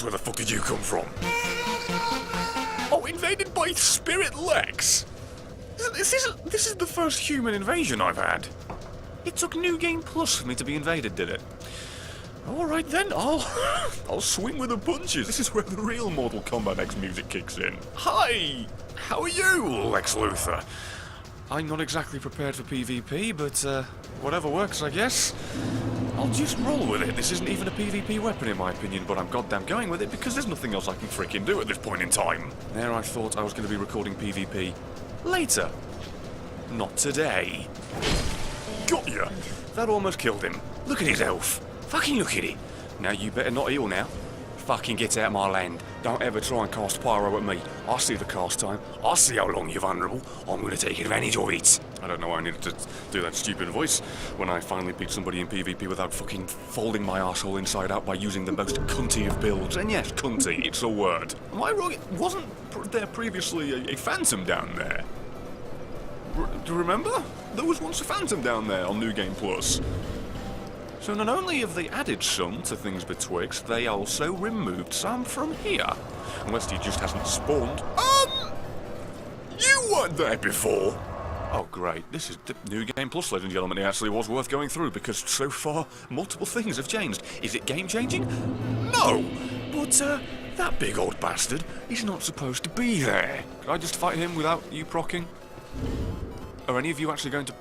Where the fuck did you come from? Oh, invaded by Spirit Lex? This is the first human invasion I've had. It took New Game Plus for me to be invaded, did it? Alright then, I'll swing with the punches. This is where the real Mortal Kombat X music kicks in. Hi! How are you, Lex Luthor? I'm not exactly prepared for PvP, but whatever works, I guess. I'll just roll with it. This isn't even a PvP weapon in my opinion, but I'm goddamn going with it because there's nothing else I can freaking do at this point in time. There I thought I was going to be recording PvP later. Not today. Got ya! That almost killed him. Look at his health. Fucking look at it. Now you better not heal now. Fucking get out of my land. Don't ever try and cast pyro at me. I see the cast time. I see how long you're vulnerable. I'm gonna take advantage of it. I don't know why I needed to do that stupid voice when I finally beat somebody in PvP without fucking folding my arsehole inside out by using the most cunty of builds. And yes, cunty, it's a word. Am I wrong? Wasn't there previously a phantom down there? Do you remember? There was once a phantom down there on New Game Plus. So not only have they added some to things betwixt, they also removed some from here. Unless he just hasn't spawned. You weren't there before! Oh great, this is the New Game Plus, ladies and gentlemen. It actually was worth going through, because so far, multiple things have changed. Is it game-changing? No! But, that big old bastard is not supposed to be there. Can I just fight him without you proccing? Are any of you actually going to...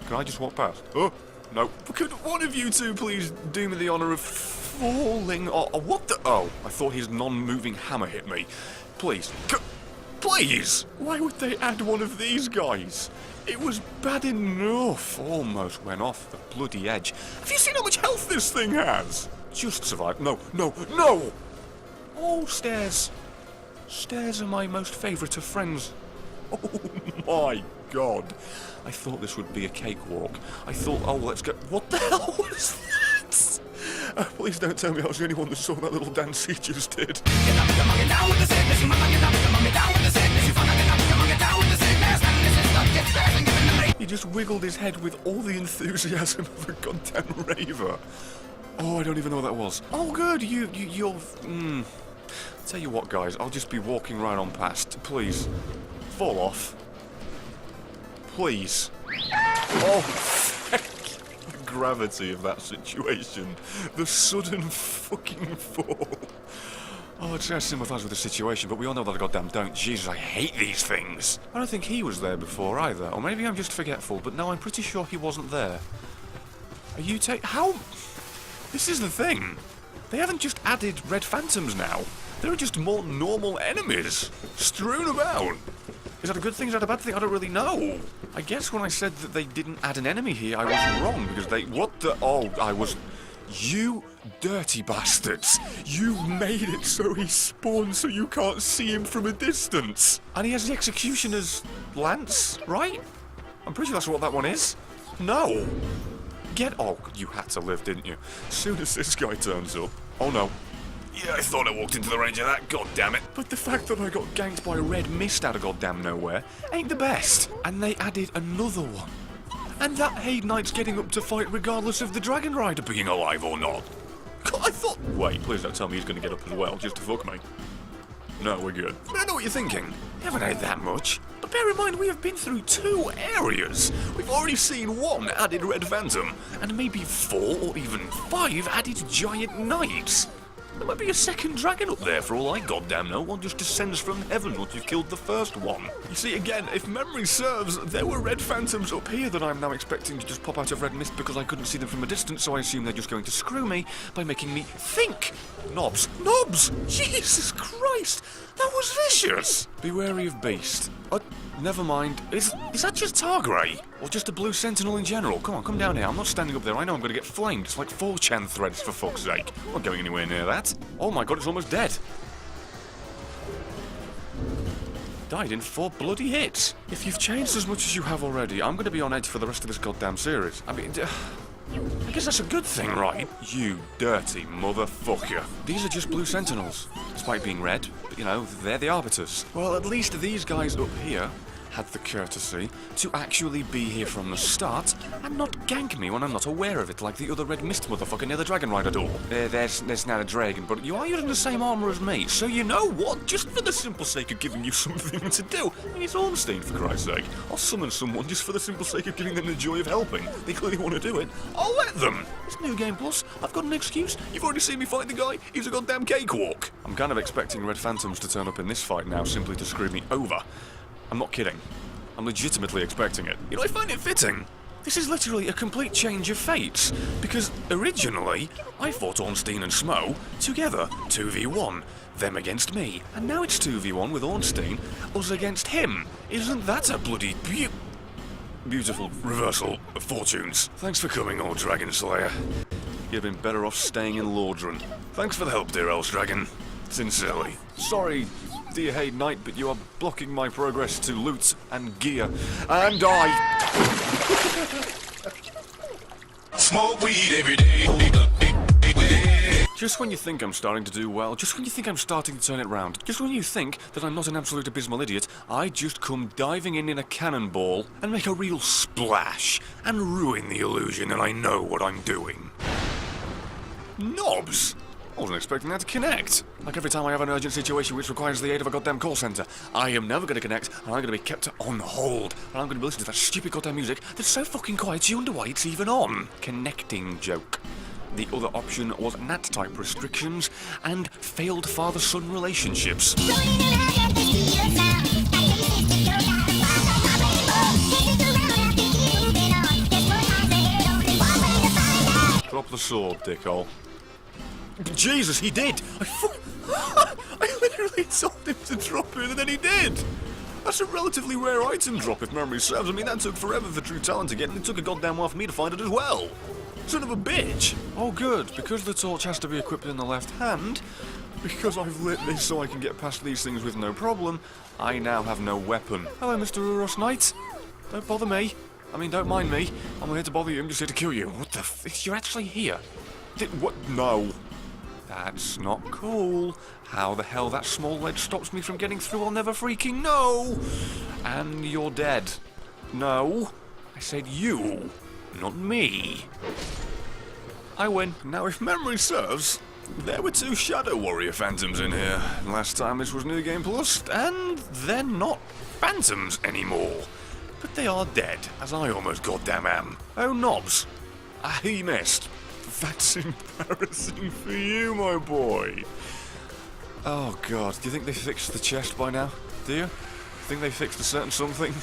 Can I just walk past? Oh! No. Could one of you two please do me the honour of falling or what the... Oh, I thought his non-moving hammer hit me. Please. Please! Why would they add one of these guys? It was bad enough. Almost went off the bloody edge. Have you seen how much health this thing has? Just survived. No, no, no! Oh, stairs. Stairs are my most favourite of friends. Oh my god. I thought this would be a cakewalk. I thought, oh, let's go. What the hell was that? Please don't tell me I was the only one that saw that little dance he just did. He just wiggled his head with all the enthusiasm of a goddamn raver. Oh, I don't even know what that was. Oh, good, you're... Tell you what, guys, I'll just be walking right on past. Please. Fall off. Please. Oh, the gravity of that situation. The sudden fucking fall. Oh, I'd say I sympathise with the situation, but we all know that I goddamn don't. Jesus, I hate these things. I don't think he was there before either. Or maybe I'm just forgetful, but no, I'm pretty sure he wasn't there. Are you How? This is the thing. They haven't just added red phantoms now. There are just more normal enemies strewn about. Is that a good thing? Is that a bad thing? I don't really know. I guess when I said that they didn't add an enemy here, I was wrong, because they... What the... Oh, I was... You dirty bastards. You made it so he spawns so you can't see him from a distance. And he has the Executioner's lance, right? I'm pretty sure that's what that one is. No. Oh, you had to live, didn't you? As soon as this guy turns up... Oh, no. Yeah, I thought I walked into the range of that, god damn it. But the fact that I got ganked by a red mist out of goddamn nowhere ain't the best. And they added another one. And that Haid Knight's getting up to fight regardless of the Dragon Rider being alive or not. God, I thought... Wait, please don't tell me he's going to get up as well, just to fuck me. No, we're good. I know what you're thinking. We haven't had that much. But bear in mind, we have been through 2 areas. We've already seen 1 added Red Phantom, and maybe 4 or even 5 added Giant Knights. There might be a second dragon up there for all I goddamn know. One just descends from heaven once you've killed the first one. You see, again, if memory serves, there were red phantoms up here that I'm now expecting to just pop out of red mist because I couldn't see them from a distance, so I assume they're just going to screw me by making me think. Knobs. Knobs! Jesus Christ! That was vicious! Be wary of Beast. Never mind. Is that just Targrey? Or just a blue sentinel in general? Come on, come down here. I'm not standing up there. I know I'm going to get flamed. It's like 4chan threads, for fuck's sake. I'm not going anywhere near that. Oh my god, it's almost dead. Died in 4 bloody hits. If you've changed as much as you have already, I'm going to be on edge for the rest of this goddamn series. I mean, I guess that's a good thing, right? You dirty motherfucker. These are just blue sentinels, despite being red, but you know, they're the arbiters. Well, at least these guys up here had the courtesy to actually be here from the start and not gank me when I'm not aware of it, like the other red mist motherfucker near the Dragon Rider door. There's not a dragon, but you are using the same armour as me, so you know what? Just for the simple sake of giving you something to do. I mean, it's Ornstein, for Christ's sake. I'll summon someone just for the simple sake of giving them the joy of helping. They clearly want to do it. I'll let them. It's New Game Plus. I've got an excuse. You've already seen me fight the guy. He's a goddamn cakewalk. I'm kind of expecting Red Phantoms to turn up in this fight now simply to screw me over. I'm not kidding. I'm legitimately expecting it. You know, I find it fitting. This is literally a complete change of fates, because originally I fought Ornstein and Smo together, 2v1, them against me, and now it's 2v1 with Ornstein, us against him. Isn't that a bloody beautiful reversal of fortunes? Thanks for coming, old Dragon Slayer. You'd have been better off staying in Lordran. Thanks for the help, dear Elves Dragon. Sincerely. Sorry, dear Hey Knight, but you are blocking my progress to loot and gear. And smoke weed every day. Just when you think I'm starting to do well, just when you think I'm starting to turn it round, just when you think that I'm not an absolute abysmal idiot, I just come diving in a cannonball and make a real splash and ruin the illusion that I know what I'm doing. Knobs! I wasn't expecting that to connect. Like every time I have an urgent situation which requires the aid of a goddamn call centre, I am never going to connect, and I'm going to be kept on hold, and I'm going to be listening to that stupid goddamn music that's so fucking quiet you wonder why it's even on. Connecting joke. The other option was NAT-type restrictions and failed father-son relationships. Drop the sword, dickhole. Jesus, he did! I literally told him to drop it and then he did! That's a relatively rare item drop if memory serves. I mean, that took forever for True Talent to get, and it took a goddamn while for me to find it as well. Son of a bitch! Oh good, because the torch has to be equipped in the left hand, because I've lit this so I can get past these things with no problem, I now have no weapon. Hello, Mr. Uros Knight. Don't bother me. I mean, don't mind me. I'm not here to bother you, I'm just here to kill you. What the f- You're actually here? What? No. That's not cool. How the hell that small ledge stops me from getting through, I'll never freaking know. And you're dead. No. I said you, not me. I win. Now, if memory serves, there were 2 Shadow Warrior Phantoms in here. Last time this was New Game Plus, and they're not Phantoms anymore. But they are dead, as I almost goddamn am. Oh, Knobs. He missed. That's embarrassing for you, my boy. Oh, God. Do you think they fixed the chest by now? Do you? Think they fixed a certain something?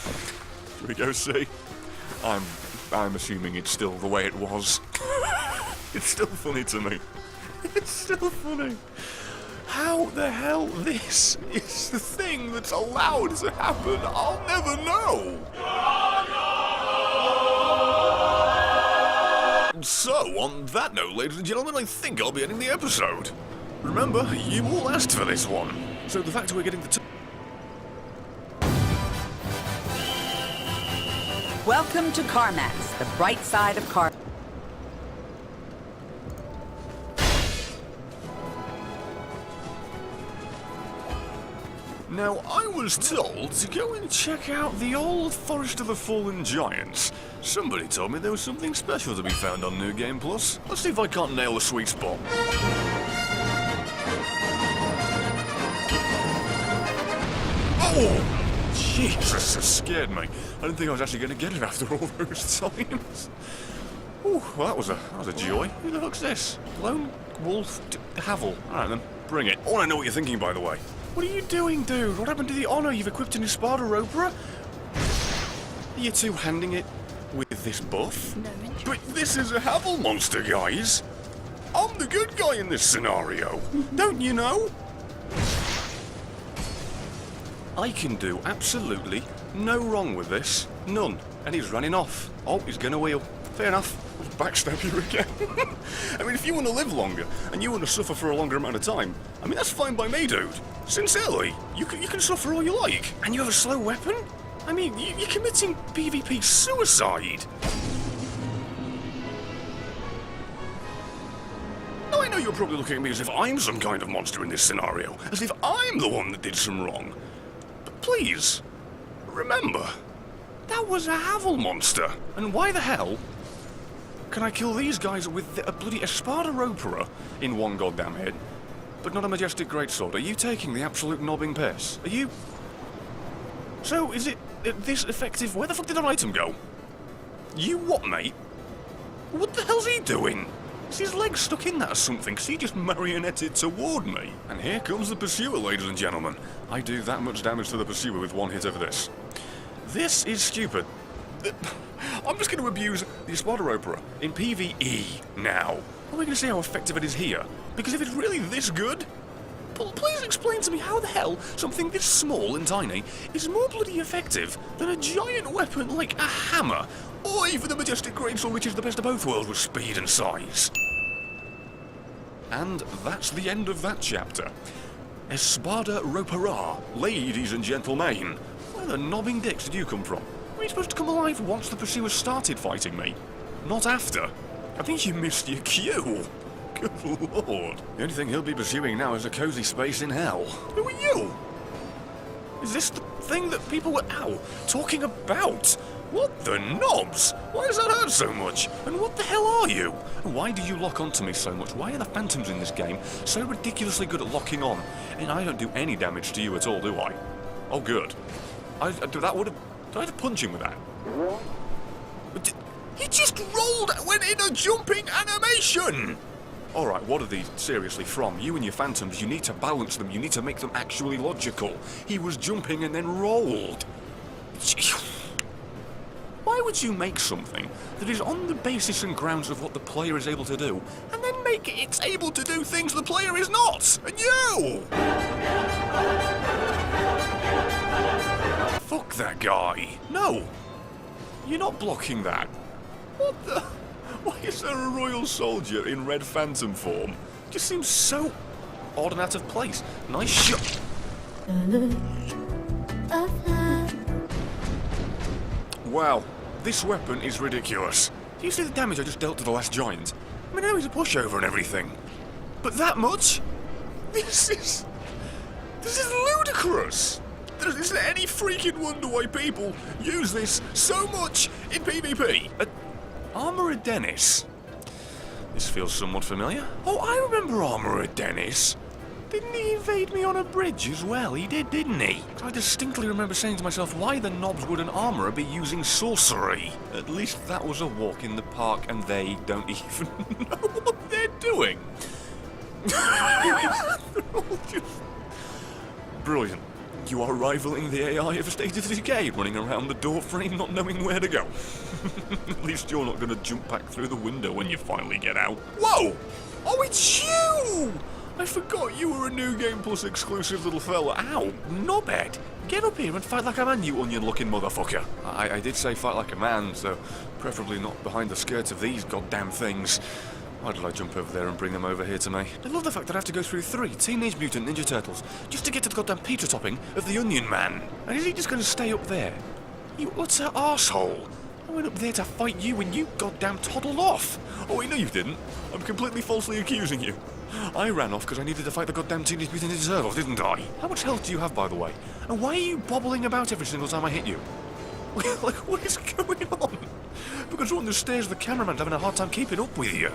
Should we go see? I'm assuming it's still the way it was. It's still funny to me. It's still funny. How the hell this is the thing that's allowed to happen, I'll never know. So, on that note, ladies and gentlemen, I think I'll be ending the episode. Remember, you all asked for this one. So the fact we're getting the Welcome to CarMax, the bright side of car. Now, I was told to go and check out the old Forest of the Fallen Giants. Somebody told me there was something special to be found on New Game Plus. Let's see if I can't nail the sweet spot. Oh! Jesus, that scared me. I didn't think I was actually going to get it after all those times. Ooh, well, that was a joy. Who the fuck's this? Lone Wolf Havel. Alright then, bring it. I want to know what you're thinking, by the way. What are you doing, dude? What happened to the honour you've equipped in your Sparta Opera? Are you two handing it with this buff? No interest. But this is a Havel monster, guys. I'm the good guy in this scenario. Don't you know? I can do absolutely no wrong with this. None. And he's running off. Oh, he's gonna wheel. Fair enough. I'll backstab you again. I mean, if you want to live longer, and you want to suffer for a longer amount of time, I mean, that's fine by me, dude. Sincerely, you can suffer all you like. And you have a slow weapon? I mean, you're committing PvP suicide. Now, I know you're probably looking at me as if I'm some kind of monster in this scenario, as if I'm the one that did some wrong. But please, remember. That was a Havel monster. And why the hell can I kill these guys with a bloody Espada Ropera in one goddamn hit, but not a Majestic Greatsword? Are you taking the absolute knobbing piss? Are you... So, is it this effective? Where the fuck did that item go? You what, mate? What the hell's he doing? Is his leg stuck in that or something? Cause he just marionetted toward me. And here comes the Pursuer, ladies and gentlemen. I do that much damage to the Pursuer with one hit of this. This is stupid. I'm just going to abuse the Espada Opera in PvE now. Are we going to see how effective it is here? Because if it's really this good, please explain to me how the hell something this small and tiny is more bloody effective than a giant weapon like a hammer, or even the Majestic Greatsword, which is the best of both worlds with speed and size. And that's the end of that chapter. Espada Ropera, ladies and gentlemen. Where the knobbing dicks did you come from? Were you supposed to come alive once the Pursuer started fighting me? Not after. I think you missed your cue. Good lord. The only thing he'll be pursuing now is a cozy space in hell. Who are you? Is this the thing that people were, talking about? What the knobs? Why does that hurt so much? And what the hell are you? And why do you lock onto me so much? Why are the phantoms in this game so ridiculously good at locking on? And I don't do any damage to you at all, do I? Oh, good. Did I have to punch him with that? He just rolled when in a jumping animation! Alright, what are these seriously from? You and your phantoms, you need to balance them, you need to make them actually logical. He was jumping and then rolled. Why would you make something that is on the basis and grounds of what the player is able to do, and then make it able to do things the player is not? And you! Fuck that guy. No! You're not blocking that. What the... Why is there a royal soldier in red phantom form? Just seems so odd and out of place. Nice shot. Wow, this weapon is ridiculous. Do you see the damage I just dealt to the last giant? I mean, I know he's a pushover and everything. But that much? This is ludicrous. Is there any freaking wonder why people use this so much in PvP? Armourer Dennis. This feels somewhat familiar. Oh, I remember Armourer Dennis. Didn't he invade me on a bridge as well? He did, didn't he? I distinctly remember saying to myself, why the knobs would an armourer be using sorcery? At least that was a walk in the park and they don't even know what they're doing. They're all just... Brilliant. You are rivaling the AI of a State of Decay, running around the doorframe not knowing where to go. At least you're not going to jump back through the window when you finally get out. Whoa! Oh, it's you! I forgot you were a New Game Plus exclusive little fella. Ow, knobhead! Get up here and fight like a man, you onion-looking motherfucker. I did say fight like a man, so preferably not behind the skirts of these goddamn things. Why did I jump over there and bring them over here to me? I love the fact that I have to go through 3 Teenage Mutant Ninja Turtles just to get to the goddamn pizza topping of the Onion Man. And is he just going to stay up there? You utter arsehole. I went up there to fight you and you goddamn toddled off. Oh wait, no you didn't. I'm completely falsely accusing you. I ran off because I needed to fight the goddamn Teenage Mutant Ninja Turtles, didn't I? How much health do you have, by the way? And why are you bobbling about every single time I hit you? Like, what is going on? Because on the stairs the cameraman's having a hard time keeping up with you.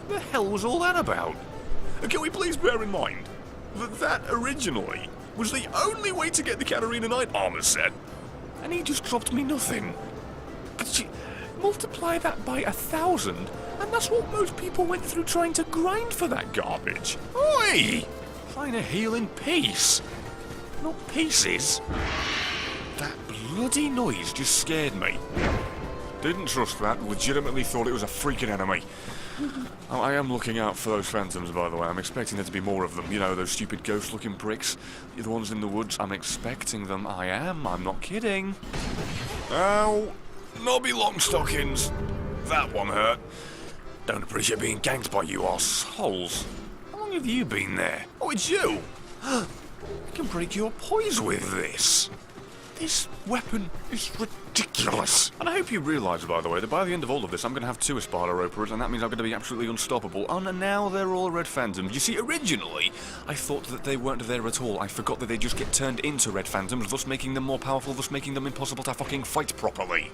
The hell was all that about? And can we please bear in mind that originally was the only way to get the Katarina Knight armor set, and he just dropped me nothing. Could you multiply that by 1,000, and that's what most people went through trying to grind for that garbage. Oi! Trying to heal in peace, not pieces. That bloody noise just scared me. Didn't trust that, legitimately thought it was a freaking enemy. Oh, I am looking out for those phantoms, by the way. I'm expecting there to be more of them. You know, those stupid ghost-looking pricks. The ones in the woods. I'm expecting them. I am. I'm not kidding. Ow. Nobby Longstockings. That one hurt. Don't appreciate being ganked by you arseholes. How long have you been there? Oh, it's you. I can break your poise with this. This weapon is ridiculous. ridiculous. And I hope you realise, by the way, that by the end of all of this, I'm going to have 2 Espada Roperers, and that means I'm going to be absolutely unstoppable. And now they're all Red Phantoms. You see, originally, I thought that they weren't there at all. I forgot that they just get turned into Red Phantoms, thus making them more powerful, thus making them impossible to fucking fight properly.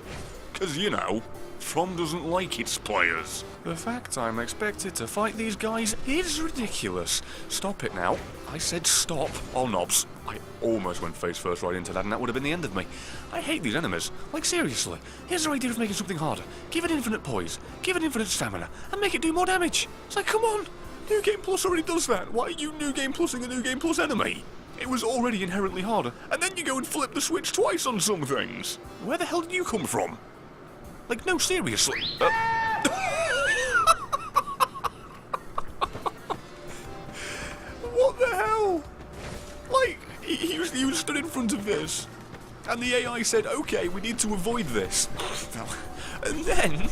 Because, you know, From doesn't like its players. The fact I'm expected to fight these guys is ridiculous. Stop it now. I said stop. Oh, knobs. I almost went face first right into that, and that would have been the end of me. I hate these enemies. Like, seriously. Here's the idea of making something harder. Give it infinite poise, give it infinite stamina, and make it do more damage. It's like, come on. New Game Plus already does that. Why are you New Game Plusing a New Game Plus enemy? It was already inherently harder, and then you go and flip the switch twice on some things. Where the hell did you come from? Like, no, seriously. What the hell? Like, he was stood in front of this, and the AI said, okay, we need to avoid this. And then,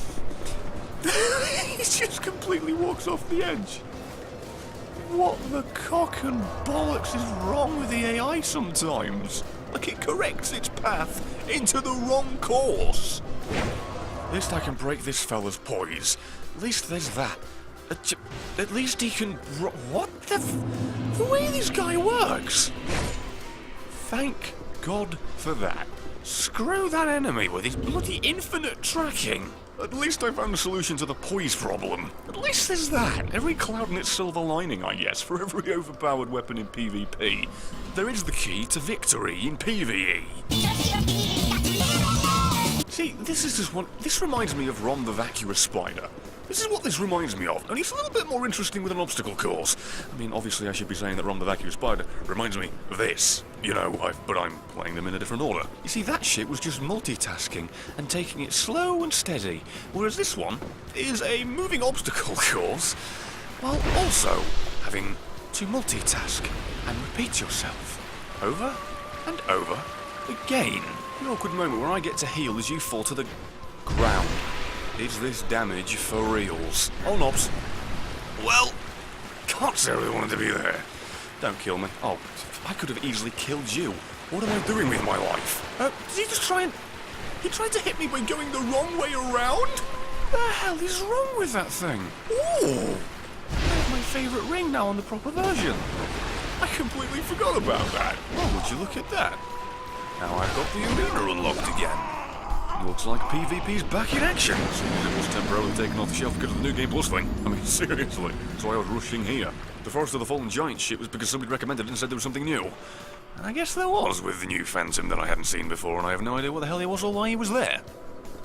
he just completely walks off the edge. What the cock and bollocks is wrong with the AI sometimes? Like, it corrects its path into the wrong course. At least I can break this fella's poise. At least there's that. At least he can... What the... The way this guy works. Thank God for that. Screw that enemy with his bloody infinite tracking. At least I found a solution to the poise problem. At least there's that. Every cloud in its silver lining, I guess, for every overpowered weapon in PvP. There is the key to victory in PvE. See, this is just one... This reminds me of Ron the Vacuous Spider. This is what this reminds me of, only it's a little bit more interesting with an obstacle course. I mean, obviously I should be saying that Ron the Vacuous Spider reminds me of this, you know, but I'm playing them in a different order. You see, that shit was just multitasking and taking it slow and steady, whereas this one is a moving obstacle course, while also having to multitask and repeat yourself over and over again. An awkward moment where I get to heal as you fall to the ground. Is this damage for reals? Oh, knobs. Well, can't say I really wanted to be there. Don't kill me. Oh, I could have easily killed you. What am I doing with my life? Did he just try and... He tried to hit me by going the wrong way around? What the hell is wrong with that thing? Ooh! I have my favourite ring now on the proper version. I completely forgot about that. Oh, would you look at that? Now I've got the arena unlocked again. Looks like PvP's back in action. Seems it was temporarily taken off the shelf because of the New Game Plus thing. I mean, seriously. That's why I was rushing here. The Forest of the Fallen Giant shit was because somebody recommended it and said there was something new. And I guess there was with the new Phantom that I hadn't seen before, and I have no idea what the hell he was or why he was there.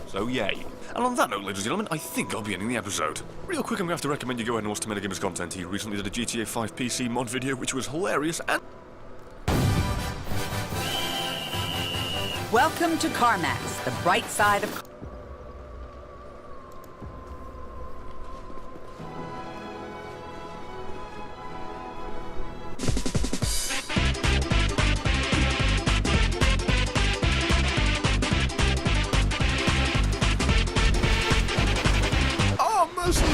So, yay. And on that note, ladies and gentlemen, I think I'll be ending the episode. Real quick, I'm going to have to recommend you go ahead and watch the Metagamers content. He recently did a GTA 5 PC mod video, which was hilarious and... Welcome to CarMax, the bright side of...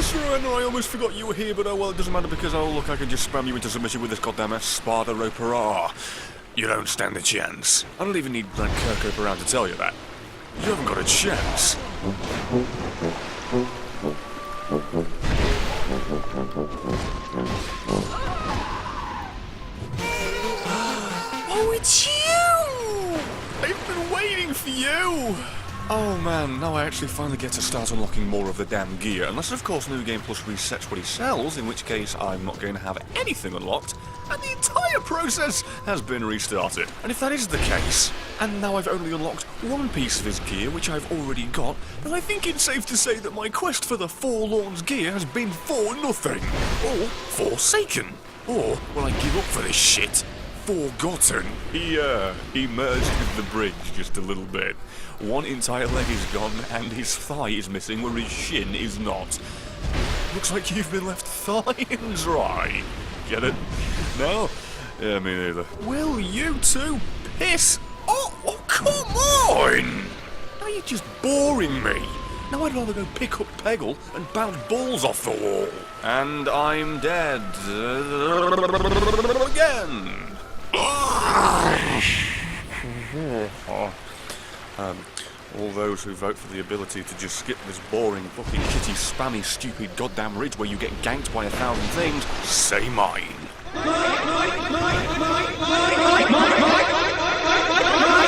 Surrender, I almost forgot you were here, but oh well, it doesn't matter because, oh look, I can just spam you into submission with this goddamn Espada Roper. You don't stand a chance. I don't even need Brent Kirkhope around to tell you that. You haven't got a chance. Oh, it's you! I've been waiting for you! Oh man, now I actually finally get to start unlocking more of the damn gear, unless of course New Game Plus resets what he sells, in which case I'm not going to have anything unlocked, and the entire process has been restarted. And if that is the case, and now I've only unlocked one piece of his gear, which I've already got, then I think it's safe to say that my quest for the Forlorn's gear has been for nothing, or forsaken, or, will I give up for this shit, forgotten. He merged with the bridge just a little bit. One entire leg is gone, and his thigh is missing where his shin is not. Looks like you've been left high and dry. Get it? No? Yeah, me neither. Will you two piss? Oh, come on! Now you're just boring me. Now I'd rather go pick up Peggle and bounce balls off the wall. And I'm dead. Again. All those who vote for the ability to just skip this boring, fucking shitty, spammy, stupid goddamn ridge where you get ganked by 1,000 things, say mine.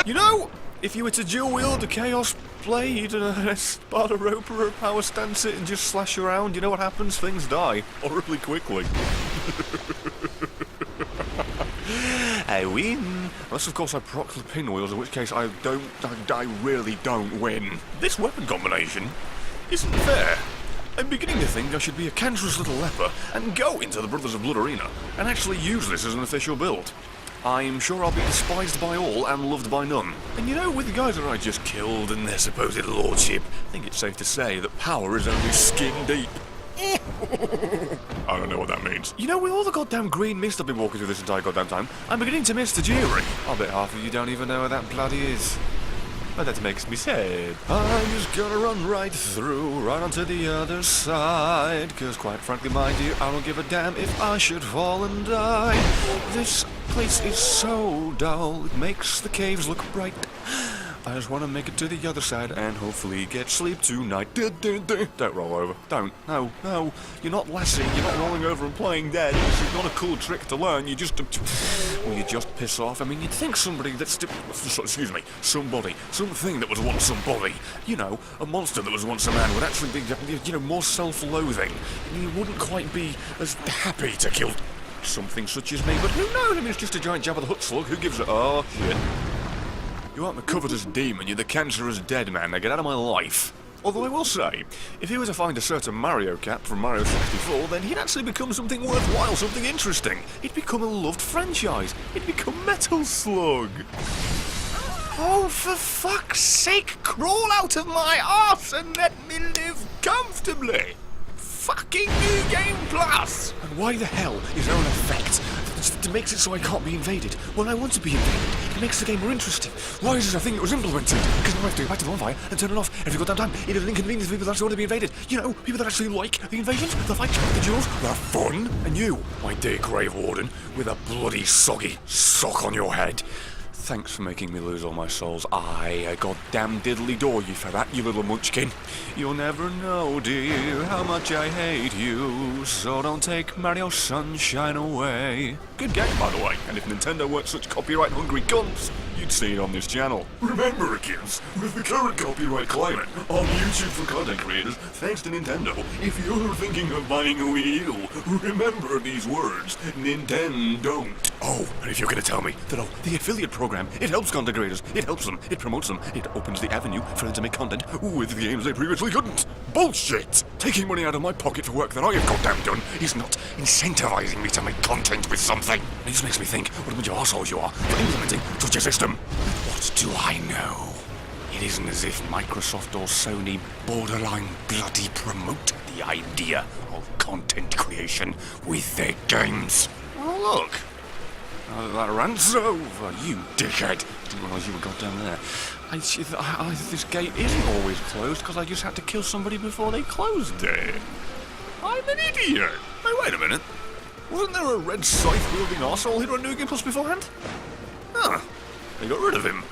You know, if you were to dual wield a Chaos Blade and a Sparta Rope or a Power Stance it and just slash around, you know what happens? Things die horribly quickly. I win. Unless, of course, I proc the pinwheels, in which case I really don't win. This weapon combination isn't fair. I'm beginning to think I should be a cancerous little leper and go into the Brothers of Blood Arena and actually use this as an official build. I'm sure I'll be despised by all and loved by none. And you know, with the guys that I just killed and their supposed lordship, I think it's safe to say that power is only skin deep. I don't know what that means. You know, with all the goddamn green mist I've been walking through this entire goddamn time, I'm beginning to miss the Tajiri. I bet half of you don't even know where that bloody is. But that makes me sad. I'm just gonna run right through, right onto the other side. Cause quite frankly, my dear, I don't give a damn if I should fall and die. This place is so dull, it makes the caves look bright. I just want to make it to the other side and hopefully get sleep tonight. Don't roll over. Don't. No, no. You're not Lassie. You're not rolling over and playing dead. This is not a cool trick to learn. You just... Well, you just piss off. I mean, you'd think somebody that's... Excuse me. Somebody. Something that was once somebody. You know, a monster that was once a man would actually be, you know, more self-loathing. And you wouldn't quite be as happy to kill something such as me. But who knows? I mean, it's just a giant Jabba the Hutt slug. Who gives a... Oh, shit. You aren't the covetous demon, you're the cancerous dead man. Now get out of my life. Although I will say, if he were to find a certain Mario cap from Mario 64, then he'd actually become something worthwhile, something interesting. He'd become a loved franchise. He'd become Metal Slug. Oh, for fuck's sake, crawl out of my arse and let me live comfortably. Fucking New Game Plus! And why the hell is there an effect that makes it so I can't be invaded when I want to be invaded? It makes the game more interesting. Why is it a thing that was implemented? Because now I have to go back to the bonfire and turn it off every goddamn time. It is an inconvenience for people that actually want to be invaded. You know, people that actually like the invasions, the fights, the duels, the fun. And you, my dear Grave Warden, with a bloody soggy sock on your head. Thanks for making me lose all my souls. I goddamn diddly-door you for that, you little munchkin. You'll never know, dear, how much I hate you. So don't take Mario Sunshine away. Good game, by the way. And if Nintendo weren't such copyright-hungry cunts, you'd see it on this channel. Remember, kids, with the current copyright climate on YouTube for content creators, thanks to Nintendo, if you're thinking of buying a Wii U, remember these words, Nintendo. Oh, and if you're going to tell me that, the affiliate program, it helps content creators, it helps them, it promotes them, it opens the avenue for them to make content with games they previously couldn't. Bullshit! Taking money out of my pocket for work that I have goddamn done is not incentivizing me to make content with something. It just makes me think what a bunch of assholes you are for implementing such a system. What do I know? It isn't as if Microsoft or Sony borderline bloody promote the idea of content creation with their games. Oh, look. That rant's over, you dickhead. Didn't realise you were goddamn there. This gate isn't always closed because I just had to kill somebody before they closed it. I'm an idiot. Hey, wait a minute. Wasn't there a red scythe-wielding arsehole here on New Game Plus beforehand? Huh. They got rid of him.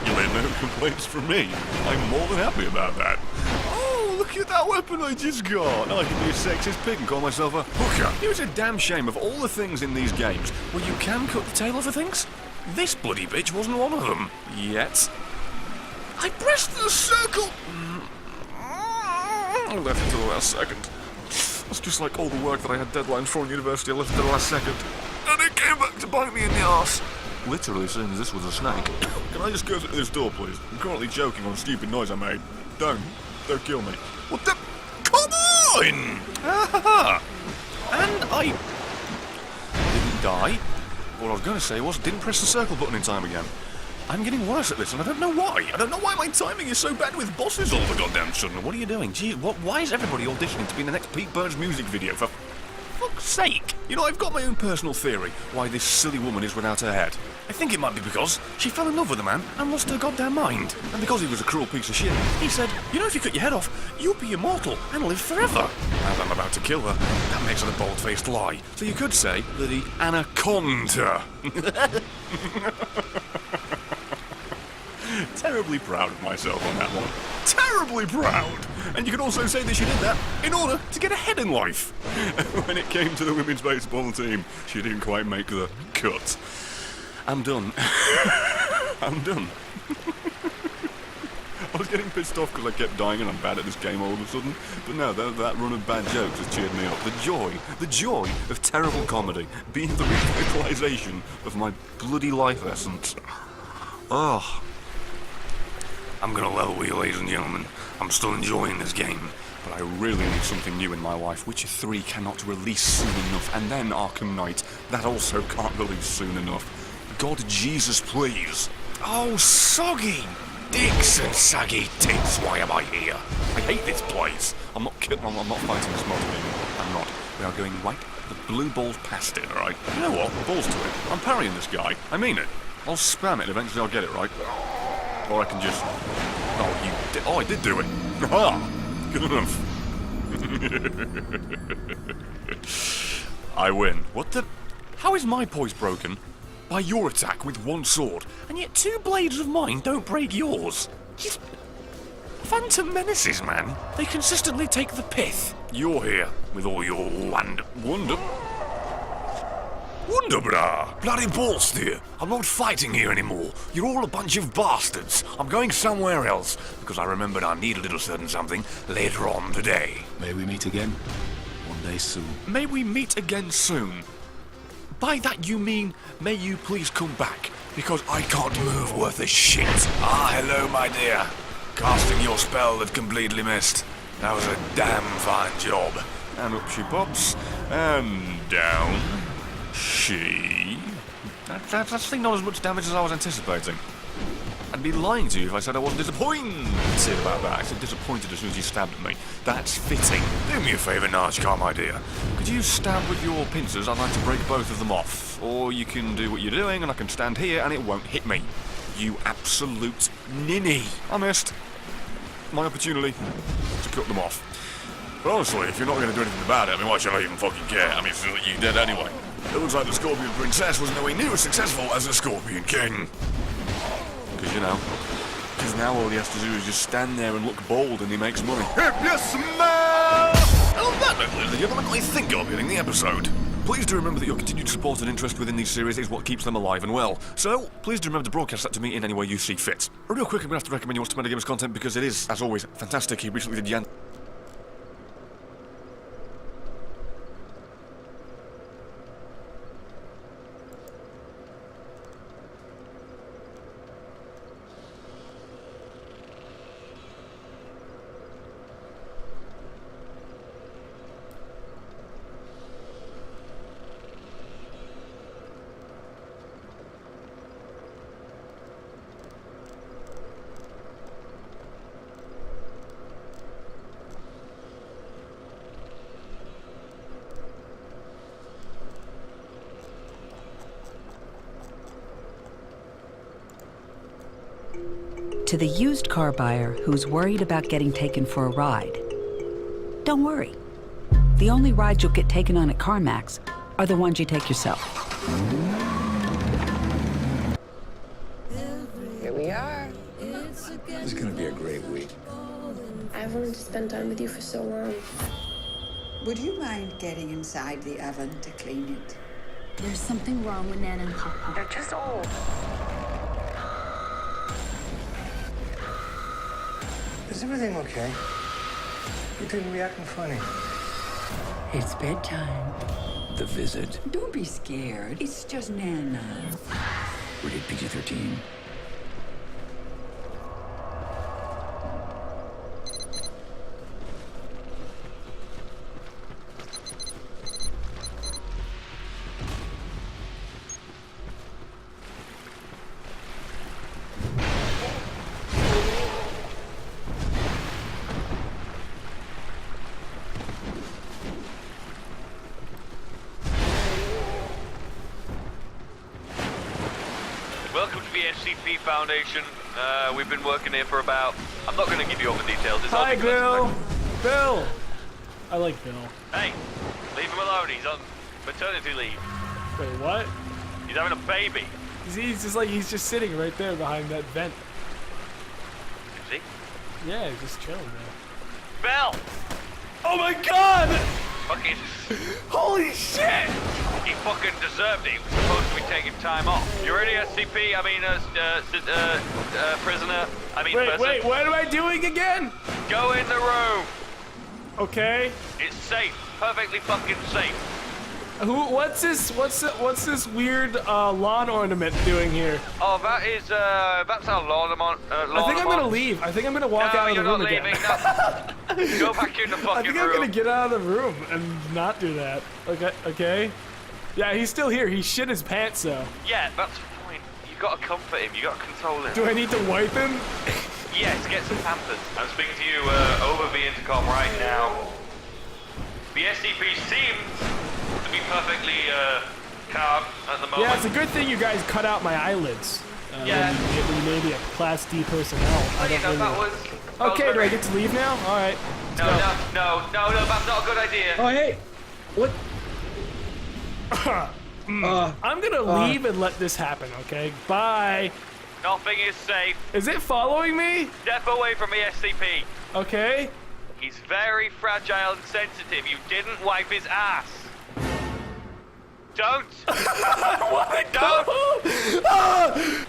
You'll have no complaints from me. I'm more than happy about that. Oh, look at that weapon I just got. Now I can be a sexist pig and call myself a hooker. It was a damn shame of all the things in these games where you can cut the tail off of things. This bloody bitch wasn't one of them. Yet. I pressed the circle. I left it to the last second. That's just like all the work that I had deadlines for in university. I left it to the last second. And it came back to bite me in the arse. Literally as soon as this was a snake. Can I just go through this door, please? I'm currently joking on a stupid noise I made. Don't kill me. What the? Come on! And I didn't die. What I was going to say was, didn't press the circle button in time again. I'm getting worse at this, and I don't know why. I don't know why my timing is so bad with bosses all the goddamn sudden. What are you doing? Gee, why is everybody auditioning to be in the next Pete Burns music video, for fuck's sake? You know, I've got my own personal theory why this silly woman is without her head. I think it might be because she fell in love with a man and lost her goddamn mind. And because he was a cruel piece of shit, he said, you know, if you cut your head off, you'll be immortal and live forever. As I'm about to kill her, that makes it a bold-faced lie. So you could say that he anaconda. terribly proud of myself on that one. Terribly proud! And you could also say that she did that in order to get ahead in life. When it came to the women's baseball team, she didn't quite make the cut. I'm done. I'm done. I was getting pissed off because I kept dying and I'm bad at this game all of a sudden. But no, that run of bad jokes has cheered me up. The joy of terrible comedy being the revitalisation of my bloody life essence. Oh. I'm gonna level with you, ladies and gentlemen. I'm still enjoying this game, but I really need something new in my life. Witcher 3 cannot release soon enough, and then Arkham Knight, that also can't release soon enough. God Jesus, please. Oh, soggy dicks and saggy tits, why am I here? I hate this place. I'm not fighting this mod anymore. I'm not. We are going right the blue balls past it, alright? You know what? Balls to it. I'm parrying this guy. I mean it. I'll spam it, eventually I'll get it, right? Or I can just... Oh, I did do it. Ah, good enough. I win. What the... How is my poise broken? By your attack with one sword, and yet 2 blades of mine don't break yours. Phantom menaces, man. They consistently take the pith. You're here with all your wonder, brah. Bloody balls, dear. I'm not fighting here anymore. You're all a bunch of bastards. I'm going somewhere else, because I remembered I need a little certain something later on today. May we meet again? One day soon. May we meet again soon? By that you mean, may you please come back, because I can't move worth a shit. Ah, hello, my dear. Casting your spell that completely missed. That was a damn fine job. And up she pops, and down she... That's actually not as much damage as I was anticipating. I'd be lying to you if I said I wasn't disappointed about that. I said disappointed as soon as you stabbed at me. That's fitting. Do me a favour, Najkar, my dear. Could you stab with your pincers? I'd like to break both of them off. Or you can do what you're doing and I can stand here and it won't hit me. You absolute ninny. I missed my opportunity to cut them off. But honestly, if you're not going to do anything about it, I mean, why should I even fucking care? I mean, you're dead anyway. It looks like the Scorpion Princess was nowhere near as successful as the Scorpion King. Because, you know, now all he has to do is just stand there and look bold and he makes money. If you smell! And on that note, ladies and gentlemen, I think I'll be ending the episode. Please do remember that your continued support and interest within these series is what keeps them alive and well. So, please do remember to broadcast that to me in any way you see fit. Real quick, I'm going to have to recommend you watch Tomato Gamer's content because it is, as always, fantastic. He recently did Jan... To the used car buyer who's worried about getting taken for a ride, don't worry. The only rides you'll get taken on at CarMax are the ones you take yourself. Here we are. This is gonna be a great week. I've wanted to spend time with you for so long. Would you mind getting inside the oven to clean it? There's something wrong with Nan and Papa. They're just old. Is everything okay? You didn't be acting funny. It's bedtime. The Visit. Don't be scared. It's just Nana. Rated PG-13. Welcome to the SCP Foundation. We've been working here for about... I'm not going to give you all the details. It's Hi, all Bill. Bill. I like Bill. Hey, leave him alone. He's on maternity leave. Wait, what? He's having a baby. He's just like, he's just sitting right there behind that vent. he? Yeah, he's just chilling, man. Bill! Oh my god! Fucking, Holy shit! he fucking deserved it. He was supposed to be taking time off. You ready, SCP? I mean, prisoner. I mean, person. Wait, what am I doing again? Go in the room. Okay. It's safe. Perfectly fucking safe. What's this weird lawn ornament doing here? Oh, that's our lawn I think I'm gonna leave. I think I'm gonna walk out of the room again. No. Go back in the fucking room. I think I'm gonna get out of the room and not do that. Okay. Yeah, he's still here. He shit his pants though. Yeah, that's fine. You gotta comfort him. You gotta console him. Do I need to wipe him? Yes, get some Pampers. I'm speaking to you over the intercom right now. The SCP seems to be perfectly calm at the moment. Yeah, it's a good thing you guys cut out my eyelids. Yeah. When you made me a Class D personnel. Okay, do I get to leave now? All right. No, that's not a good idea. Oh, hey. What? I'm gonna leave and let this happen, okay? Bye. Nothing is safe. Is it following me? Step away from the SCP. Okay. He's very fragile and sensitive. You didn't wipe his ass. Don't. Don't.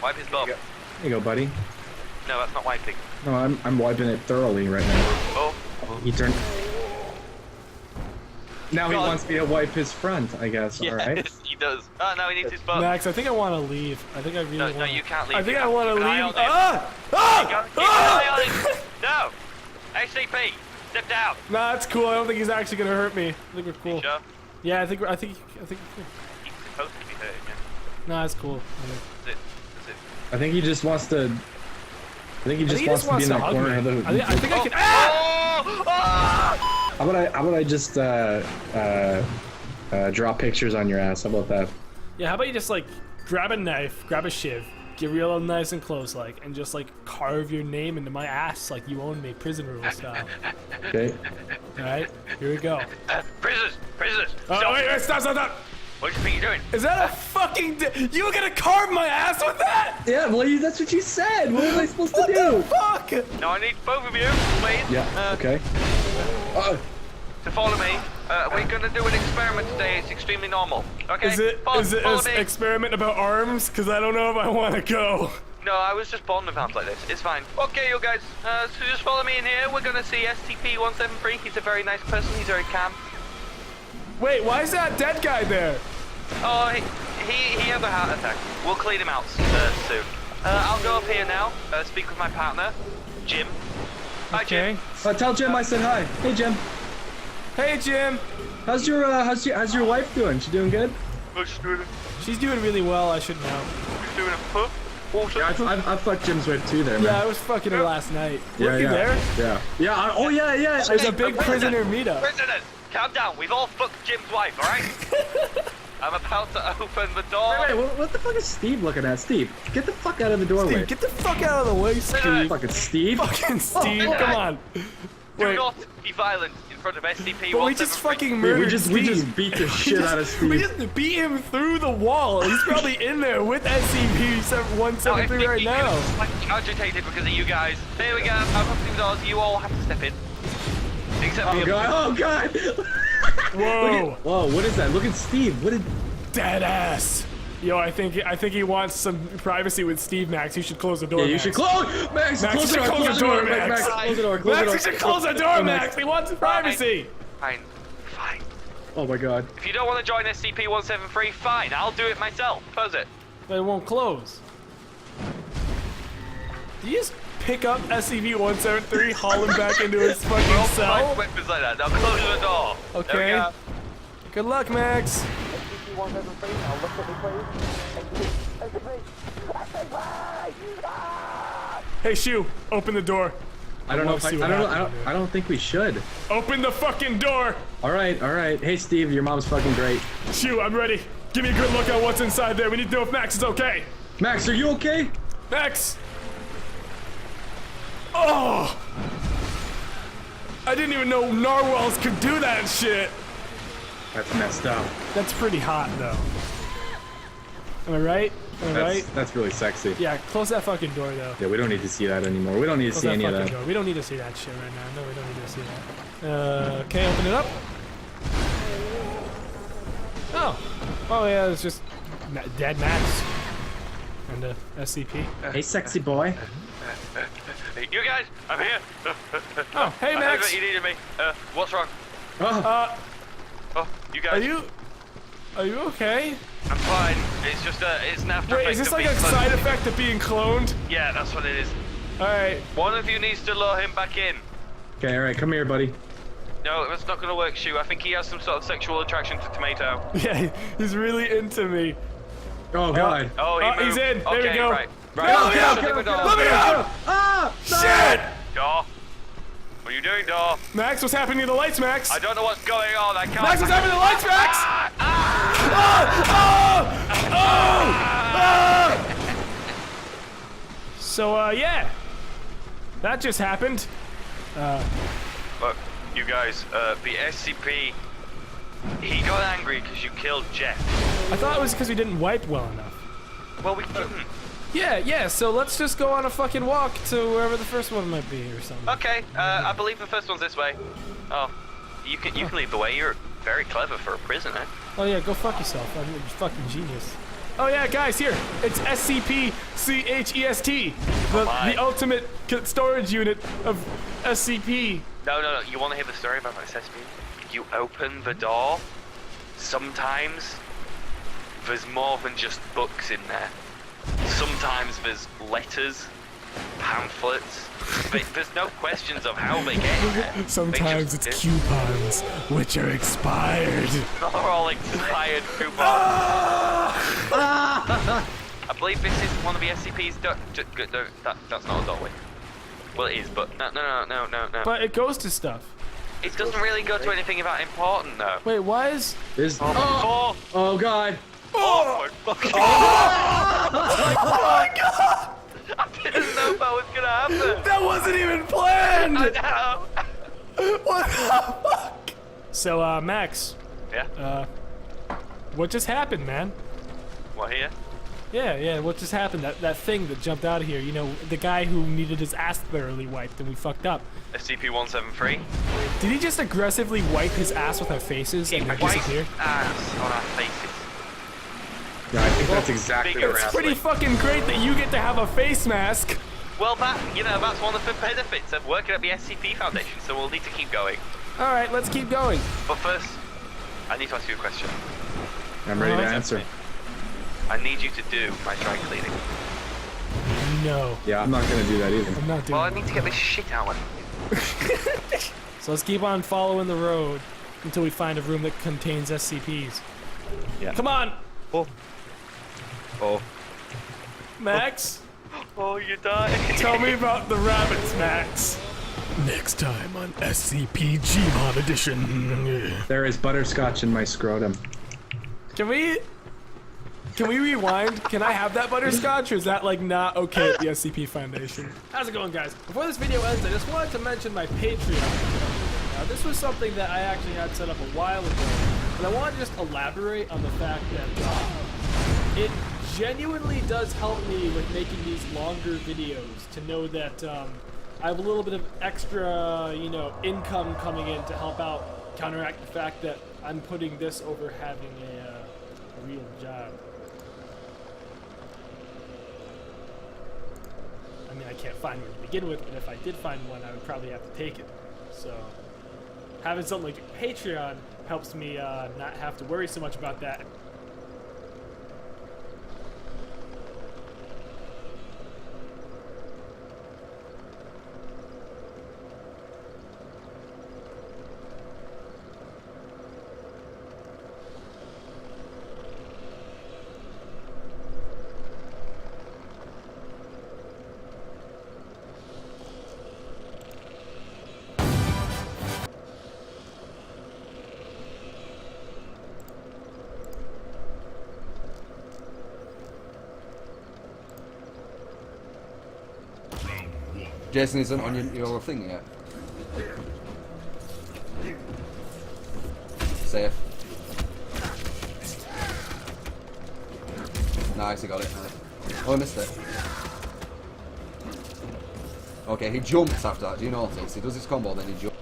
Wipe his bum. There you go, buddy. No, that's not wiping. No, I'm wiping it thoroughly right now. Oh. He turned. Now he wants me to wipe his front, I guess. Yes, all right. he does. Oh, no, he needs his bum. Max, I think I want to leave. I think I really want. No, you can't leave. I think You I have want to keep an eye leave. on him. Keep an eye on him. No. SCP, step down. Nah, that's cool. I don't think he's actually gonna hurt me. I think we're cool. Sure. Yeah, I think we're cool. He's supposed to be hurting you. Nah, it's cool. That's it. I think he just wants to. I think he just wants to be in that hug corner me. of the. I think I can. How about I just draw pictures on your ass? How about that? Yeah, how about you just like grab a knife, grab a shiv, get real nice and close like, and just like carve your name into my ass like you own me, prison rule style. Okay. All right, here we go. Prisoners. Wait, stop. What do you think you're doing? Is that a fucking? You were gonna carve my ass with that? Yeah, well, that's what you said. What was I supposed to do? What the fuck? No, I need both of you, please. Yeah. Okay. To follow me. We're gonna do an experiment today. It's extremely normal. Okay. Is it follow me. experiment about arms? Because I don't know if I want to go. No, I was just born with arms like this. It's fine. Okay, you guys. So just follow me in here. We're gonna see SCP-173. He's a very nice person. He's very calm. Wait, why is that dead guy there? Oh, he had a heart attack. We'll clean him out soon. I'll go up here now. Speak with my partner, Jim. Hi, Okay. Jim. Tell Jim I said hi. Hey, Jim. Hey, Jim. How's your wife doing? She doing good? She's doing really well. I should know. Doing a puff. Yeah, I fucked Jim's wife too there, man. Yeah, I was fucking her last night. Were you yeah. there? Yeah. Yeah. Oh yeah. There's a big prisoner meetup. Prisoners, calm down. We've all fucked Jim's wife, all right? I'm about to open the door. Wait, what the fuck is Steve looking at? Steve, get the fuck out of the doorway. Steve, get the fuck out of the way, Steve. Fucking Steve. Fucking Steve, come on. Do not be violent in front of SCP-173. But we just fucking murdered Steve. We just beat the shit out of Steve. We just beat him through the wall. He's probably in there with SCP-173 right now. I'm agitated because of you guys. There we go. I'm opening doors. You all have to step in. Except Oh god! Oh god! Whoa! Whoa! What is that? Look at Steve. What did? Dead ass. Yo, I think he wants some privacy with Steve, Max. You should close the door. Yeah, you Max. should close. Max, Max, close you the should door. close the door, Max. Max, close the door. Close Max, the door. you should close the door, Max. He wants privacy. Fine. Oh my god. If you don't want to join SCP-173, fine. I'll do it myself. Close it. But it won't close. Do you just pick up SCP-173, haul him back into his fucking cell? Weapons like that. Now close the door. Okay. There we go. Good luck, Max. Hey, Shu, open the door. I don't know if I don't think we should. Open the fucking door. All right. Hey, Steve, your mom's fucking great. Shu, I'm ready. Give me a good look at what's inside there. We need to know if Max is okay. Max, are you okay? Max. Oh. I didn't even know narwhals could do that shit. That's messed up. That's pretty hot, though. Am I right? Am I right? That's really sexy. Yeah, close that fucking door though. Yeah, we don't need to see that anymore. We don't need to Close see any of fucking that. door. We don't need to see that shit right now. No, we don't need to see that. Okay, open it up. Oh. Oh yeah, it's just dead Max. And SCP. Hey, sexy boy. You guys, I'm here. Oh, hey I heard Max. that you needed me. What's wrong? Oh, Oh, you guys. Are you okay? I'm fine. It's just it's an after Wait, effect is this of like being a cloned. side effect of being cloned? Yeah, that's what it is. Alright. One of you needs to lure him back in. okay, all right, come here, buddy. No, that's not gonna work, Shu. I think he has some sort of sexual attraction to Tomato. Yeah, he's really into me. Oh God. Oh, he moved. he's in. There Okay, we go. Right. Let me out! Shut the door. Let me out! Ah! Shit! Door. What are you doing, door? Max, what's happening to the lights, Max? I don't know what's going on. I can't. Max, what's happening to the lights, Max? So, yeah. That just happened. Look, you guys, the SCP, he got angry because you killed Jeff. I thought it was because we didn't wipe well enough. Well, we didn't. Yeah, so let's just go on a fucking walk to wherever the first one might be or something. Okay, I believe the first one's this way. Oh, you can lead the way. You're very clever for a prisoner. Oh yeah, go fuck yourself. I'm a fucking genius. Oh yeah, guys, here. It's SCP-CHEST. The ultimate storage unit of SCP. No. You want to hear the story about this SCP? You open the door. Sometimes there's more than just books in there. Sometimes there's letters, pamphlets. There's no questions of how they get in there. Sometimes it's coupons, which are expired. They're all expired coupons. I believe this is one of the SCP's. That's not a doorway. Well, it is, but no. But it goes to stuff. It doesn't really go to anything about important, though. Wait, why is... Oh God. Oh my fucking God! I didn't know that was gonna happen. That wasn't even planned! I know. What the fuck? So, Max. Yeah? What just happened, man? What, here? Yeah, what just happened? That thing that jumped out of here, you know, the guy who needed his ass thoroughly wiped and we fucked up. SCP-173? Did he just aggressively wipe his ass with our faces and then disappear? Ass on our faces. Yeah, I think that's exactly what It's happened. pretty fucking great that you get to have a face mask. Well, that's one of the benefits of working at the SCP Foundation, so we'll need to keep going. Alright, let's keep going. But first, I need to ask you a question. I'm ready to Alright. answer. I need you to do my dry cleaning. No. Yeah, I'm not gonna do that either. I'm not doing Well, I it. need to get this shit out of you. So let's keep on following the road until we find a room that contains SCPs. Yeah. Come on! Oh. Max? Oh, you died. Tell me about the rabbits, Max. Next time on SCP Gmod Edition. There is butterscotch in my scrotum. Can we rewind? Can I have that butterscotch, or is that like not okay at the SCP Foundation? How's it going, guys? Before this video ends, I just wanted to mention my Patreon. Now, this was something that I actually had set up a while ago, and I want to just elaborate on the fact that it genuinely does help me with making these longer videos to know that I have a little bit of extra, income coming in to help out counteract the fact that I'm putting this over having a real job. I mean, I can't find one to begin with, but if I did find one, I would probably have to take it. So having something like Patreon helps me not have to worry so much about that. Jason isn't on your thing yet. Safe. Nice, he got it. Oh, I missed it. Okay, he jumps after that. Do you notice? He does his combo, then he jumps.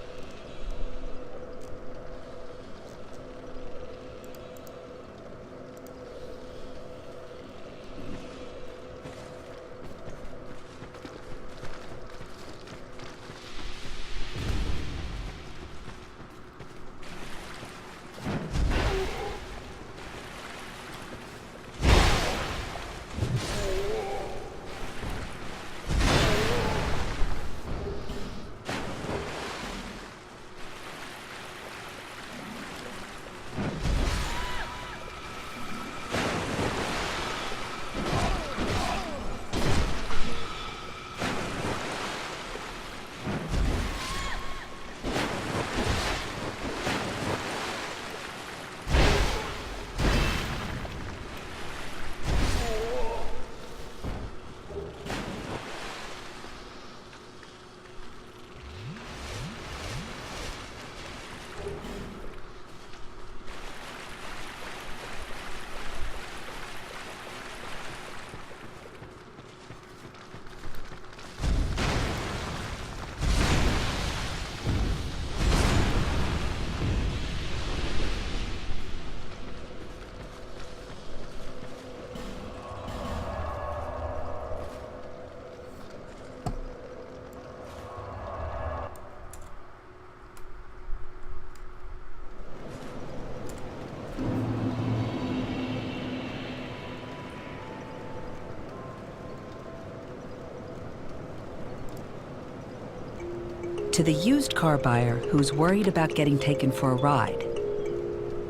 To the used car buyer who's worried about getting taken for a ride,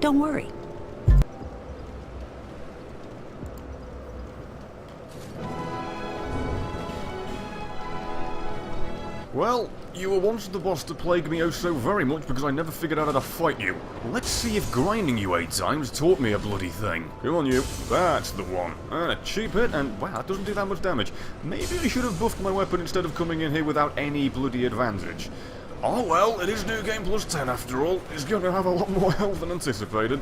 don't worry. Well, you were once the boss that plagued me oh so very much because I never figured out how to fight you. Let's see if grinding you 8 times taught me a bloody thing. Come on, you. That's the one. And a cheap hit, and wow, it doesn't do that much damage. Maybe I should have buffed my weapon instead of coming in here without any bloody advantage. Oh well, it is New Game Plus 10 after all. It's going to have a lot more health than anticipated.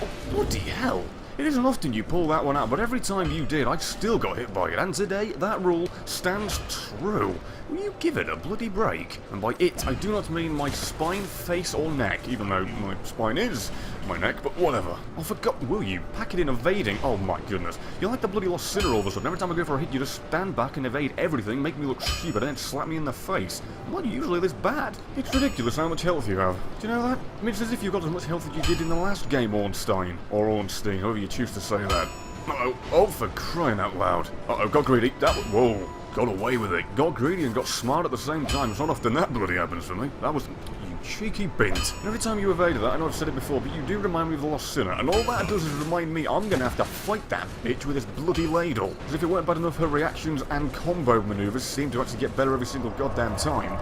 Oh, bloody hell. It isn't often you pull that one out, but every time you did, I still got hit by it, and today, that rule stands true. Will you give it a bloody break? And by it, I do not mean my spine, face, or neck, even though my spine is my neck, but whatever. Oh, for God, will you? Pack it in evading. Oh my goodness. You're like the bloody lost sinner all of a sudden. Every time I go for a hit, you just stand back and evade everything, make me look stupid, and then slap me in the face. I'm not usually this bad. It's ridiculous how much health you have. Do you know that? I mean, it's as if you've got as much health as you did in the last game, Ornstein. Or Ornstein, however you choose to say that. Uh-oh. Oh, for crying out loud. Uh-oh, got greedy. That was... Whoa. Got away with it. Got greedy and got smart at the same time. It's not often that bloody happens for me. That was... You cheeky bint. And every time you evaded that, I know I've said it before, but you do remind me of the Lost Sinner. And all that does is remind me I'm gonna have to fight that bitch with this bloody ladle. As if it weren't bad enough her reactions and combo maneuvers seem to actually get better every single goddamn time.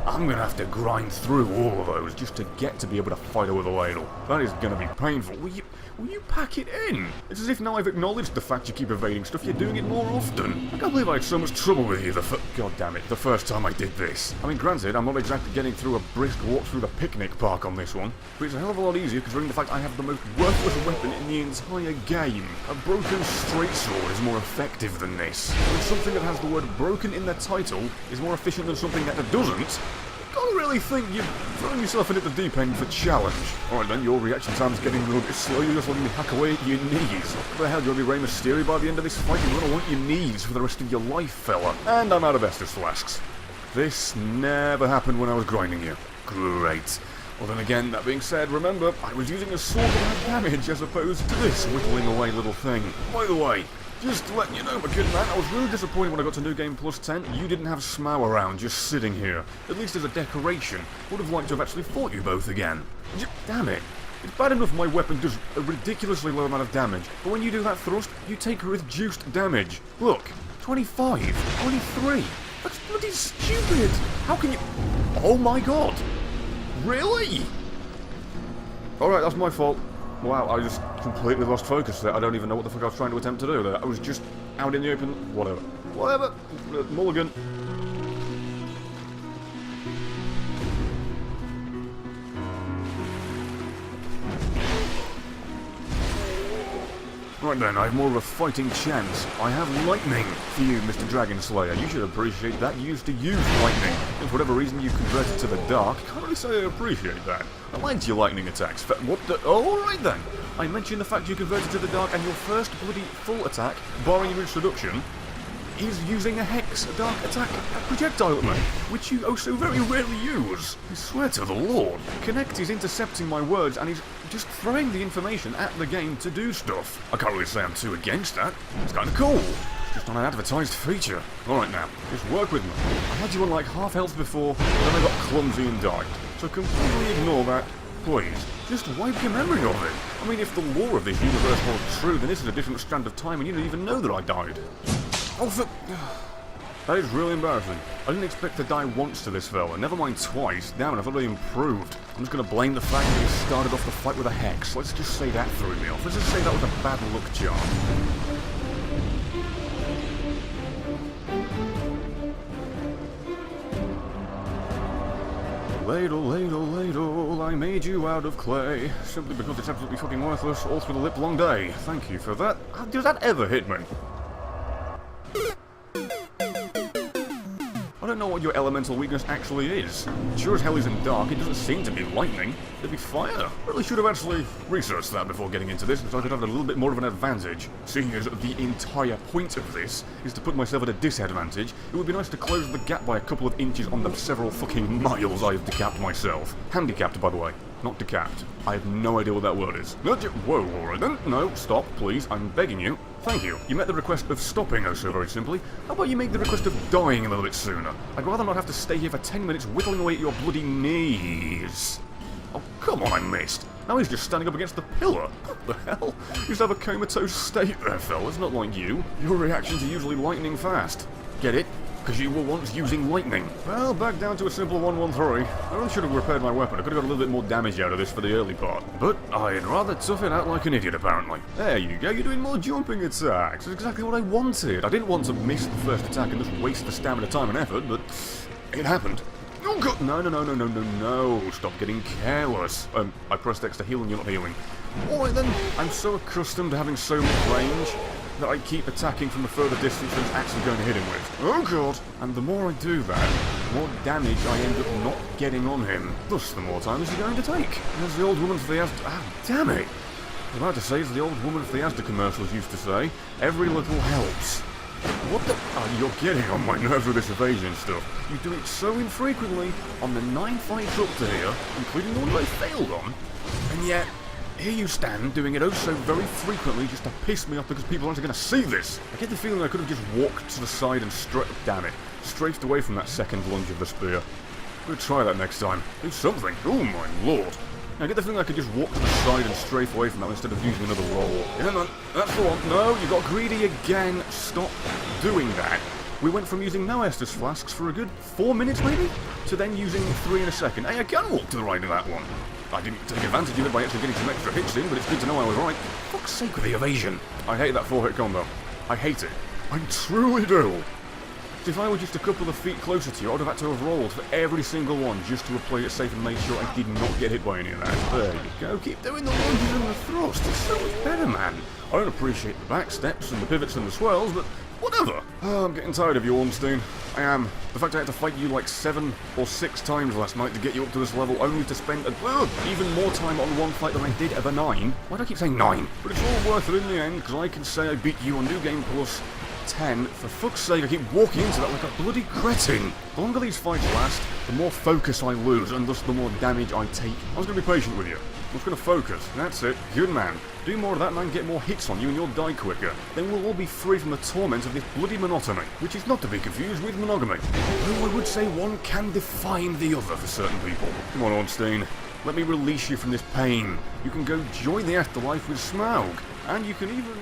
I'm gonna have to grind through all of those just to get to be able to fight her with a ladle. That is gonna be painful. Will you pack it in? It's as if now I've acknowledged the fact you keep evading stuff, you're doing it more often. I can't believe I had so much trouble with you God damn it, the first time I did this. I mean, granted, I'm not exactly getting through a brisk walk through the picnic park on this one, but it's a hell of a lot easier considering the fact I have the most worthless weapon in the entire game. A broken straight sword is more effective than this. And something that has the word broken in the title is more efficient than something that doesn't. I don't really think you're throwing yourself in at the deep end for challenge. Alright then, your reaction time's getting a little bit slow, you're just letting me hack away at your knees. What the hell, you're gonna be Rey Mysterio by the end of this fight? You're gonna want your knees for the rest of your life, fella. And I'm out of Estus flasks. This never happened when I was grinding you. Great. Well then again, that being said, remember, I was using a sword to add damage as opposed to this whittling away little thing. By the way, just to let you know, my good man, I was really disappointed when I got to New Game Plus 10. You didn't have Smough around, just sitting here. At least as a decoration. Would have liked to have actually fought you both again. Damn it. It's bad enough my weapon does a ridiculously low amount of damage, but when you do that thrust, you take reduced damage. Look, 25, 23. That's bloody stupid. How can you... Oh my god. Really? Alright, that's my fault. Wow, I just completely lost focus there. I don't even know what the fuck I was trying to attempt to do there. I was just out in the open. Whatever. Whatever. Mulligan. Right then, I have more of a fighting chance. I have lightning for you, Mr. Dragon Slayer. You should appreciate that. You used to use lightning. If for whatever reason you converted to the dark, can't really say I appreciate that. I liked your lightning attacks. What the... Oh, alright then. I mentioned the fact you converted to the dark, and your first bloody full attack, barring your introduction, is using a hex, a dark attack, a projectile at me, which you oh so very rarely use. I swear to the Lord. Connect is intercepting my words and he's just throwing the information at the game to do stuff. I can't really say I'm too against that. It's kind of cool. It's just not an advertised feature. Alright now, just work with me. I had you on like half health before, then I got clumsy and died. So completely ignore that, please. Just wipe your memory of it. I mean, if the lore of this universe holds true, then this is a different strand of time and you didn't even know that I died. Oh, that is really embarrassing. I didn't expect to die once to this fella, never mind twice. Damn it, I thought I improved. I'm just going to blame the fact that he started off the fight with a hex. Let's just say that threw me off. Let's just say that was a bad luck charm. Ladle, ladle, ladle, I made you out of clay. Simply because it's absolutely fucking worthless all through the livelong day. Thank you for that. Does that ever hit me? I don't know what your elemental weakness actually is. Sure as hell isn't dark, it doesn't seem to be lightning. It'd be fire. Really should have actually researched that before getting into this, so I could have a little bit more of an advantage. Seeing as the entire point of this is to put myself at a disadvantage, it would be nice to close the gap by a couple of inches on the several fucking miles I have decapped myself. Handicapped, by the way. Not decapped. I have no idea what that word is. Whoa, alright then. No, stop, please. I'm begging you. Thank you. You met the request of stopping, oh so very simply. How about you make the request of dying a little bit sooner? I'd rather not have to stay here for 10 minutes whittling away at your bloody knees. Oh, come on, I missed. Now he's just standing up against the pillar. What the hell? You used to have a comatose state there, fellas, not like you. Your reactions are usually lightning fast. Get it? Because you were once using lightning. Well, back down to a simple 113. I really should have repaired my weapon. I could have got a little bit more damage out of this for the early part. But I'd rather tough it out like an idiot, apparently. There you go, you're doing more jumping attacks. That's exactly what I wanted. I didn't want to miss the first attack and just waste the stamina, time and effort, but it happened. Oh god, no. Stop getting careless. I pressed X to heal and you're not healing. Alright then, I'm so accustomed to having so much range that I keep attacking from a further distance than it's actually going to hit him with. Oh god! And the more I do that, the more damage I end up not getting on him. Thus, the more time is he going to take. And as the old woman for the Asda... Ah, damn it! I was about to say, as the old woman for the Asda commercials used to say, every little helps. What the... Oh, you're getting on my nerves with this evasion stuff. You do it so infrequently on the 9 fights up to here, including the one I failed on, and yet... Here you stand, doing it oh so very frequently just to piss me off because people aren't going to see this. I get the feeling I could have just walked to the side and strafed away from that second lunge of the spear. We'll try that next time. Do something. Oh my lord. I get the feeling I could just walk to the side and strafe away from that instead of using another roll. Yeah man, that's the one. No, you got greedy again. Stop doing that. We went from using no Estus flasks for a good 4 minutes maybe, to then using 3 in a second. Hey, I can walk to the right of that one. I didn't take advantage of it by actually getting some extra hits in, but it's good to know I was right. Fuck's sake with the evasion. I hate that 4-hit combo. I hate it. I truly do. If I were just a couple of feet closer to you, I would have had to have rolled for every single one just to have played it safe and made sure I did not get hit by any of that. There you go. Keep doing the lunges and the thrusts. It's so much better, man. I don't appreciate the back steps and the pivots and the swells, but whatever. Oh, I'm getting tired of you, Ornstein. I am. The fact I had to fight you like 7 or 6 times last night to get you up to this level, only to spend even more time on one fight than I did at the 9. Why do I keep saying 9? But it's all worth it in the end, because I can say I beat you on New Game Plus 10. For fuck's sake, I keep walking into that like a bloody cretin. The longer these fights last, the more focus I lose, and thus the more damage I take. I was going to be patient with you. I was going to focus. That's it. Good man. Do more of that, man. Get more hits on you, and you'll die quicker. Then we'll all be free from the torment of this bloody monotony, which is not to be confused with monogamy. Though I would say one can define the other for certain people. Come on, Ornstein. Let me release you from this pain. You can go join the afterlife with Smaug, and you can even...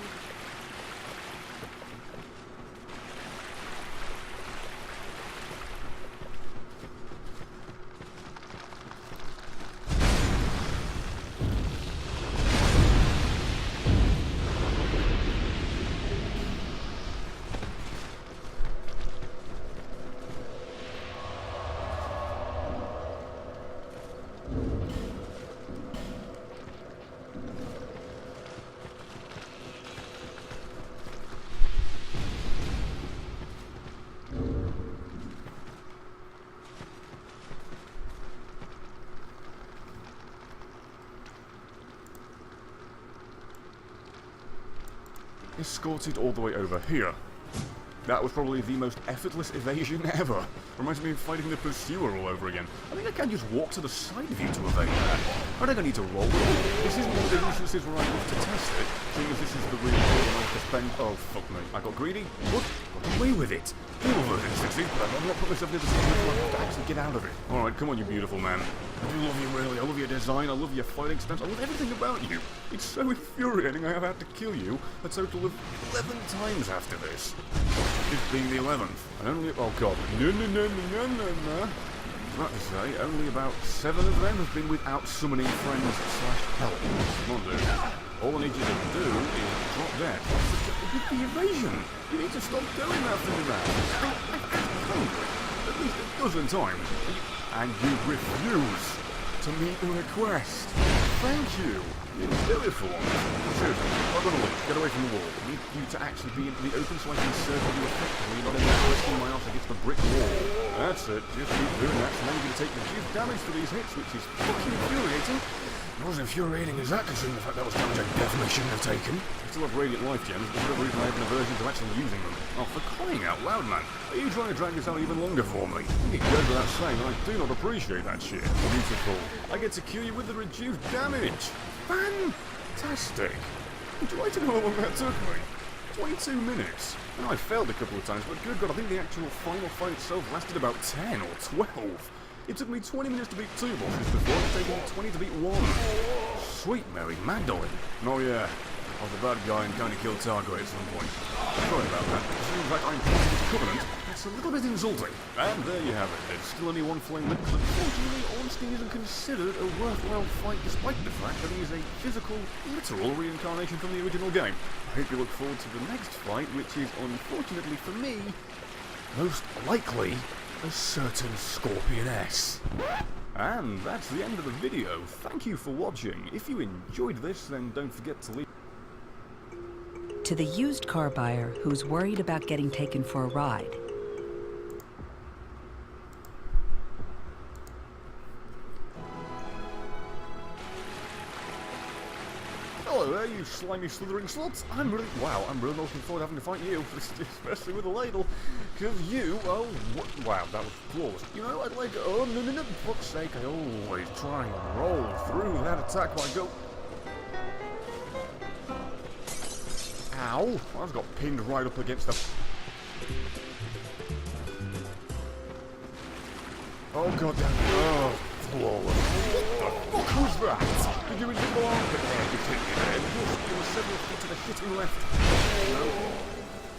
escorted all the way over here. That was probably the most effortless evasion ever. Reminds me of fighting the pursuer all over again. I think I can just walk to the side of you to evade that. I don't need to roll with it. This is one of the instances where I love to test it, seeing as this is the real game I have to spend. Oh, fuck me. I got greedy. What? Got away with it. All of it, succeed, but I'm not put myself in a position where I have to actually get out of it. Alright, come on, you beautiful man. I do love you, really. I love your design. I love your fighting stance. I love everything about you. It's so infuriating I have had to kill you a total of 11 times after this. This being the 11th. And only... Oh, God. No. I was about to say, only about 7 of them have been without summoning friends / help. Come on, dude. All I need you to do is drop dead. With the evasion. You need to stop doing that to me, man. At least a dozen times. And you refuse to meet the request. Thank you. You didn't do it for me. Seriously, I'm gonna leave. Get away from the wall. I need you to actually be in the open so I can circle you effectively, not in my ass against the brick wall. That's it. Just keep doing that, so now you're gonna take reduced damage for these hits, which is fucking infuriating. Not as infuriating as that, considering the fact that was damage I definitely shouldn't have taken. I still have radiant life gems, but for whatever reason I have an aversion to actually using them. Oh, for crying out loud, man. Are you trying to drag this out even longer for me? It goes without saying, I do not appreciate that shit. Beautiful. I get to kill you with the reduced damage. Fantastic. Would you like to know how long that took me? 22 minutes. And I failed a couple of times, but good God, I think the actual final fight itself lasted about 10 or 12. It took me 20 minutes to beat 2 bosses before it's taken me 20 to beat 1. Sweet Mary Magdalene. Oh yeah, I was a bad guy and kind of killed Targo at some point. Sorry about that. Seems like I'm part of this covenant. It's a little bit insulting. And there you have it. There's still only one flame left, but unfortunately, Ornstein isn't considered a worthwhile fight despite the fact that he is a physical, literal reincarnation from the original game. I hope you look forward to the next fight, which is, unfortunately for me, most likely a certain Scorpioness. And that's the end of the video. Thank you for watching. If you enjoyed this, then don't forget to leave. To the used car buyer who's worried about getting taken for a ride, Hello there, you slimy slithering sluts. I'm really looking forward to having to fight you, especially with a ladle, because you, wow, that was flawless. You know, I'd like, oh, no, for fuck's sake, I always try and roll through that attack when I go. Ow, I just got pinned right up against the... Oh, god damn it, oh, flawless. What the fuck was that? Did you invisible armpit hair just hit me there? You were several feet to the shitting left. No,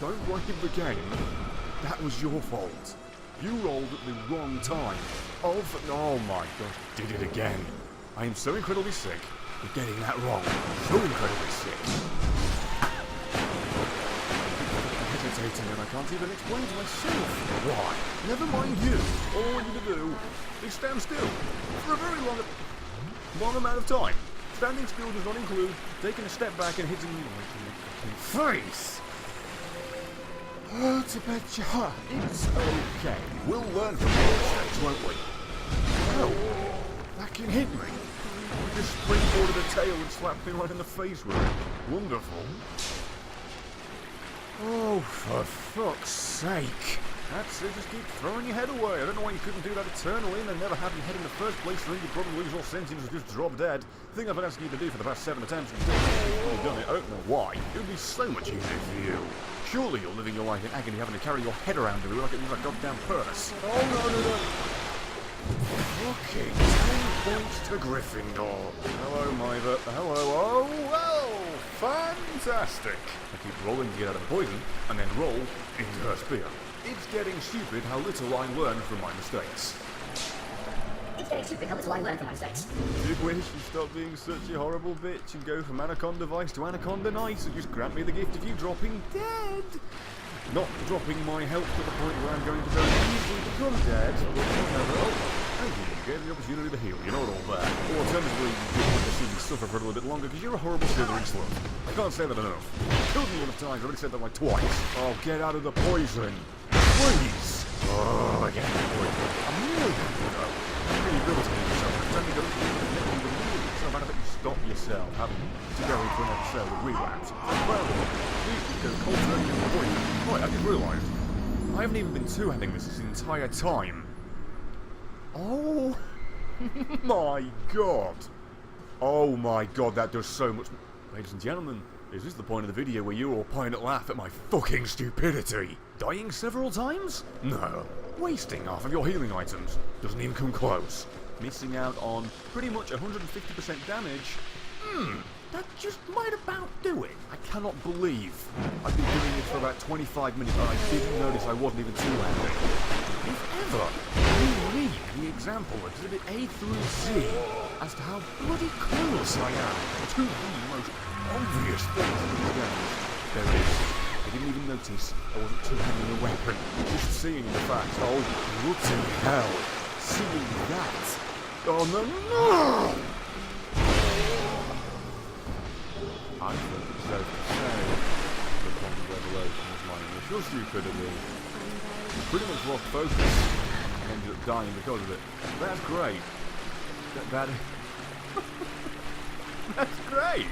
don't blame the game. That was your fault. You rolled at the wrong time. Oh my gosh, did it again. I am so incredibly sick of getting that wrong. So incredibly sick. I'm hesitating and I can't even explain to myself why. Never mind you. All I want you to do is stand still for a very long amount of time. Standing still does not include taking a step back and hitting you right in the face. Oh, to bet you. It's okay. We'll learn from your mistakes, won't we? Oh, that can hit me. You just springboarded a tail and slapped me right in the face with it. Wonderful. Oh, for fuck's sake. That's it, just keep throwing your head away. I don't know why you couldn't do that eternally and then never have your head in the first place, so then you'd probably lose all sentience and just drop dead. The thing I've been asking you to do for the past 7 attempts and you've done it. I don't know why. It would be so much easier for you. Surely you're living your life in agony having to carry your head around everywhere like it was a goddamn purse. Oh no. Fucking 10 points to Gryffindor. Hello, Myver. Hello. Oh, well. Fantastic. I keep rolling to get out of the poison and then roll into her spear. It's getting stupid how little I learn from my mistakes. It's getting stupid how little I learn from my mistakes. Did wish you stop being such a horrible bitch and go from Anaconda Vice to Anaconda Nice and just grant me the gift of you dropping dead. Not dropping my health to the point where I'm going to very easily become dead, but whatever. Thank you, you gave me the opportunity to heal, you know all that. Or alternatively, you want to see me suffer for a little bit longer because you're a horrible slithering slut. I can't say that enough. You killed me enough times, I've already said that like twice. Oh, get out of the poison. Please! Oh, again, I'm really happy though. I'm really built to yourself. Every time you go to the might have let you stop yourself, haven't you? To go into an episode of Relapse. Well, please go cold turkey on the point. Right, I just realised. I haven't even been two-handing this entire time. Oh my god. Oh my god, that does so much. Ladies and gentlemen, is this the point of the video where you all point and laugh at my fucking stupidity? Dying several times? No. Wasting half of your healing items. Doesn't even come close. Missing out on pretty much 150% damage. That just might about do it. I cannot believe I've been doing this for about 25 minutes and I didn't notice I wasn't even two-handing. If ever, you read the example of Exhibit A through Z as to how bloody close I am to the most obvious things in the game there is. I didn't even notice I wasn't two-handing a weapon. Just seeing the fact, oh bloody hell, seeing that. Oh no! I think it's safe to say that upon the revelation of my initial stupidity, I pretty much lost focus and ended up dying because of it. That's great. That that's great.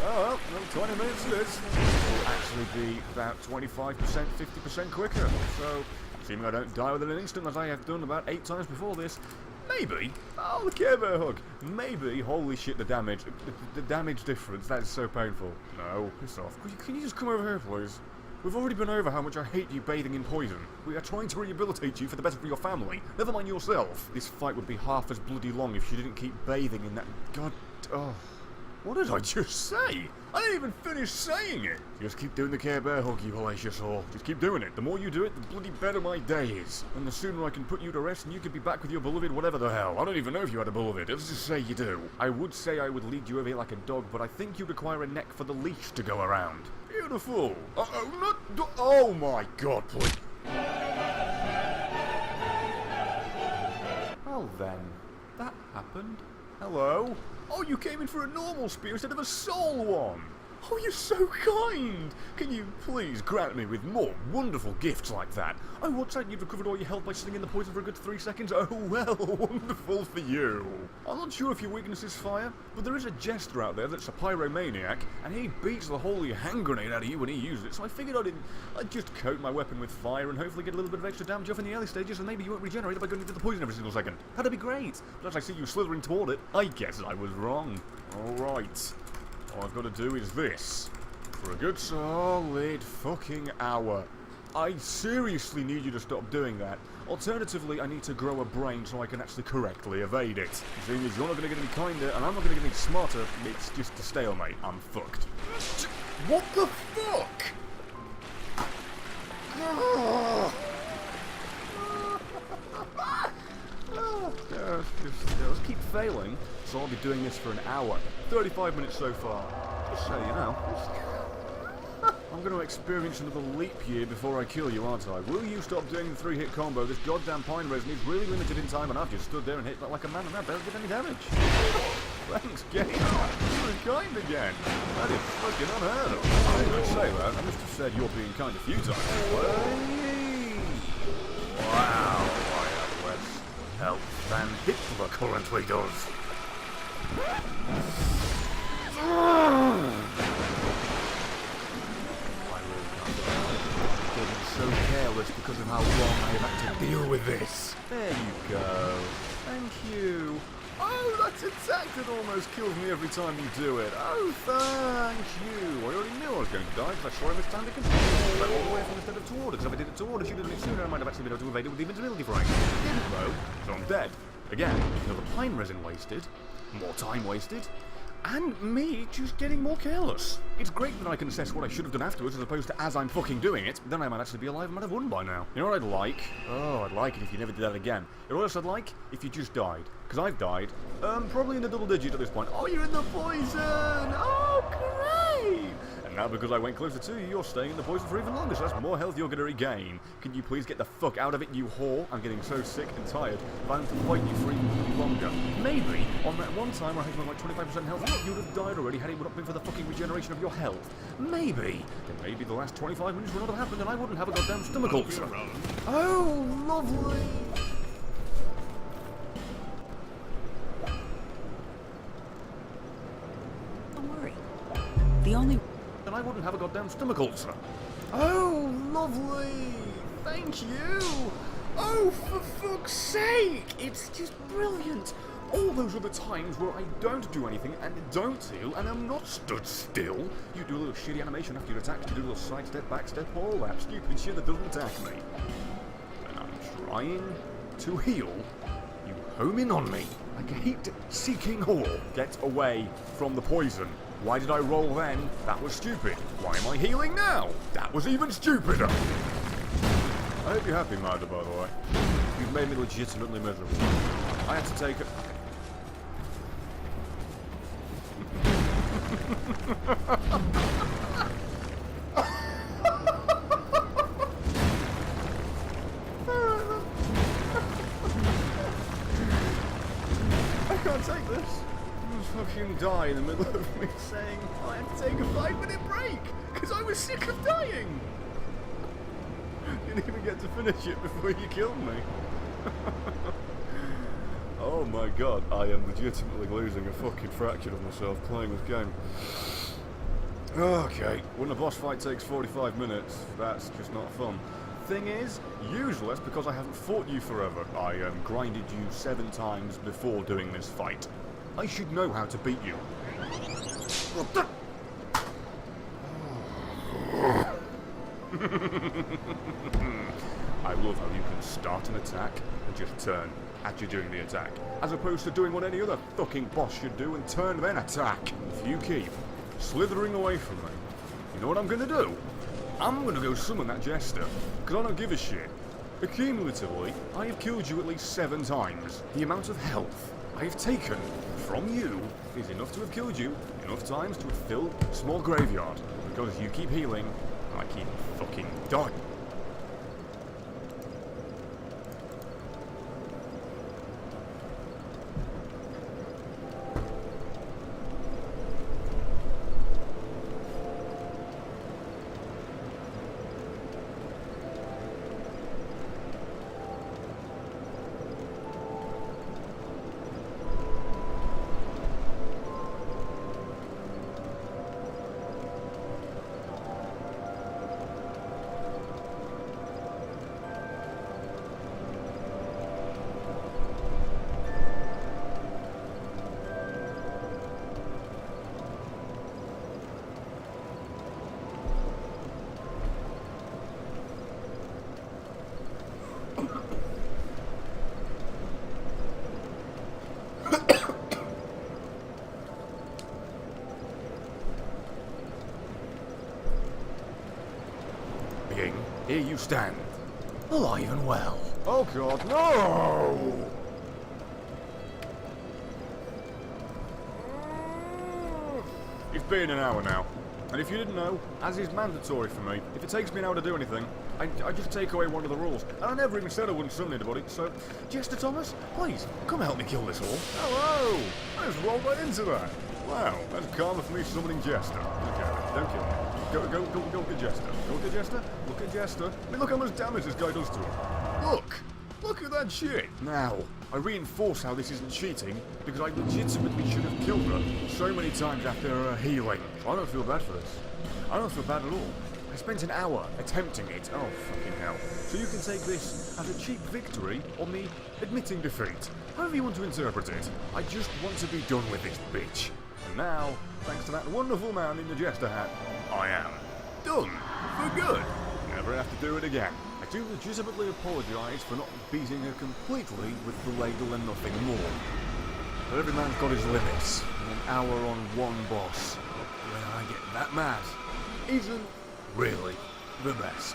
Oh, well, 20 minutes of this will actually be about 25%, 50% quicker. So, assuming I don't die within an instant as I have done about 8 times before this, maybe, oh, the Care Bear hug, maybe, holy shit, the damage difference, that is so painful. No, piss off. Can you just come over here, please? We've already been over how much I hate you bathing in poison. We are trying to rehabilitate you for the better of your family, never mind yourself. This fight would be half as bloody long if you didn't keep bathing in that, god, oh. What did I just say? I didn't even finish saying it! Just keep doing the Care Bear hug, you hellacious whore. Just keep doing it. The more you do it, the bloody better my day is. And the sooner I can put you to rest and you can be back with your beloved whatever the hell. I don't even know if you had a beloved. Let's just say you do. I would say I would lead you over here like a dog, but I think you'd require a neck for the leash to go around. Beautiful. Oh my god, please. Well then, that happened. Hello? Oh, you came in for a normal spear instead of a soul one! Oh, you're so kind! Can you please grant me with more wonderful gifts like that? Oh, what's that? You've recovered all your health by sitting in the poison for a good 3 seconds? Oh, well, wonderful for you! I'm not sure if your weakness is fire, but there is a jester out there that's a pyromaniac, and he beats the holy hand grenade out of you when he uses it, so I figured I'd just coat my weapon with fire and hopefully get a little bit of extra damage off in the early stages, and maybe you won't regenerate it by going into the poison every single second. That'd be great! But as I see you slithering toward it, I guess I was wrong. Alright. All I've got to do is this. For a good solid fucking hour. I seriously need you to stop doing that. Alternatively, I need to grow a brain so I can actually correctly evade it. Seeing as you're not going to get any kinder, and I'm not going to get any smarter, it's just a stalemate. I'm fucked. What the fuck? Let's keep failing, so I'll be doing this for an hour. 35 minutes so far. Just so you know. I'm going to experience another leap year before I kill you, aren't I? Will you stop doing the 3-hit combo? This goddamn pine resin is really limited in time, and I've just stood there and hit like a man, and I barely did any damage. Thanks, game. You were kind again. That is fucking unheard of. I didn't say that. I must have said you're being kind a few times. Wow, I have less health than Hitler currently does. I really can't believe I'm getting so careless because of how long I have had to deal with this. There you go. Thank you. Oh, that's attack that almost kills me every time you do it. Oh, thank you. I already knew I was going to die because I saw him stand to control. I went all the way from instead of toward it. Because if I did it toward it, you'd have done it sooner. I might have actually been able to evade it with the invincibility frame. I didn't though, so I'm dead. Again, another pine resin wasted. More time wasted. And me just getting more careless. It's great that I can assess what I should have done afterwards as opposed to as I'm fucking doing it. Then I might actually be alive and might have won by now. You know what I'd like? Oh, I'd like it if you never did that again. You know what else I'd like? If you just died. Because I've died. Probably in the double digits at this point. Oh, you're in the poison! Oh, great! And now because I went closer to you, you're staying in the poison for even longer, so that's more health you're going to regain. Can you please get the fuck out of it, you whore? I'm getting so sick and tired of having to fight you for even longer. Maybe, on that one time where I had like 25% health, you would have died already had it not been for the fucking regeneration of your health. Maybe. Then maybe the last 25 minutes would not have happened and I wouldn't have a goddamn stomach ulcer. Oh, lovely! goddamn stomach ulcer. Oh, lovely! Thank you! Oh, for fuck's sake! It's just brilliant! All those other times where I don't do anything and don't heal and I'm not stood still, you do a little shitty animation after your attacks, you do a little sidestep, backstep, all that stupid shit that doesn't attack me. When I'm trying to heal, you home in on me like a heat-seeking whore. Get away from the poison. Why did I roll then? That was stupid. Why am I healing now? That was even stupider. I hope you're happy, Marder, by the way. You've made me legitimately miserable. I had to take it. I can't take this. I'll fucking die in the middle of me saying I had to take a 5-minute break because I was sick of dying. Didn't even get to finish it before you killed me. Oh my god, I am legitimately losing a fucking fraction of myself playing this game. Okay, when a boss fight takes 45 minutes, that's just not fun. Thing is, usually that's because I haven't fought you forever. I grinded you 7 times before doing this fight. I should know how to beat you. I love how you can start an attack and just turn as you're doing the attack, as opposed to doing what any other fucking boss should do and turn then attack. If you keep slithering away from me, you know what I'm gonna do? I'm gonna go summon that jester, because I don't give a shit. Accumulatively, I have killed you at least 7 times. The amount of health I have taken from you is enough to have killed you enough times to have filled a small graveyard, because you keep healing and I keep fucking dying. Here you stand, alive and well. Oh god, no! It's been an hour now, and if you didn't know, as is mandatory for me, if it takes me an hour to do anything, I just take away one of the rules. And I never even said I wouldn't summon anybody, so Jester Thomas, please, come help me kill this all. Hello! I just rolled right into that. Wow, that's karma for me summoning Jester. Okay, don't kill me. Go get Jester. Go get Jester. Look at Jester. I mean, look how much damage this guy does to him. Look at that shit. Now, I reinforce how this isn't cheating because I legitimately should have killed her so many times after her healing. I don't feel bad for this. I don't feel bad at all. I spent an hour attempting it. Oh, fucking hell. So you can take this as a cheap victory or me admitting defeat. However you want to interpret it. I just want to be done with this bitch. And now, thanks to that wonderful man in the Jester hat, I am done for good. Never have to do it again. I do legitimately apologise for not beating her completely with the ladle and nothing more. But every man's got his limits, and an hour on one boss, when I get that mad, isn't really the best.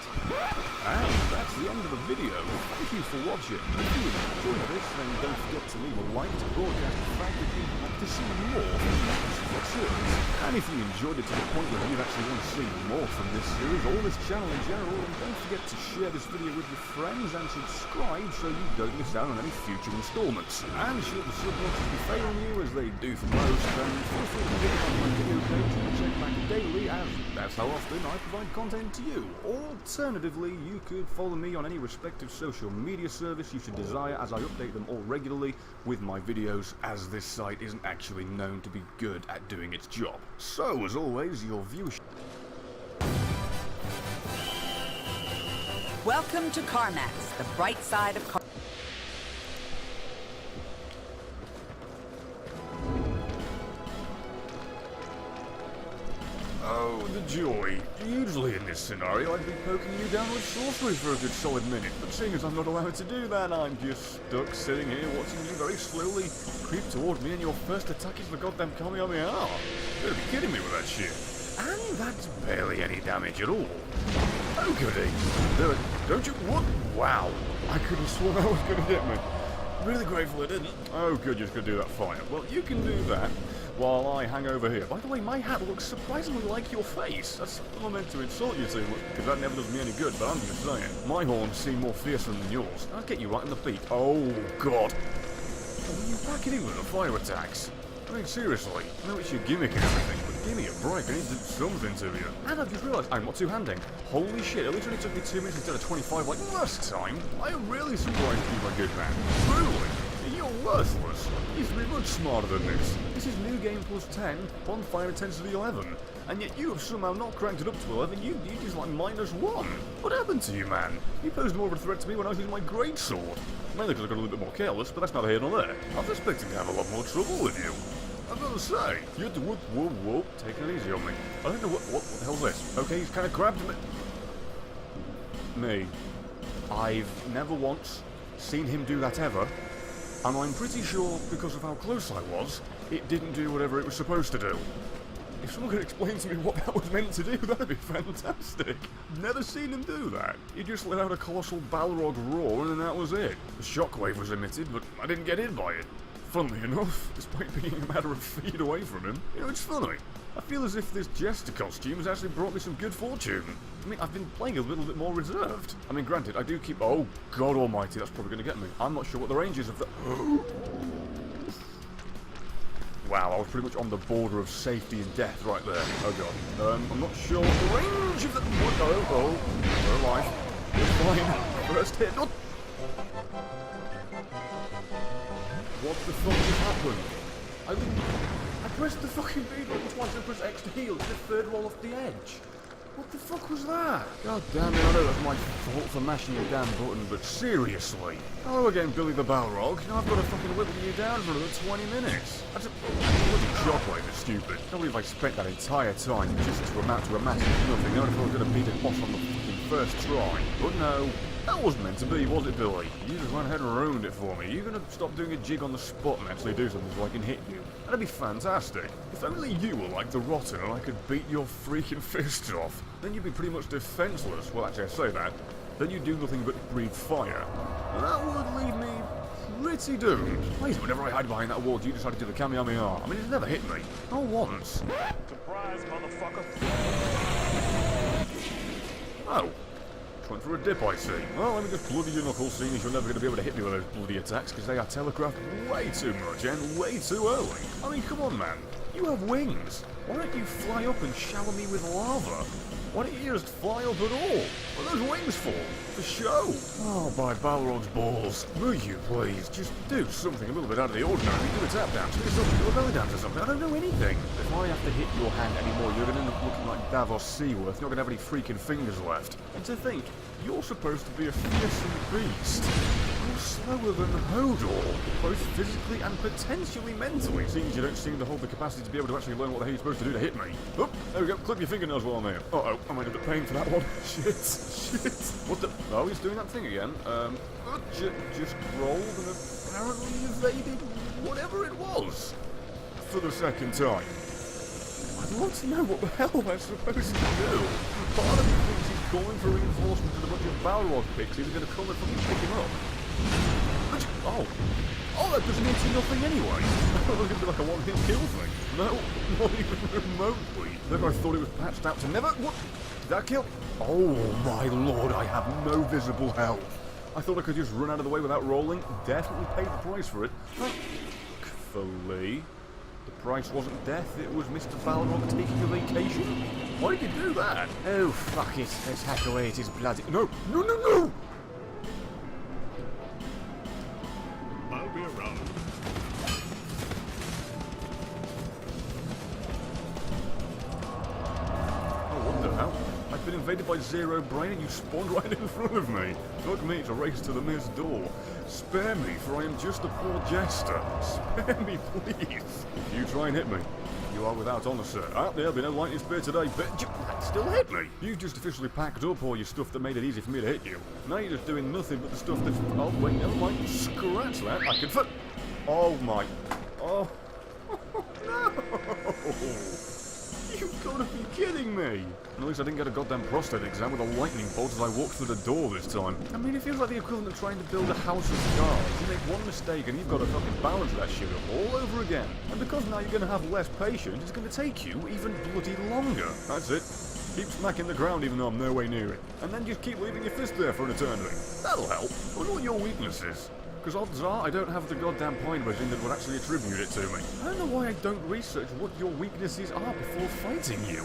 And that's the end of the video. Thank you for watching. If you enjoyed this, then don't forget to leave a like to broadcast the fact that you'd like to see more from this series. And if you enjoyed it to the point where you actually want to see more from this series or this channel in general, then don't forget to share this video with your friends and subscribe so you don't miss out on any future installments. And should the sub watchers be failing you, as they do for most, then feel free to visit my video page and check back daily, as that's how often I provide content to you. Alternatively, you could follow me on any respective social media service you should desire, as I update them all regularly with my videos, as this site isn't actually known to be good at doing its job. So, as always, your viewership... Welcome to CarMax, the bright side of car. Oh, the joy. Usually in this scenario, I'd be poking you down with sorcery for a good solid minute, but seeing as I'm not allowed to do that, I'm just stuck sitting here watching you very slowly creep toward me, and your first attack is the goddamn Kamehameha. You're gonna be kidding me with that shit. And that's barely any damage at all. Oh, goody. Don't you? What? Wow. I could have sworn that was gonna hit me. Really grateful it didn't. Oh, good, you're just gonna do that fire. Well, you can do that while I hang over here. By the way, my hat looks surprisingly like your face. That's not meant to insult you too much, because that never does me any good, but I'm just saying. My horns seem more fearsome than yours. I'll get you right in the beak. Oh, God. Oh, are you packing in with the fire attacks? I mean, seriously, I know it's your gimmick and everything, but give me a break, I need to do something to you. And I've just realised I'm not two-handing. Holy shit, at least it only took me 2 minutes instead of 25 like last time. I am really surprised you, my good man. Truly. You're worthless. You used to be much smarter than this. This is new game plus 10, bonfire intensity 11. And yet you have somehow not cranked it up to 11, you just like -1. What happened to you, man? You posed more of a threat to me when I was using my greatsword. Mainly because I got a little bit more careless, but that's neither here nor there. I was expecting to have a lot more trouble with you. I've got to say, you had to whoop, taking it easy on me. I don't know what the hell's this? Okay, he's kind of grabbed me. I've never once seen him do that ever. And I'm pretty sure, because of how close I was, it didn't do whatever it was supposed to do. If someone could explain to me what that was meant to do, that'd be fantastic. Never seen him do that. He just let out a colossal Balrog roar and then that was it. The shockwave was emitted, but I didn't get hit by it. Funnily enough, despite being a matter of feet away from him, you know, it's funny. I feel as if this jester costume has actually brought me some good fortune. I mean, I've been playing a little bit more reserved. I mean, granted, I do keep... Oh, God almighty, that's probably going to get me. I'm not sure what the range is of the... Wow, I was pretty much on the border of safety and death right there. Oh, God. I'm not sure what the range of the... Oh, we're alive. We're fine. First hit. No. What the fuck just happened? I pressed the fucking B button twice and pressed X to heal. It's the third roll off the edge. What the fuck was that? God damn it, I know that's my fault for mashing the damn button, but seriously. Hello again, Billy the Balrog. Now I've got to fucking whittle you down for another 20 minutes. That's a bloody shockwave, it's stupid. I can't believe I spent that entire time just to amount to a massive nothing. Not if I was going to beat it off on the fucking first try. But no. That wasn't meant to be, was it, Billy? You just went ahead and ruined it for me. You're gonna stop doing a jig on the spot and actually do something so I can hit you. That'd be fantastic. If only you were like the Rotten and I could beat your freaking fists off, then you'd be pretty much defenseless. Well, actually, I say that. Then you'd do nothing but breathe fire. That would leave me pretty doomed. Please, whenever I hide behind that wall, you decide to do the Kamehameha. I mean, it's never hit me. Not once. Surprise, motherfucker. Oh. Went for a dip, I see. Well, let me just bloody your knuckles, seeing as you're never going to be able to hit me with those bloody attacks, because they are telegraphed way too much and way too early. I mean, come on, man. You have wings. Why don't you fly up and shower me with lava? Why don't you just fly up at all? What are those wings for? For show? Oh, by Balrog's balls. Will you, please, just do something a little bit out of the ordinary. Do a tap dance, do something, do a belly dance or something. I don't know anything. If I have to hit your hand anymore, you're going to end up looking like Davos Seaworth. You're not going to have any freaking fingers left. And to think, you're supposed to be a fearsome beast. You're slower than Hodor, both physically and potentially mentally, seeing as you don't seem to hold the capacity to be able to actually learn what the hell you're supposed to do to hit me. Oh, there we go, clip your fingernails while I'm here. Uh-oh, I might end up paying for that one. Shit. What the... Oh, he's doing that thing again. Just rolled and apparently evaded whatever it was. For the second time. I'd love to know what the hell that's supposed to do. Part of me thinks he's calling for reinforcements with a bunch of Balrog pixies who are going to come and fucking pick him up. Oh, that doesn't mean nothing anyway. I thought it was going to be like a one-hit kill thing. No, not even remotely. Then I thought it was patched out to never... What? Did that kill? Oh my lord, I have no visible health. I thought I could just run out of the way without rolling. Definitely paid the price for it. Thankfully, the price wasn't death, it was Mr. Balrog taking a vacation. Why did you do that? Oh, fuck it. Let's hack away at his bloody... No! I'll be around. Oh, what the hell? I've been invaded blinded by zero brain and you spawned right in front of me. Took me to race to the missed door. Spare me, for I am just a poor jester. Spare me, please. If you try and hit me, you are without honour, sir. There'll be no lightning spear today, but you still hit me. You've just officially packed up all your stuff that made it easy for me to hit you. Now you're just doing nothing but the stuff that's... Oh, wait, never mind. Scratch that. I can... Oh, my... Oh... No! You've got to be kidding me! At least I didn't get a goddamn prostate exam with a lightning bolt as I walked through the door this time. I mean, it feels like the equivalent of trying to build a house of cards. You make one mistake and you've got to fucking balance that shit up all over again. And because now you're going to have less patience, it's going to take you even bloody longer. That's it. Keep smacking the ground even though I'm no way near it. And then just keep leaving your fist there for an eternity. That'll help. I wonder what your weakness is. Because odds are I don't have the goddamn point resin that would actually attribute it to me. I don't know why I don't research what your weaknesses are before fighting you.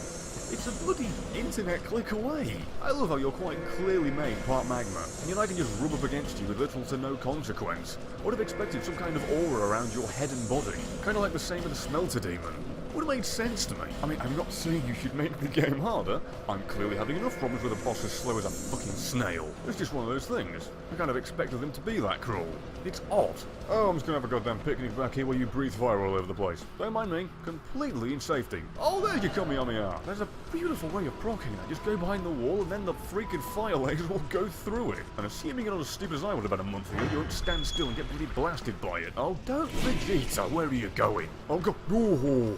It's a bloody internet click away. I love how you're quite clearly made part magma, and yet I can just rub up against you with little to no consequence. I would have expected some kind of aura around your head and body, kind of like the same with the smelter demon. Would have made sense to me. I mean, I'm not saying you should make the game harder. I'm clearly having enough problems with a boss as slow as a fucking snail. It's just one of those things. I kind of expected them to be that cruel. It's odd. Oh, I'm just gonna have a goddamn picnic back here where you breathe fire all over the place. Don't mind me. Completely in safety. Oh, there you come, Yamiya. There's a beautiful way of proccing that. Just go behind the wall and then the freaking fire lasers will go through it. And assuming you're not as stupid as I was about a month ago, you won't stand still and get bloody blasted by it. Oh, don't Vegeta. Where are you going? Oh, God. Oh.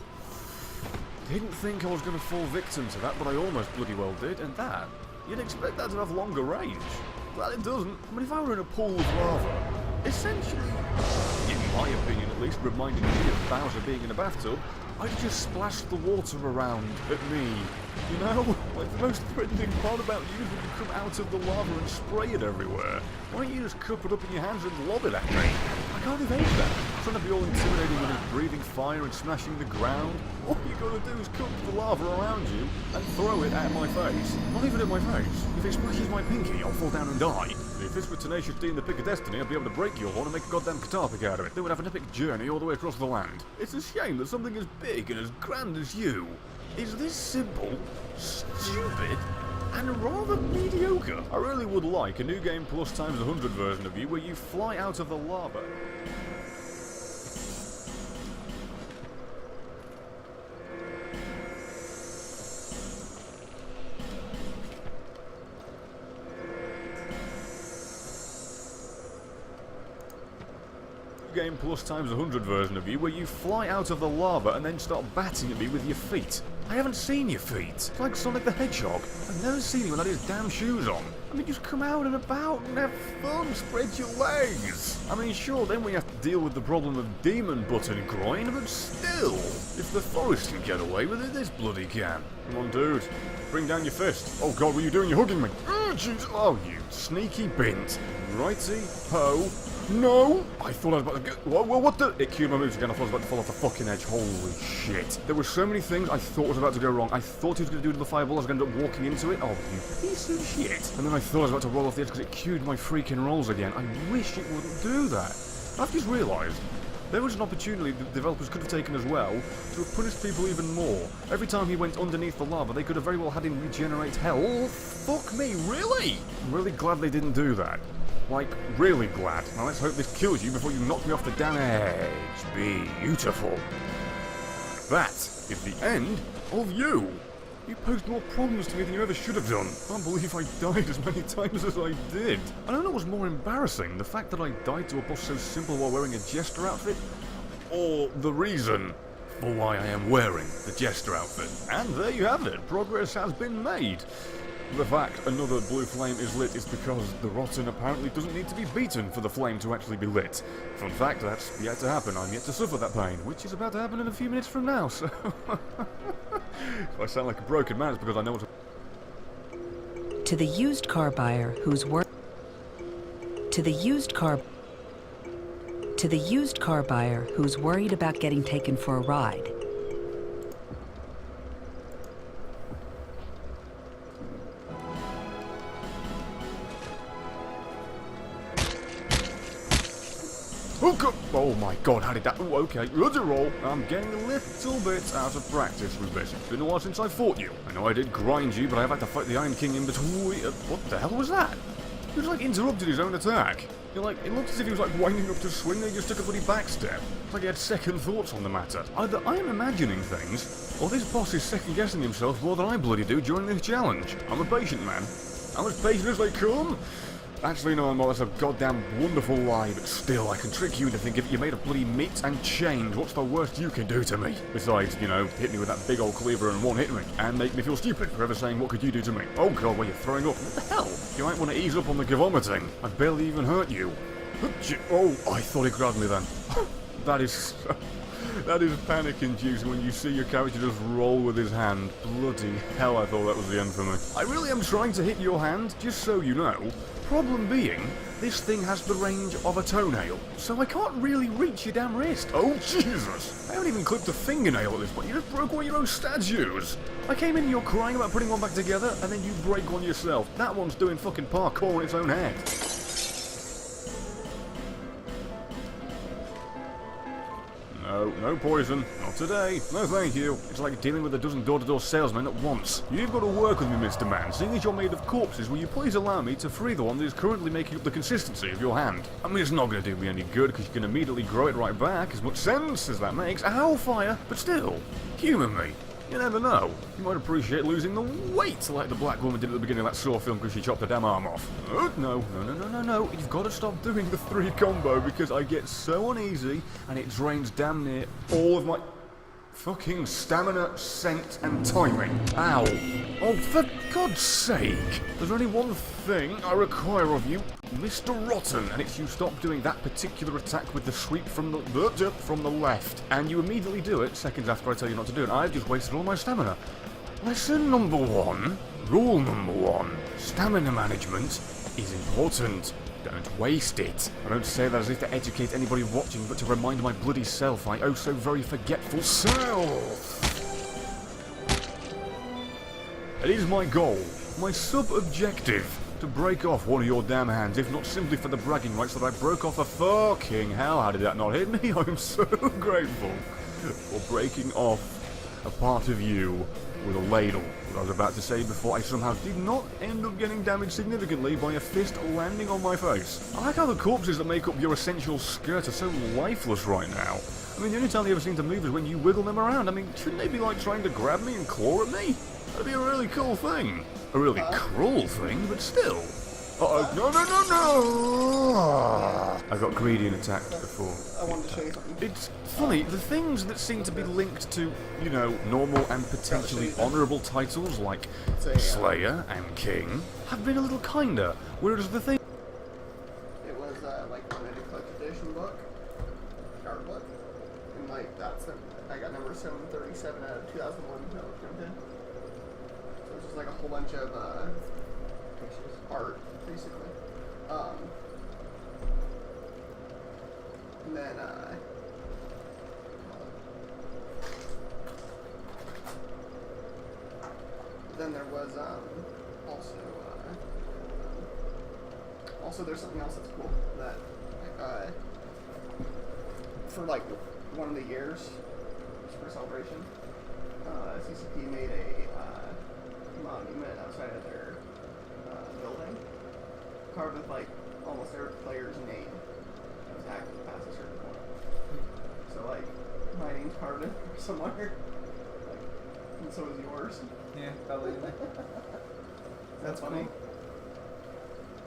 Didn't think I was going to fall victim to that, but I almost bloody well did, and that, you'd expect that to have longer range. But it doesn't. I mean, if I were in a pool of lava, essentially, in my opinion at least, reminding me of Bowser being in a bathtub, I'd just splash the water around at me. You know? Like, the most threatening part about you is when you come out of the lava and spray it everywhere. Why don't you just cup it up in your hands and lob it at me? I can't evade that. Trying to be all intimidating with his breathing fire and smashing the ground. All you gotta do is cup the lava around you and throw it at my face. Not even at my face. If it splashes my pinky, I'll fall down and die. If this were Tenacious D in the Pick of Destiny, I'd be able to break your horn and make a goddamn guitar pick out of it. Then we'd have an epic journey all the way across the land. It's a shame that something as big and as grand as you is this simple, stupid, and rather mediocre. I really would like a New Game Plus times 100 version of you where you fly out of the lava. Game Plus times 100 version of you where you fly out of the lava and then start batting at me with your feet. I haven't seen your feet. It's like Sonic the Hedgehog. I've never seen him without his damn shoes on. I mean, just come out and about and have fun, spread your legs. I mean, sure, then we have to deal with the problem of demon butt and groin, but still, if the forest can get away with it, this bloody can. Come on, dude. Bring down your fist. Oh god, what are you doing? You're hugging me. Oh, jeez. Oh, you sneaky bint. Righty, ho. No! I thought I was about to go. What the? It cued my moves again. I thought I was about to fall off the fucking edge. Holy shit. There were so many things I thought was about to go wrong. I thought he was going to do the fireball. I was going to end up walking into it. Oh, you piece of shit. And then I thought I was about to roll off the edge because it cued my freaking rolls again. I wish it wouldn't do that. I've just realised there was an opportunity the developers could have taken as well to have punished people even more. Every time he went underneath the lava, they could have very well had him regenerate hell. Oh, fuck me, really? I'm really glad they didn't do that. Like, really glad. Now let's hope this kills you before you knock me off the damn edge. Beautiful. That is the end of you. You posed more problems to me than you ever should have done. I can't believe I died as many times as I did. I don't know what's more embarrassing, the fact that I died to a boss so simple while wearing a jester outfit, or the reason for why I am wearing the jester outfit. And there you have it. Progress has been made. The fact another blue flame is lit is because the rotten apparently doesn't need to be beaten for the flame to actually be lit. Fun fact, that's yet to happen. I'm yet to suffer that pain, which is about to happen in a few minutes from now, so... If I sound like a broken man, it's because I know what to... To the used car buyer who's worried about getting taken for a ride. Oh god! Oh my god, how did that... Oh, okay, let's roll. I'm getting a little bit out of practice with this. It's been a while since I fought you. I know I did grind you, but I have had to fight the Iron King in between... what the hell was that? He was like interrupted his own attack. You're like, it looked as if he was like winding up to swing, then he just took a bloody backstep. It's like he had second thoughts on the matter. Either I am imagining things, or this boss is second guessing himself more than I bloody do during this challenge. I'm a patient man. I'm as patient as they come. Actually, no, well, that's a goddamn wonderful lie, but still, I can trick you into thinking that you're made of bloody meat and chains. What's the worst you can do to me? Besides, you know, hit me with that big old cleaver and one-hit me, and make me feel stupid for ever saying, what could you do to me? Oh god, well, you're throwing up. What the hell? You might want to ease up on the vomiting. I barely even hurt you. Oh, I thought he grabbed me then. That is panic-inducing when you see your character just roll with his hand. Bloody hell, I thought that was the end for me. I really am trying to hit your hand, just so you know. Problem being, this thing has the range of a toenail, so I can't really reach your damn wrist. Oh, Jesus! I haven't even clipped a fingernail at this point. You just broke one of your own statues. I came in and you're crying about putting one back together, and then you break one yourself. That one's doing fucking parkour on its own head. No, no poison. Not today. No thank you. It's like dealing with a dozen door-to-door salesmen at once. You've got to work with me, Mr. Man. Seeing as you're made of corpses, will you please allow me to free the one that is currently making up the consistency of your hand? I mean, it's not going to do me any good, because you can immediately grow it right back, as much sense as that makes. Ow, fire! But still, humour me. You never know. You might appreciate losing the weight like the black woman did at the beginning of that Saw film because she chopped her damn arm off. No. You've got to stop doing the 3 combo because I get so uneasy and it drains damn near all of my fucking stamina, scent, and timing. Ow. Oh, for God's sake. There's only one thing I require of you, Mr. Rotten, and it's you stop doing that particular attack with the sweep from the left. And you immediately do it seconds after I tell you not to do it. I've just wasted all my stamina. Lesson number 1, rule number 1, stamina management is important. Don't waste it. I don't say that as if to educate anybody watching, but to remind my bloody self, my oh so very forgetful self. It is my goal, my sub-objective, to break off one of your damn hands, if not simply for the bragging rights that I broke off a fucking hell. How did that not hit me? I'm so grateful for breaking off a part of you with a ladle. What I was about to say before I somehow did not end up getting damaged significantly by a fist landing on my face. I like how the corpses that make up your essential skirt are so lifeless right now. I mean, the only time they ever seem to move is when you wiggle them around. I mean, shouldn't they be like trying to grab me and claw at me? That'd be a really cool thing. A really cruel thing, but still. Uh-oh. No! I got greedy and attacked before. I wanted to show you something. It's funny, the things that seem to be linked to, you know, normal and potentially honourable titles like Slayer and King have been a little kinder, whereas the thing... It was like a limited collector's edition book, card book, and like I got number 737 out of 2001 that was printed. So it's just like a whole bunch of art, basically. And then there was also there's something else that's cool that for like one of the years for celebration, CCP made a monument outside of their building, carved with like almost every player's name that was active past a certain point. So like my name's carved in somewhere, and so is yours. Yeah, probably. That's funny.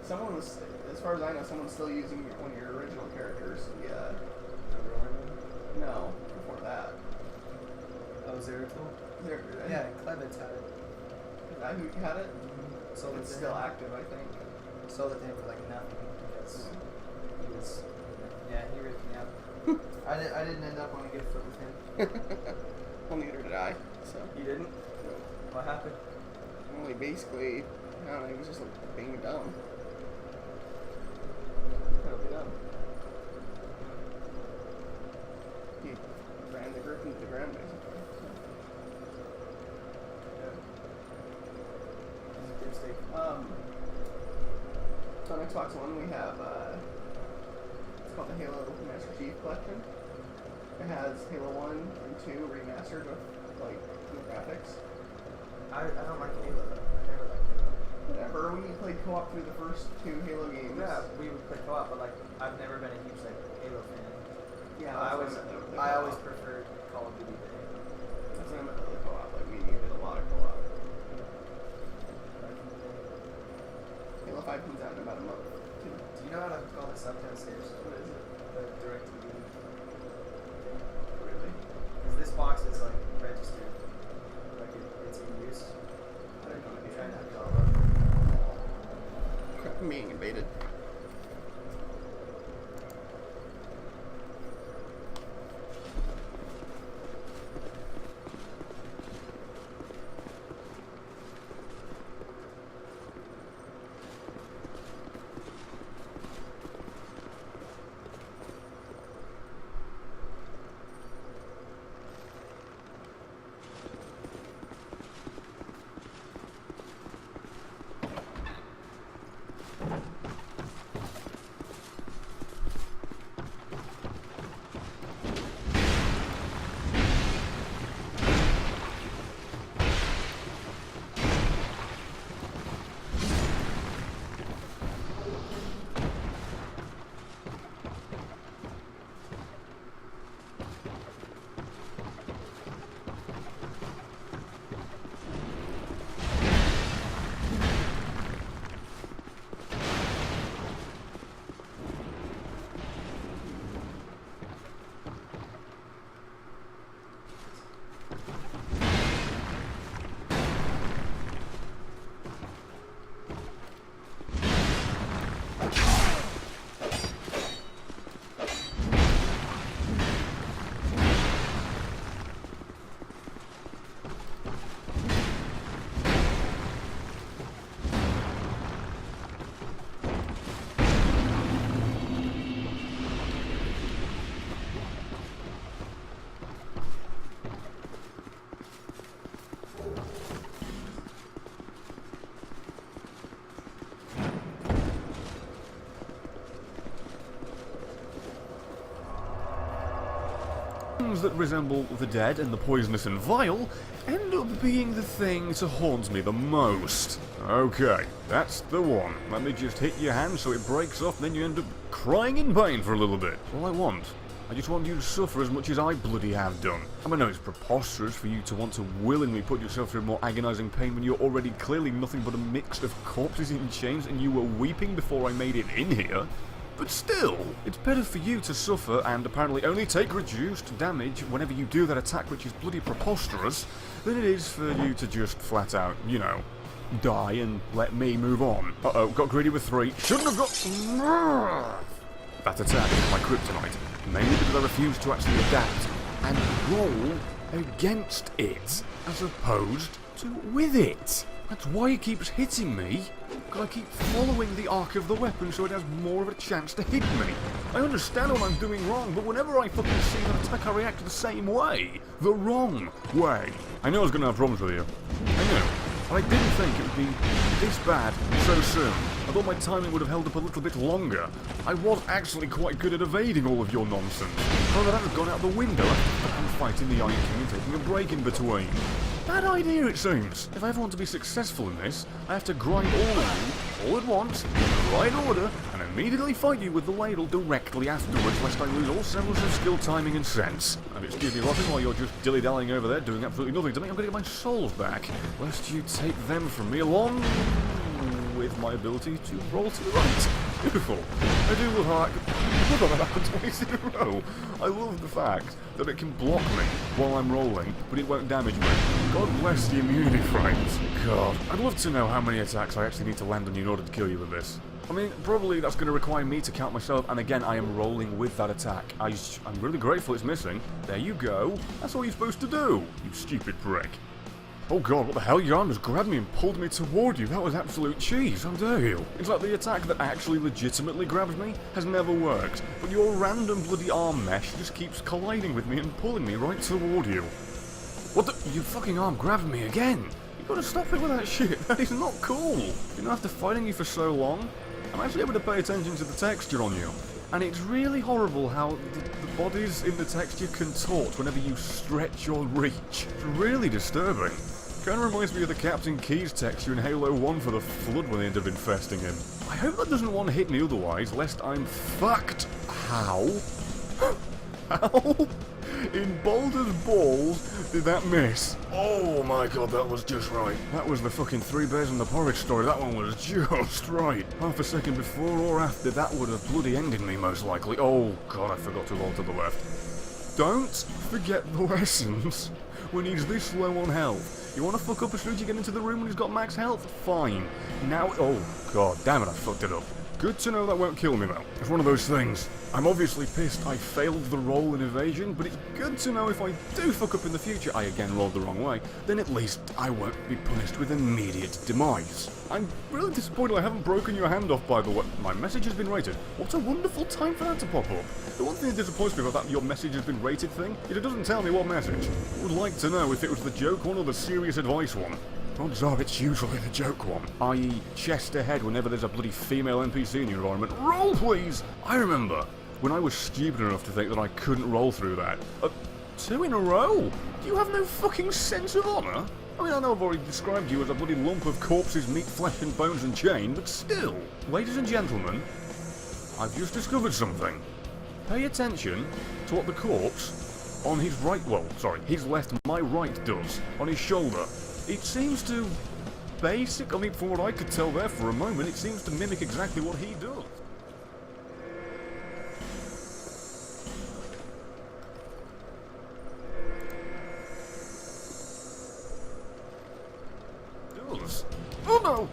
Someone was, as far as I know, someone's still using one of your original characters. Yeah. No, before that. Oh, Zeratul? Yeah, Clemens had it. Is that who had it? Sold it's it to still him. active, I think. Sold it to him for like nothing because he was, he ripped me up. I didn't end up on a gift foot with him. Well, neither did I. So You didn't? No. What happened? Well, he basically, I don't know, he was just like being dumb. Totally dumb. He ran the group into the ground, basically. So. Yeah. So on Xbox One we have It's called the Halo Master Chief Collection. It has Halo 1 and 2 remastered with, like, new graphics. I don't like Halo though. I never liked Halo. Whatever, we played co-op through the first 2 Halo games. Yeah, we would play co-op, but like, I've never been a huge like Halo fan. Yeah, I I always preferred Call of Duty to Halo. That's what I meant by the co-op. Like, we did a lot of co-op. Halo 5 comes out in about a month. Do you know how to call this up downstairs? What is it? The direct TV. Really? Because this box is like registered. Like it's in use. I don't know. I'm trying to hook it all up. I'm being invaded. That resemble the dead and the poisonous and vile end up being the thing that haunts me the most. Okay, that's the one. Let me just hit your hand so it breaks off, then you end up crying in pain for a little bit. That's all I want. I just want you to suffer as much as I bloody have done. I know it's preposterous for you to want to willingly put yourself through more agonising pain when you're already clearly nothing but a mix of corpses in chains and you were weeping before I made it in here. But still, it's better for you to suffer and apparently only take reduced damage whenever you do that attack, which is bloody preposterous, than it is for you to just flat out, you know, die and let me move on. Uh-oh, got greedy with 3. Shouldn't have got... That attack is my kryptonite, mainly because I refuse to actually adapt and roll against it, as opposed to with it. That's why it keeps hitting me, because I keep following the arc of the weapon so it has more of a chance to hit me. I understand what I'm doing wrong, but whenever I fucking see that attack, I react the same way. The wrong way. I knew I was going to have problems with you. I knew. But I didn't think it would be this bad so soon. I thought my timing would have held up a little bit longer. I was actually quite good at evading all of your nonsense. However, that has gone out the window after fucking fighting the Iron King and taking a break in between. Bad idea, it seems. If I ever want to be successful in this, I have to grind all of you, all at once, in the right order, and immediately fight you with the ladle directly afterwards, lest I lose all semblance of skill, timing, and sense. And excuse me rotting while you're just dilly-dallying over there, doing absolutely nothing to me. I'm going to get my souls back, lest you take them from me along with my ability to roll to the right. Beautiful. I do love how that happened twice in a row. I love the fact that it can block me while I'm rolling, but it won't damage me. God bless the immunity frames. God, I'd love to know how many attacks I actually need to land on you in order to kill you with this. I mean, probably that's going to require me to count myself, and again, I am rolling with that attack. I'm really grateful it's missing. There you go. That's all you're supposed to do, you stupid prick. Oh god, what the hell? Your arm just grabbed me and pulled me toward you. That was absolute cheese, how dare you? It's like the attack that actually legitimately grabs me has never worked, but your random bloody arm mesh just keeps colliding with me and pulling me right toward you. What the? Your fucking arm grabbed me again. You gotta stop it with that shit. That is not cool. You know, after fighting you for so long, I'm actually able to pay attention to the texture on you. And it's really horrible how the bodies in the texture contort whenever you stretch or reach. It's really disturbing. Kind of reminds me of the Captain Keyes texture in Halo 1 for the Flood when they end up infesting him. I hope that doesn't want to hit me otherwise, lest I'm fucked. How? How? In Boulder's balls did that miss? Oh my god, that was just right. That was the fucking Three Bears and the Porridge story. That one was just right. Half a second before or after, that would have bloody ended me most likely. Oh god, I forgot to roll to the left. Don't forget the lessons when he's this low on health. You want to fuck up as soon as you get into the room when he's got max health? Fine. Now, oh god, damn it, I fucked it up. Good to know that won't kill me though. It's one of those things. I'm obviously pissed I failed the roll in evasion, but it's good to know if I do fuck up in the future, I again rolled the wrong way, then at least I won't be punished with immediate demise. I'm really disappointed I haven't broken your hand off, by the way. My message has been rated. What a wonderful time for that to pop up. The one thing that disappoints me about that your message has been rated thing is it doesn't tell me what message. I would like to know if it was the joke one or the serious advice one. Odds are it's usually the joke one, i.e. chest ahead whenever there's a bloody female NPC in your environment. Roll, please! I remember when I was stupid enough to think that I couldn't roll through that. 2 in a row? Do you have no fucking sense of honour? I mean, I know I've already described you as a bloody lump of corpses, meat, flesh and bones and chain, but still. Ladies and gentlemen, I've just discovered something. Pay attention to what the corpse on his right, well, sorry, his left, my right does, on his shoulder. It seems to I mean, from what I could tell there for a moment, it seems to mimic exactly what he does. Oh no!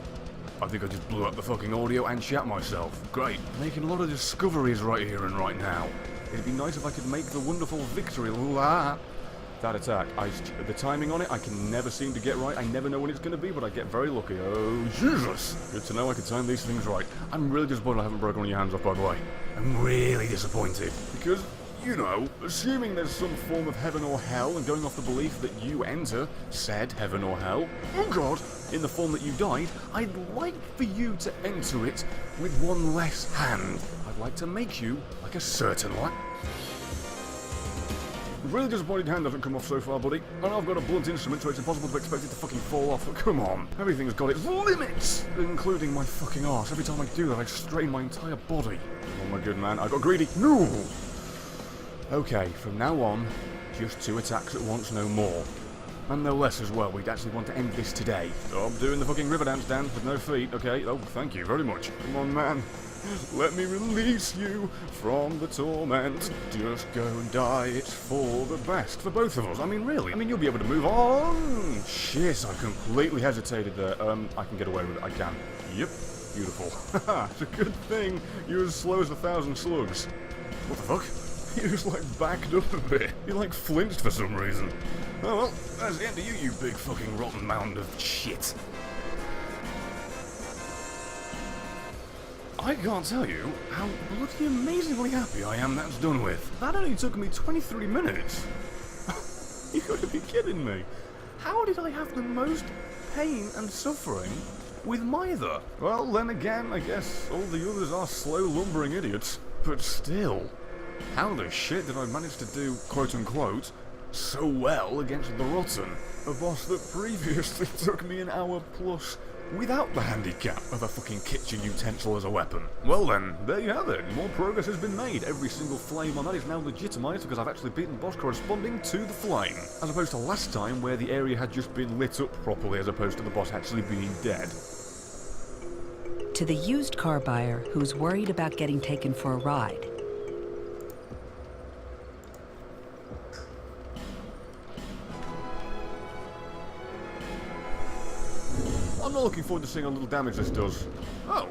I think I just blew up the fucking audio and shat myself. Great. Making a lot of discoveries right here and right now. It'd be nice if I could make the wonderful victory lap. That attack, the timing on it, I can never seem to get right. I never know when it's going to be, but I get very lucky. Oh, Jesus! Good to know I can time these things right. I'm really disappointed I haven't broken one of your hands off, by the way. I'm really disappointed. Because, you know, assuming there's some form of heaven or hell, and going off the belief that you enter said heaven or hell, oh god, in the form that you died, I'd like for you to enter it with one less hand. I'd like to make you like a certain one. Really disappointed hand hasn't come off so far, buddy. I know I've got a blunt instrument, so it's impossible to expect it to fucking fall off, but come on. Everything's got its limits, including my fucking arse. Every time I do that, I strain my entire body. Oh my good man, I got greedy. No! Okay, from now on, just 2 attacks at once, no more. And no less as well. We'd actually want to end this today. Stop doing the fucking river dance with no feet, okay? Oh, thank you very much. Come on, man. Let me release you from the torment. Just go and die, it's for the best, for both of us. I mean, really, you'll be able to move on. Shit, I completely hesitated there. I can get away with it, I can. Yep, beautiful. Haha, it's a good thing you're as slow as 1,000 slugs. What the fuck? You just, backed up a bit. You, flinched for some reason. Oh, well, that's the end of you, you big fucking rotten mound of shit. I can't tell you how bloody amazingly happy I am that's done with. That only took me 23 minutes. You gotta be kidding me. How did I have the most pain and suffering with Myther? Well, then again, I guess all the others are slow, lumbering idiots. But still, how the shit did I manage to do, quote-unquote, so well against the Rotten? A boss that previously took me an hour plus without the handicap of a fucking kitchen utensil as a weapon. Well then, there you have it. More progress has been made. Every single flame on that is now legitimized because I've actually beaten the boss corresponding to the flame. As opposed to last time where the area had just been lit up properly as opposed to the boss actually being dead. To the used car buyer who's worried about getting taken for a ride, I'm not looking forward to seeing how little damage this does. Oh,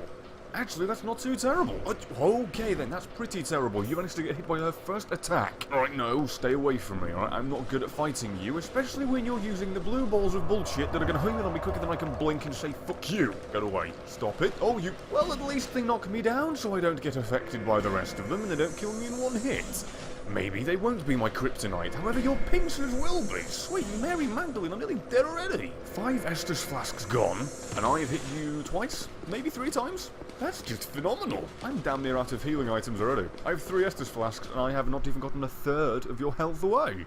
actually that's not too terrible. Okay then, that's pretty terrible. You managed to get hit by her first attack. Alright, no, stay away from me, alright? I'm not good at fighting you, especially when you're using the blue balls of bullshit that are gonna home in on me quicker than I can blink and say fuck you. Get away. Stop it. Oh, you... Well, at least they knock me down so I don't get affected by the rest of them and they don't kill me in one hit. Maybe they won't be my kryptonite, however your pincers will be. Sweet Mary Magdalene, I'm nearly dead already. 5 Estus flasks gone, and I've hit you twice, maybe 3 times? That's just phenomenal. I'm damn near out of healing items already. I have 3 Estus flasks, and I have not even gotten a third of your health away.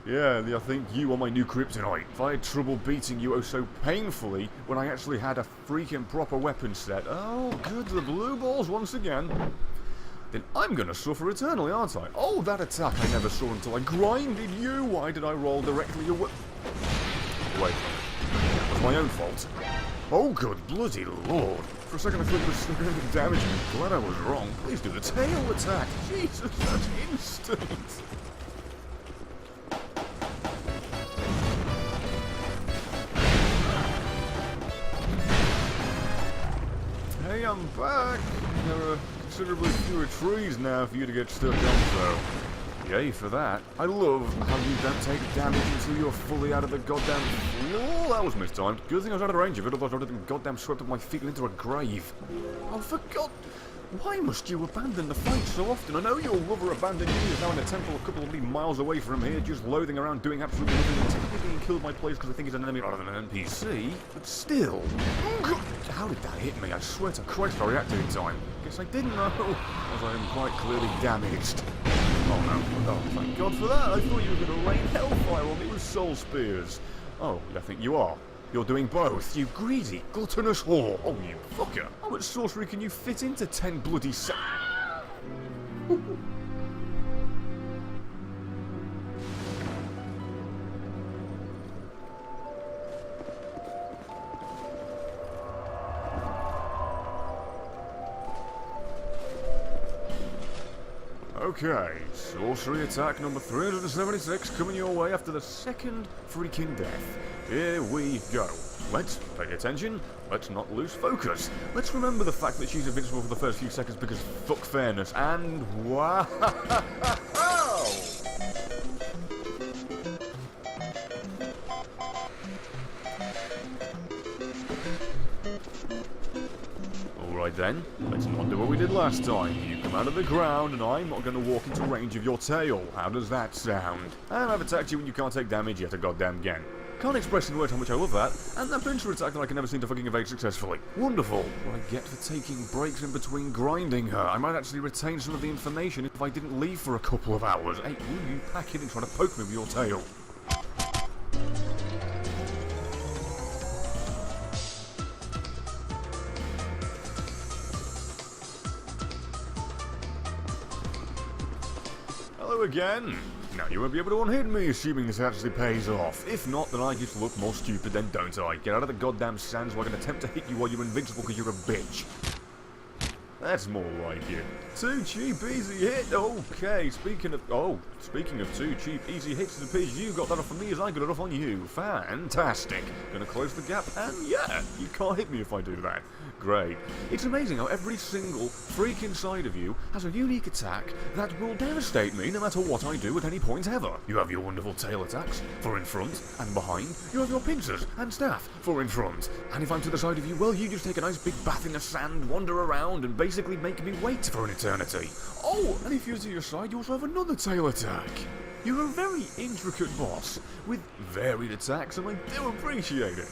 Yeah, I think you are my new kryptonite. If I had trouble beating you oh so painfully when I actually had a freaking proper weapon set, oh good, the blue balls once again, then I'm gonna suffer eternally, aren't I? Oh, that attack I never saw until I grinded you. Why did I roll directly away? Wait, it was my own fault. Oh good bloody lord. For a second I thought it was still going to damage me. Glad I was wrong. Please do the tail attack. Jesus, that's instant. Hey, I'm back! There are considerably fewer trees now for you to get stuck on, so yay for that. I love how you don't take damage until you're fully out of the goddamn floor. That was mistimed. Good thing I was out of range of it, otherwise I would have been goddamn swept up my feet into a grave. Oh, for God! Why must you abandon the fight so often? I know your lover abandoned you is now in a temple a couple of miles away from here, just loathing around doing absolutely nothing and technically being killed by players because I think he's an enemy rather than an NPC, but still. How did that hit me? I swear to Christ I reacted in time. Guess I didn't know, as I am quite clearly damaged. Oh no, oh thank God for that. I thought you were going to rain hellfire on me with soul spears. Oh, I think you are. You're doing both, you greedy, gluttonous whore. Oh, you fucker. How much sorcery can you fit into 10 bloody Okay, sorcery attack number 376 coming your way after the second freaking death. Here we go. Let's pay attention. Let's not lose focus. Let's remember the fact that she's invincible for the first few seconds because fuck fairness. And wow! Alright then, let's not do what we did last time. You come out of the ground and I'm not going to walk into range of your tail. How does that sound? And I've attacked you when you can't take damage yet a goddamn again. Can't express in words how much I love that, and that pincer attack that I can never seem to fucking evade successfully. Wonderful. What I get for taking breaks in between grinding her. I might actually retain some of the information if I didn't leave for a couple of hours. Hey, will you pack in and try to poke me with your tail? Hello again. Now you won't be able to unhit me, assuming this actually pays off. If not, then I just look more stupid then, don't I? Get out of the goddamn sand so I can attempt to hit you while you're invincible because you're a bitch. That's more like it. Too cheap, easy hit. Okay, speaking of too cheap, easy hits, it appears you got that off on me as I got it off on you. Fantastic. Gonna close the gap, and yeah, you can't hit me if I do that. Great. It's amazing how every single freak inside of you has a unique attack that will devastate me no matter what I do at any point ever. You have your wonderful tail attacks for in front and behind. You have your pincers and staff for in front. And if I'm to the side of you, well, you just take a nice big bath in the sand, wander around, and basically make me wait for an eternity. Oh, and if you're to your side, you also have another tail attack. You're a very intricate boss, with varied attacks, and I do appreciate it.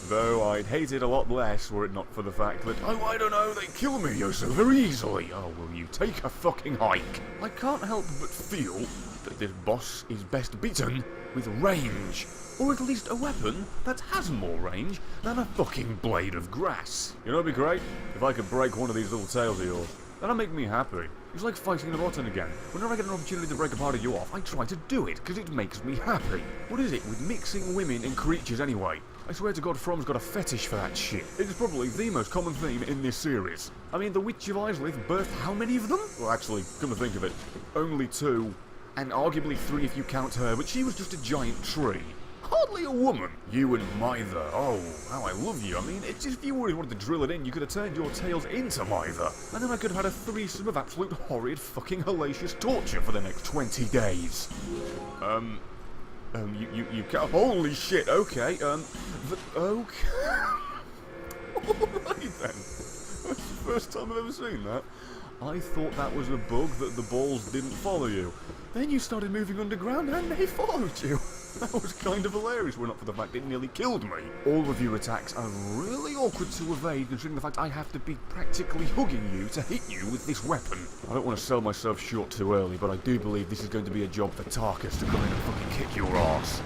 Though I'd hate it a lot less were it not for the fact that, oh, I don't know, they kill me so very easily. Oh, will you take a fucking hike? I can't help but feel that this boss is best beaten with range. Or at least a weapon that has more range than a fucking blade of grass. You know, it'd be great if I could break one of these little tails of yours. That'll make me happy. It's like fighting the rotten again. Whenever I get an opportunity to break a part of you off, I try to do it, because it makes me happy. What is it with mixing women and creatures anyway? I swear to God, From's got a fetish for that shit. It is probably the most common theme in this series. I mean, the Witch of Islith birthed how many of them? Well, actually, come to think of it, only 2. And arguably 3 if you count her, but she was just a giant tree. Hardly a woman. You and Myther. Oh, how I love you. I mean, it's just if you really wanted to drill it in, you could have turned your tails into Myther. And then I could have had a threesome of absolute horrid fucking hellacious torture for the next 20 days. You can't. Holy shit, okay, okay. Alright then. That's the first time I've ever seen that. I thought that was a bug that the balls didn't follow you. Then you started moving underground and they followed you. That was kind of hilarious, were not for the fact it nearly killed me. All of your attacks are really awkward to evade, considering the fact I have to be practically hugging you to hit you with this weapon. I don't want to sell myself short too early, but I do believe this is going to be a job for Tarkus to come in and fucking kick your ass.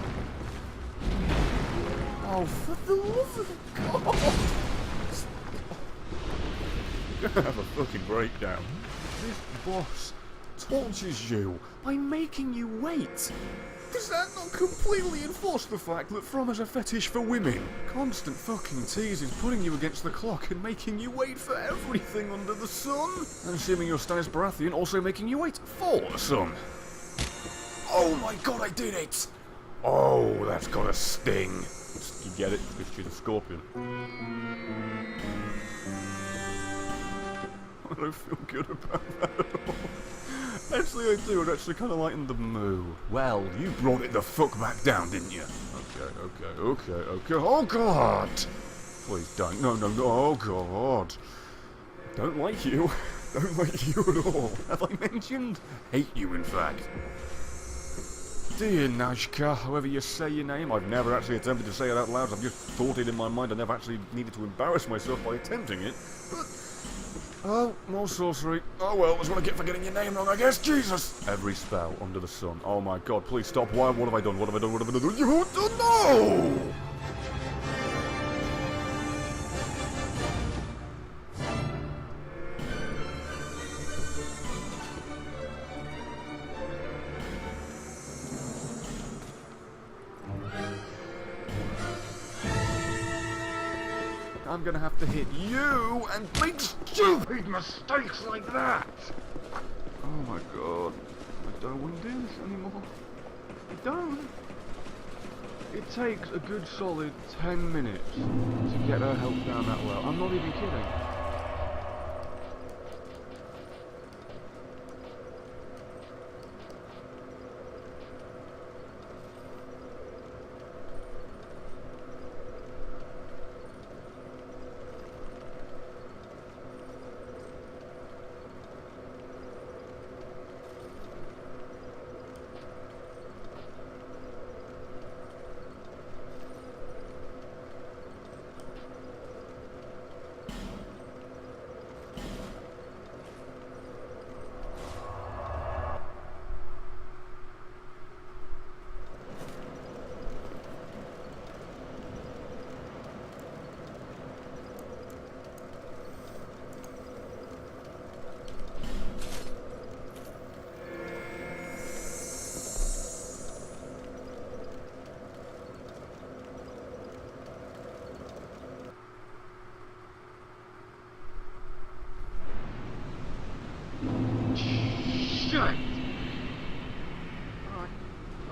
Oh, for the love of God! You're gonna have a fucking breakdown. This boss tortures you by making you wait. Does that not completely enforce the fact that From has a fetish for women? Constant fucking teases, putting you against the clock and making you wait for everything under the sun. And assuming you're Stannis Baratheon, also making you wait for the sun. Oh my God, I did it! Oh, that's gotta sting. You get it? Because she's a scorpion. I don't feel good about that at all. Actually, I do. I'd actually kind of lighten the moo. Well, you brought it the fuck back down, didn't you? Okay. Oh, God! Please don't. No. Oh, God. Don't like you. Don't like you at all. Have I mentioned? Hate you, in fact. Dear Najka, however you say your name, I've never actually attempted to say it out loud. I've just thought it in my mind. I never actually needed to embarrass myself by attempting it. But oh, more sorcery. Oh well, that's what I get for getting your name wrong, I guess. Jesus! Every spell under the sun. Oh my God, please stop. Why? What have I done? What have I done? What have I done? You don't know! I'm gonna have to hit you and make stupid mistakes like that! Oh my God. I don't want to do this anymore. I don't. It takes a good solid 10 minutes to get her health down that low. I'm not even kidding. Shit!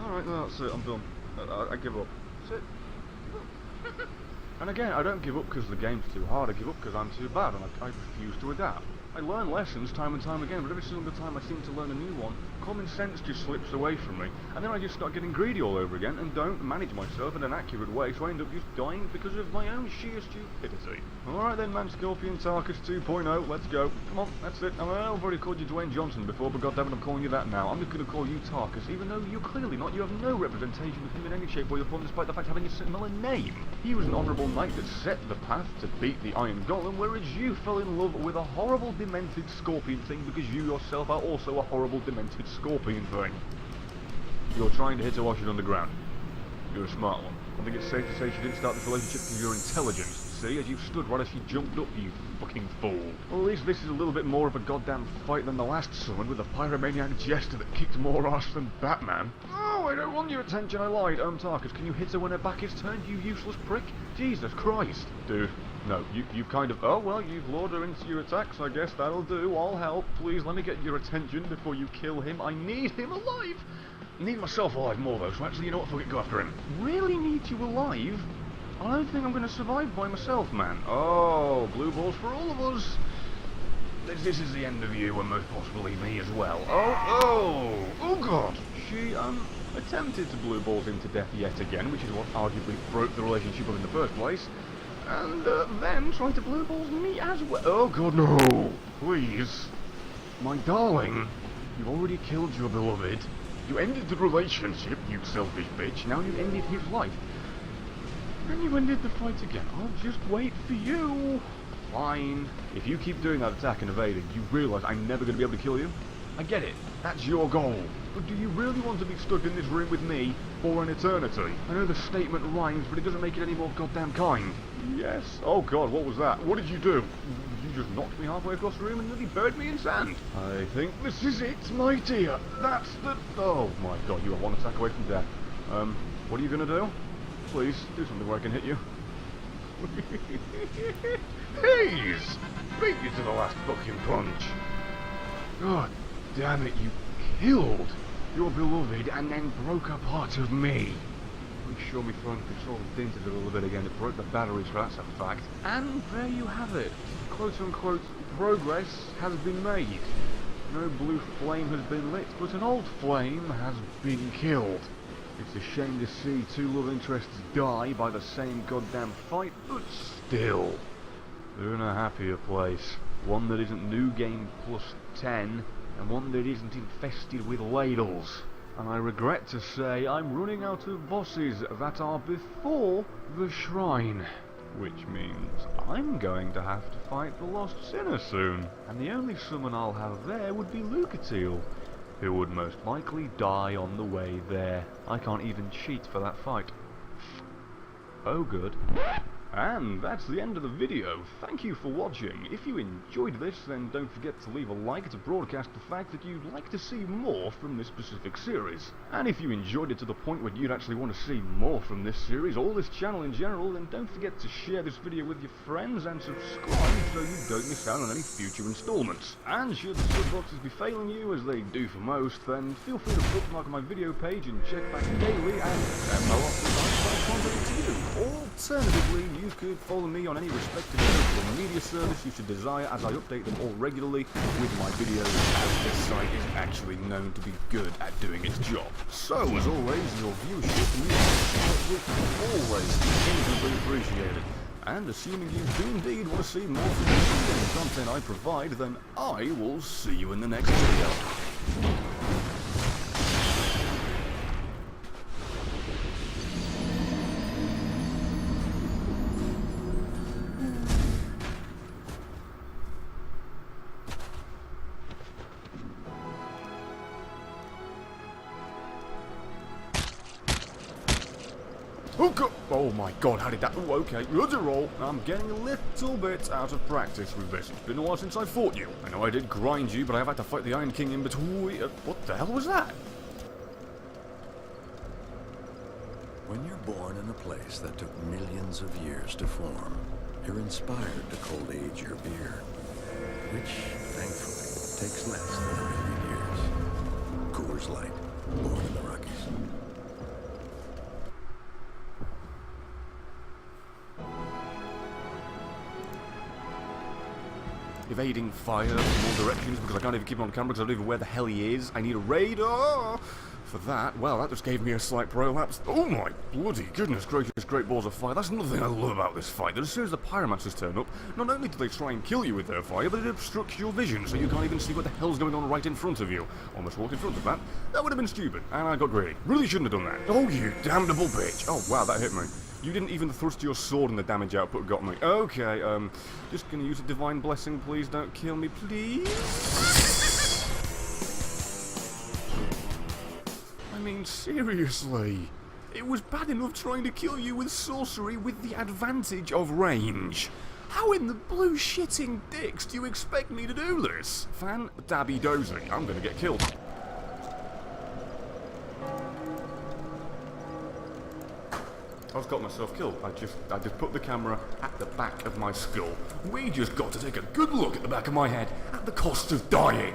Alright, that's it, I'm done. I give up. That's it. And again, I don't give up because the game's too hard, I give up because I'm too bad, and I refuse to adapt. I learn lessons time and time again, but every single time I seem to learn a new one, common sense just slips away from me, and then I just start getting greedy all over again, and don't manage myself in an accurate way, so I end up just dying because of my own sheer stupidity. Alright then, man, Scorpion Tarkus 2.0, let's go. Come on, that's it. I've already called you Dwayne Johnson before, but goddammit, I'm calling you that now. I'm just going to call you Tarkus, even though you're clearly not. You have no representation of him in any shape or form, despite the fact of having a similar name. He was an honourable knight that set the path to beat the Iron Golem, whereas you fell in love with a horrible, demented scorpion thing because you yourself are also a horrible, demented scorpion thing. You're trying to hit her while she's underground. You're a smart one. I think it's safe to say she didn't start this relationship because of your intelligence. See, as you stood right as she jumped up, you fucking fool. Well, at least this is a little bit more of a goddamn fight than the last summon with a pyromaniac jester that kicked more ass than Batman. Oh, I don't want your attention, I lied. Tarkus, can you hit her when her back is turned, you useless prick? Jesus Christ. Dude, no, you've kind of... Oh, well, you've lured her into your attacks, I guess that'll do. I'll help. Please, let me get your attention before you kill him. I need him alive. Need myself alive more, though, so actually, you know what, fuck it, go after him. Really need you alive? I don't think I'm going to survive by myself, man. Oh, blue balls for all of us. This is the end of you, and most possibly me as well. Oh God. She, attempted to blue balls him to death yet again, which is what arguably broke the relationship up in the first place. and then try to blue balls me as well. Oh god, no! Please. My darling, you already killed your beloved. You ended the relationship, you selfish bitch. Now you ended his life. And you ended the fight again. I'll just wait for you. Fine. If you keep doing that attack and evading, you realise I'm never going to be able to kill you? I get it. That's your goal. But do you really want to be stuck in this room with me for an eternity? I know the statement rhymes, but it doesn't make it any more goddamn kind. Yes. Oh god, what was that? What did you do? You just knocked me halfway across the room and nearly buried me in sand. I think this is it, my dear. That's the... Oh my god, you are one attack away from death. What are you gonna do? Please, do something where I can hit you. Please! Beat you to the last fucking punch. God damn it, you killed your beloved and then broke a part of me. Pretty sure my phone control dented a little bit again. It broke the batteries, so that's a fact. And there you have it. Quote unquote, progress has been made. No blue flame has been lit, but an old flame has been killed. It's a shame to see two love interests die by the same goddamn fight, but still, they're in a happier place. One that isn't new game plus 10, and one that isn't infested with ladles. And I regret to say I'm running out of bosses that are before the shrine. Which means I'm going to have to fight the Lost Sinner soon. And the only summon I'll have there would be Lucatiel, who would most likely die on the way there. I can't even cheat for that fight. Oh good. And that's the end of the video. Thank you for watching. If you enjoyed this, then don't forget to leave a like to broadcast the fact that you'd like to see more from this specific series. And if you enjoyed it to the point where you'd actually want to see more from this series, or this channel in general, then don't forget to share this video with your friends and subscribe so you don't miss out on any future installments. And should the sub boxes be failing you, as they do for most, then feel free to bookmark my video page and check back daily and how often I start content to you. Alternatively, you could follow me on any respective social media service you should desire, as I update them all regularly with my videos, as this site is actually known to be good at doing its job. So, as always, your viewership and your support will always be incredibly appreciated. And assuming you do indeed want to see more from me and the content I provide, then I will see you in the next video. Oh god! Oh my god, how did that... Oh, okay, good to roll. I'm getting a little bit out of practice with this. It's been a while since I fought you. I know I did grind you, but I have had to fight the Iron King in between... what the hell was that? When you're born in a place that took millions of years to form, you're inspired to cold age your beer, which, thankfully, takes less than 1 million years. Coors Light, born in the Rockies. Evading fire from all directions because I can't even keep him on camera because I don't even know where the hell he is. I need a radar for that. Well, that just gave me a slight prolapse. Oh my bloody goodness gracious, great balls of fire. That's another thing I love about this fight. That as soon as the pyromancers turn up, not only do they try and kill you with their fire, but it obstructs your vision so you can't even see what the hell's going on right in front of you. Almost walked in front of that. That would have been stupid, and I got greedy. Really shouldn't have done that. Oh, you damnable bitch. Oh, wow, that hit me. You didn't even thrust your sword and the damage output got me. Okay, just gonna use a divine blessing, please don't kill me, please. I mean, seriously. It was bad enough trying to kill you with sorcery with the advantage of range. How in the blue shitting dicks do you expect me to do this? Fan dabby dozy, I'm gonna get killed. I just got myself killed. I just put the camera at the back of my skull. We just got to take a good look at the back of my head at the cost of dying.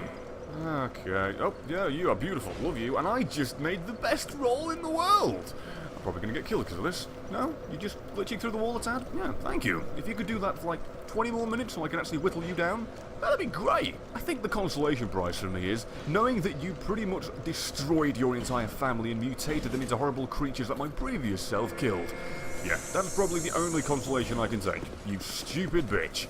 Okay. Oh, yeah, you are beautiful. Love you. And I just made the best roll in the world. I'm probably going to get killed because of this. No? You just glitching through the wall a tad? Yeah, thank you. If you could do that for like 20 more minutes so I can actually whittle you down, that'd be great. I think the consolation prize for me is knowing that you pretty much destroyed your entire family and mutated them into horrible creatures that my previous self killed. Yeah, that's probably the only consolation I can take. You stupid bitch.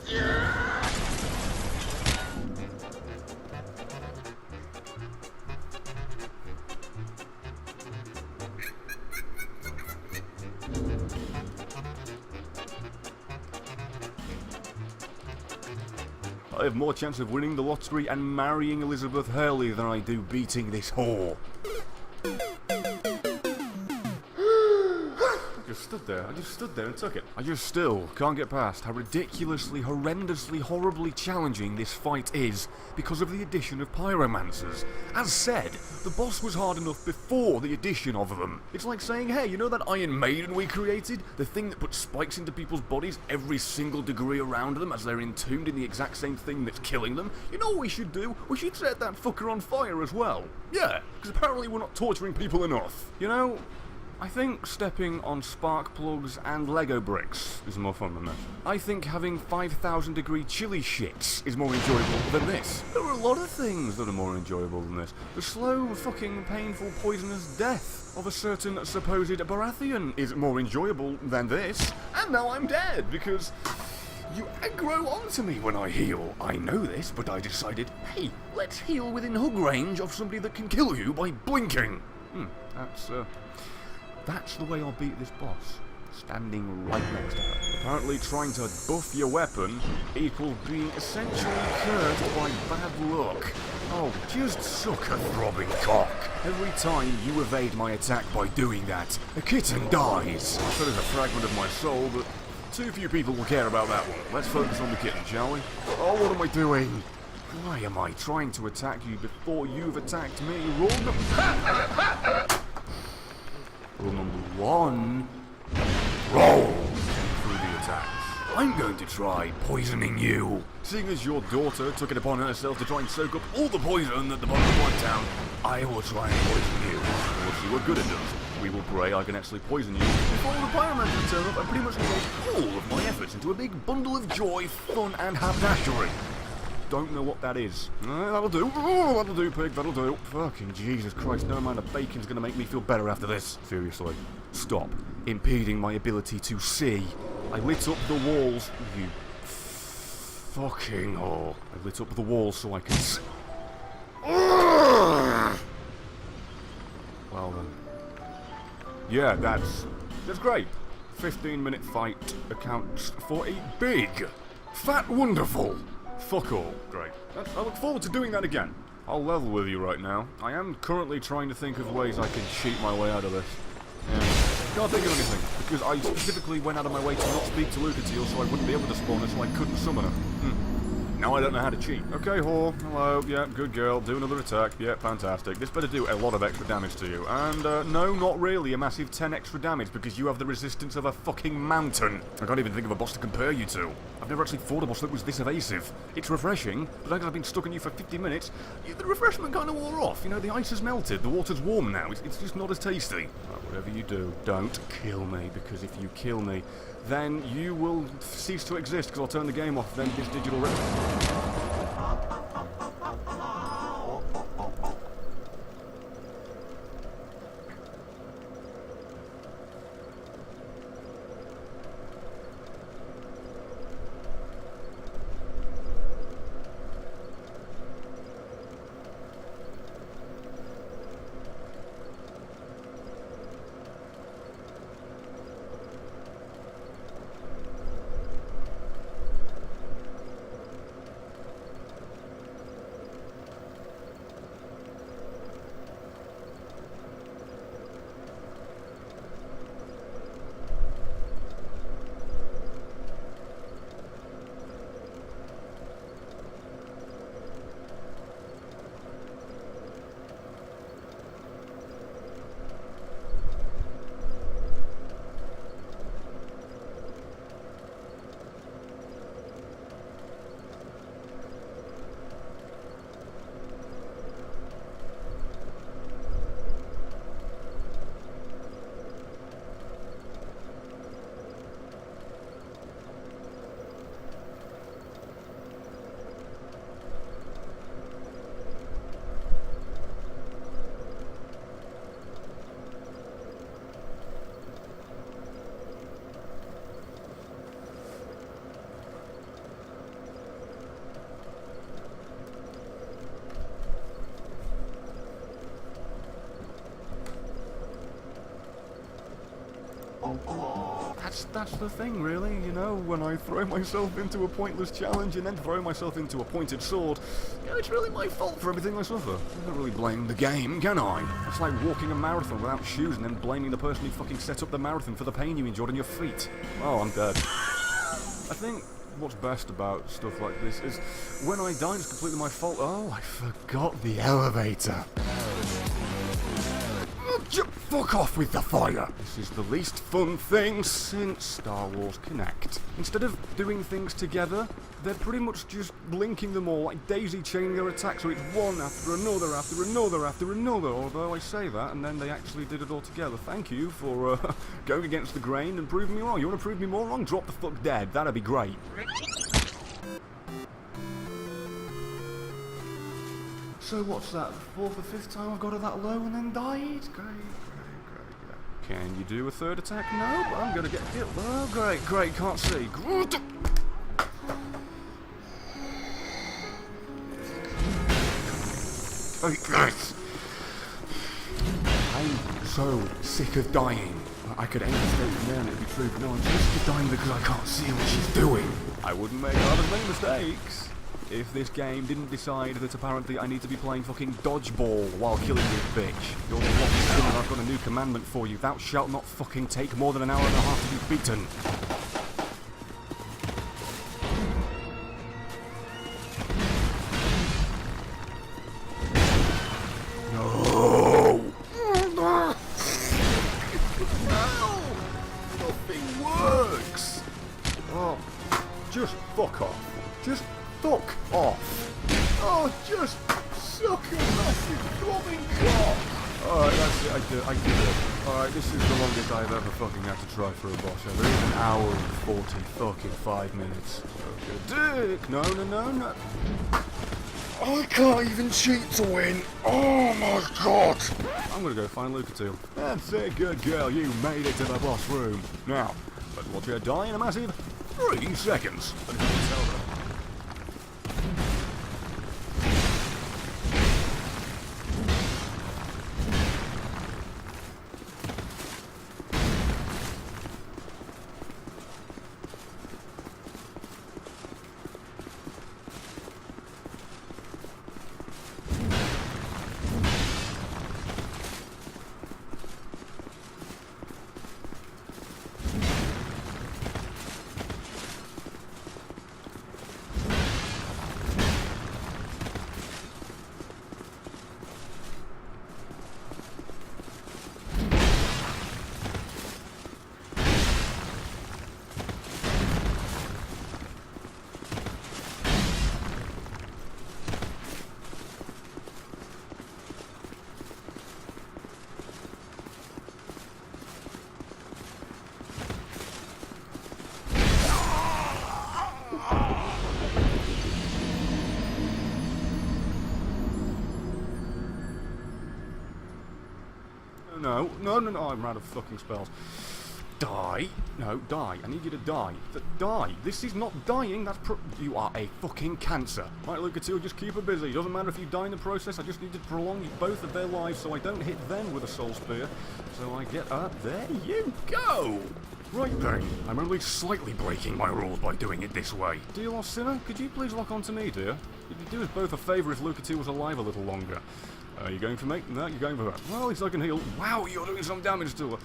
I have more chance of winning the lottery and marrying Elizabeth Hurley than I do beating this whore. I just stood there and took it. I just still can't get past how ridiculously, horrendously, horribly challenging this fight is because of the addition of pyromancers. As said, the boss was hard enough before the addition of them. It's like saying, hey, you know that Iron Maiden we created? The thing that puts spikes into people's bodies every single degree around them as they're entombed in the exact same thing that's killing them? You know what we should do? We should set that fucker on fire as well. Yeah, because apparently we're not torturing people enough. You know, I think stepping on spark plugs and Lego bricks is more fun than this. I think having 5,000 degree chili shits is more enjoyable than this. There are a lot of things that are more enjoyable than this. The slow, fucking, painful, poisonous death of a certain supposed Baratheon is more enjoyable than this. And now I'm dead, because you aggro onto me when I heal. I know this, but I decided, hey, let's heal within hug range of somebody that can kill you by blinking. That's the way I'll beat this boss. Standing right next to her. Apparently trying to buff your weapon equals being essentially cursed by bad luck. Oh, just suck a throbbing cock. Every time you evade my attack by doing that, a kitten dies. That is a fragment of my soul, but too few people will care about that one. Let's focus on the kitten, shall we? Oh, what am I doing? Why am I trying to attack you before you've attacked me? Rule number one, roll through the attacks. I'm going to try poisoning you. Seeing as your daughter took it upon herself to try and soak up all the poison at the bottom of one town, I will try and poison you. We'll see what good it does. We will pray I can actually poison you before the pyromancer turn up and pretty much take all of my efforts into a big bundle of joy, fun and haberdashery. Don't know what that is. That'll do. Oh, that'll do, pig. That'll do. Fucking Jesus Christ, no amount of bacon's gonna make me feel better after this. Seriously. Stop impeding my ability to see. I lit up the walls. You fucking whore. I lit up the walls so I can see. Well then. Yeah, that's great. 15-minute fight accounts for a big, fat, wonderful fuck all. Great. I look forward to doing that again. I'll level with you right now. I am currently trying to think of ways I can cheat my way out of this. Yeah. Can't think of anything, because I specifically went out of my way to not speak to Lucatiel so I wouldn't be able to spawn her, so I couldn't summon her. Now I don't know how to cheat. Okay, whore. Hello. Yeah, good girl. Do another attack. Yeah, fantastic. This better do a lot of extra damage to you. And, no, not really a massive 10 extra damage, because you have the resistance of a fucking mountain. I can't even think of a boss to compare you to. I've never actually fought a boss that was this evasive. It's refreshing, but because I've been stuck on you for 50 minutes, the refreshment kind of wore off. You know, the ice has melted, the water's warm now. It's just not as tasty. Right, whatever you do, don't kill me, because if you kill me, then you will cease to exist, because I'll turn the game off, then this digital That's the thing, really, you know, when I throw myself into a pointless challenge and then throw myself into a pointed sword, you know, it's really my fault for everything I suffer. I can't really blame the game, can I? It's like walking a marathon without shoes and then blaming the person who fucking set up the marathon for the pain you endured on your feet. Oh, I'm dead. I think what's best about stuff like this is when I die, it's completely my fault. Oh, I forgot the elevator. Fuck off with the fire! This is the least fun thing since Star Wars Connect. Instead of doing things together, they're pretty much just linking them all, like daisy chaining their attacks, so it's one after another, after another, after another. Although I say that, and then they actually did it all together. Thank you for going against the grain and proving me wrong. You want to prove me more wrong? Drop the fuck dead. That'd be great. So what's that, the fourth or fifth time I've got it that low and then died? Great. Can you do a third attack? No, but I'm gonna get hit. Oh, great, can't see. I'm so sick of dying. I could end the state from there and it'd be true, but no, I'm sick of dying because I can't see what she's doing. I wouldn't make half as many mistakes if this game didn't decide that apparently I need to be playing fucking dodgeball while killing this bitch. You're the lost sinner, I've got a new commandment for you. Thou shalt not fucking take more than an hour and a half to be beaten. No! Nothing works! Oh, just fuck off. Just fuck off. Oh, just suck a massive throbbing cock. Alright, that's it, I did it. Alright, this is the longest I've ever fucking had to try for a boss ever. It's an hour and 40 fucking 5 minutes. Okay, dick. No. I can't even cheat to win. Oh my god. I'm gonna go find Lucatile. That's it, good girl. You made it to the boss room. Now, let's watch her die in a massive 3 seconds. No, I'm out of fucking spells. Die. No, die. I need you to die. Die. This is not dying, that's you are a fucking cancer. Right, Lucatile, just keep her busy. Doesn't matter if you die in the process, I just need to prolong both of their lives so I don't hit them with a soul spear. So I get there you go! Right then, I'm only slightly breaking my rules by doing it this way. Dear lost sinner, could you please lock onto me, dear? You'd do us both a favour if Lucatile was alive a little longer. Are you going for me? No, you're going for her. Well, at least I can heal. Wow, you're doing some damage to her.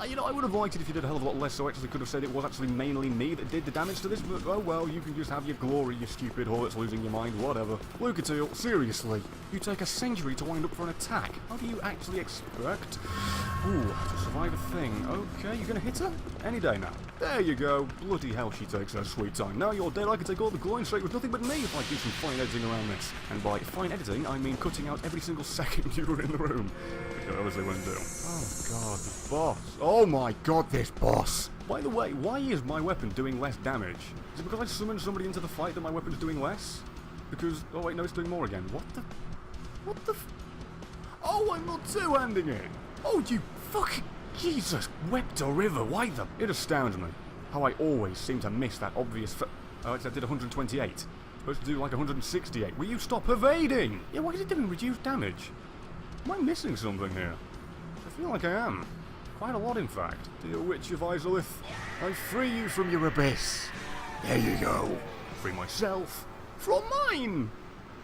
You know, I would have liked it if you did a hell of a lot less, so I actually could have said it was actually mainly me that did the damage to this, but oh well, you can just have your glory, you stupid whore that's losing your mind, whatever. Lucatile, seriously, you take a century to wind up for an attack. How do you actually expect? Ooh, to survive a thing. Okay, you're gonna hit her? Any day now. There you go. Bloody hell, she takes her sweet time. Now you're dead, I can take all the glory straight with nothing but me if I do some fine editing around this. And by fine editing, I mean cutting out every single second you were in the room. Which I obviously won't do. Oh god, the boss. Oh my god, this boss. By the way, why is my weapon doing less damage? Is it because I summoned somebody into the fight that my weapon's doing less? Because, oh wait, no, it's doing more again. What the Oh, I'm not two-handing it! Oh, you fucking... Jesus, wept a river, why the... It astounds me how I always seem to miss that obvious oh, I did 128. Supposed to do like 168. Will you stop evading? Yeah, why is it doing reduced damage? Am I missing something here? I feel like I am. Quite a lot, in fact. Dear Witch of Izalith, I free you from your abyss. There you go. Free myself from mine.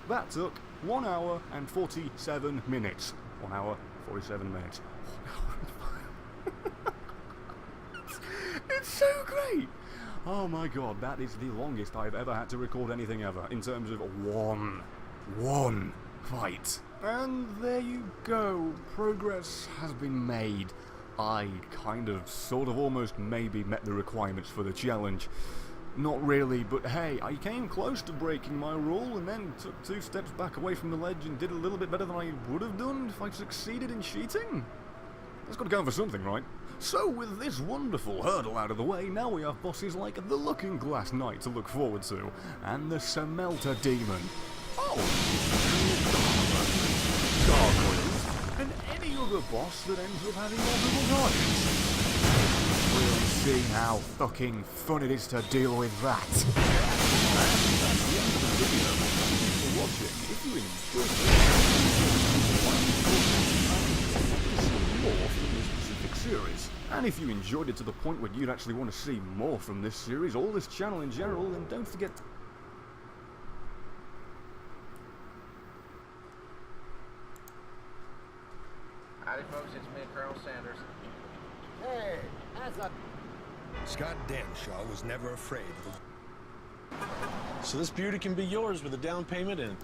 That took 1 hour and 47 minutes. 1 hour, 47 minutes. 1 hour. It's so great. Oh my god, that is the longest I've ever had to record anything ever, in terms of one fight. And there you go, progress has been made. I kind of, sort of, almost maybe met the requirements for the challenge. Not really, but hey, I came close to breaking my rule and then took 2 steps back away from the ledge and did a little bit better than I would have done if I'd succeeded in cheating. That's got to count for something, right? So with this wonderful hurdle out of the way, now we have bosses like the Looking Glass Knight to look forward to, and the Semelta Demon. Oh! Gargoyles, and any other boss that ends up having multiple targets. We'll see how fucking fun it is to deal with that. And that's the end of the video. Thank you for watching. If you enjoyed more from this specific series. And if you enjoyed it to the point where you'd actually want to see more from this series, or this channel in general, then don't forget to... Howdy folks, it's me, Colonel Sanders. Hey, that's a... Scott Danshaw was never afraid of... So this beauty can be yours with a down payment and...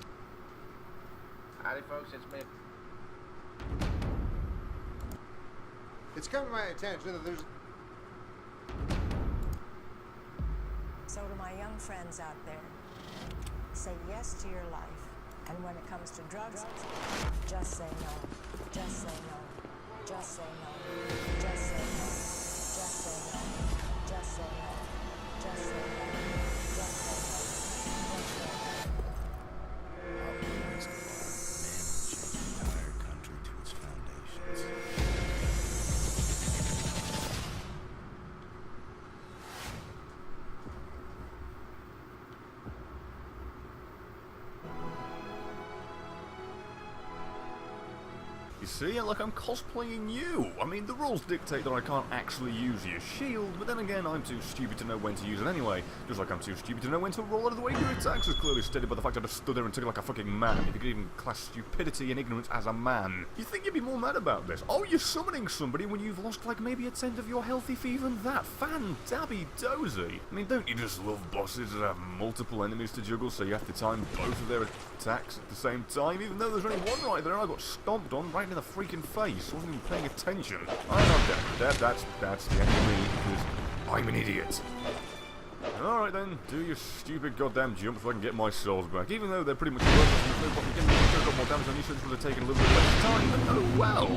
Howdy folks, it's me. It's come to my attention that there's... So to my young friends out there, say yes to your life. And when it comes to drugs, just say no. Just say no. Just say no. Just say no. Just say no. Just say no. Just say no. Just say no. Just say no. Always go on. Man will shake the entire country to its foundations. You see, like I'm cosplaying you. I mean, the rules dictate that I can't actually use your shield, but then again, I'm too stupid to know when to use it anyway. Just like I'm too stupid to know when to roll out of the way your attacks, is clearly stated by the fact I just stood there and took it like a fucking man. If you could even class stupidity and ignorance as a man. You think you'd be more mad about this? Oh, you're summoning somebody when you've lost like maybe a tenth of your health, if even that. Fan-dabby-dozy. I mean, don't you just love bosses that have multiple enemies to juggle, so you have to time both of their attacks at the same time, even though there's only one right there and I got stomped on right in the freaking face. I wasn't even paying attention. I'm not dead. That's the end of me, because I'm an idiot. Alright then, do your stupid goddamn jump so I can get my souls back. Even though they're pretty much worthless, there's no point in getting a lot more damage on you, so this would have taken a little bit less time, but oh well.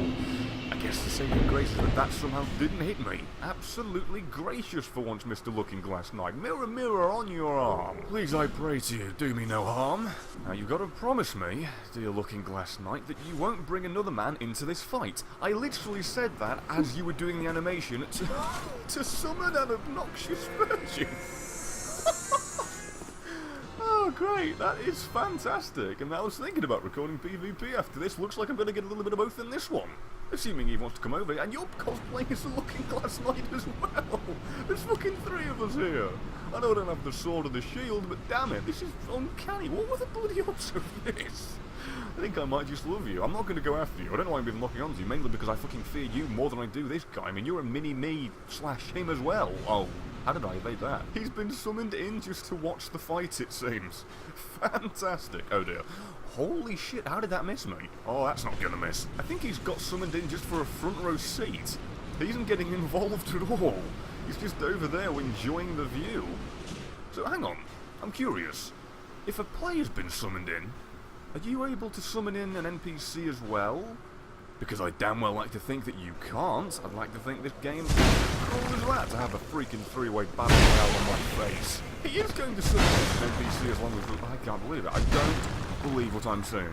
I guess the saving grace is that somehow didn't hit me. Absolutely gracious for once, Mr. Looking Glass Knight. Mirror, mirror on your arm. Please, I pray to you, do me no harm. Now, you've got to promise me, dear Looking Glass Knight, that you won't bring another man into this fight. I literally said that as you were doing the animation to summon an obnoxious virgin. Oh, great, that is fantastic. And I was thinking about recording PvP after this. Looks like I'm going to get a little bit of both in this one. Assuming he wants to come over, and you're cosplaying as the Looking Glass Knight as well. There's fucking 3 of us here. I know I don't have the sword or the shield, but damn it, this is uncanny. What were the bloody odds of this? I think I might just love you. I'm not going to go after you. I don't know why I'm even locking onto you, mainly because I fucking fear you more than I do this guy. I mean, you're a mini-me / him as well. Oh, how did I evade that? He's been summoned in just to watch the fight, it seems. Fantastic. Oh dear. Holy shit, how did that miss me? Oh, that's not gonna miss. I think he's got summoned in just for a front row seat. He isn't getting involved at all. He's just over there enjoying the view. So hang on, I'm curious. If a player's been summoned in, are you able to summon in an NPC as well? Because I damn well like to think that you can't. I'd like to think this game's as cool as that to have a freaking 3-way battle royale on my face. He is going to summon an NPC as long as... I can't believe it. I don't believe what I'm saying.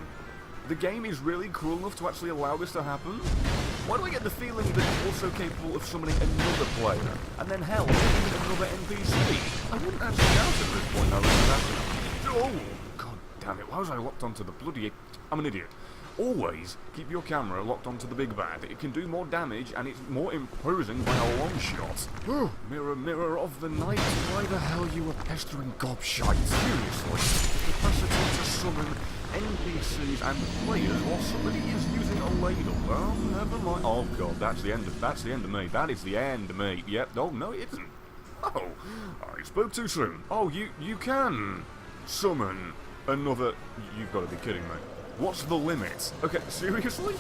The game is really cruel enough to actually allow this to happen? Why do I get the feeling that it's also capable of summoning another player? And then hell, even another NPC? I wouldn't actually doubt at this point now that it's happening. Oh, god damn it, why was I locked onto the bloody... I'm an idiot. Always keep your camera locked onto the big bad. It can do more damage and it's more imposing by a long shot. Mirror, mirror of the night, why the hell you were pestering gobshite? Seriously, the capacity to summon NPCs and players while somebody is using a ladle. Oh, never mind. Oh god, that's the end of me. That is the end of me. Yep. Oh no, it isn't. Oh, I spoke too soon. Oh, you can summon another. You've got to be kidding me. What's the limit? Okay, seriously?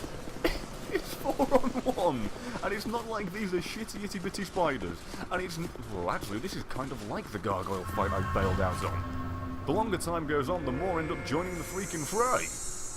It's 4-on-1, and it's not like these are shitty itty bitty spiders. And it's well, actually, this is kind of like the gargoyle fight I bailed out on. The longer time goes on, the more I end up joining the freaking fray.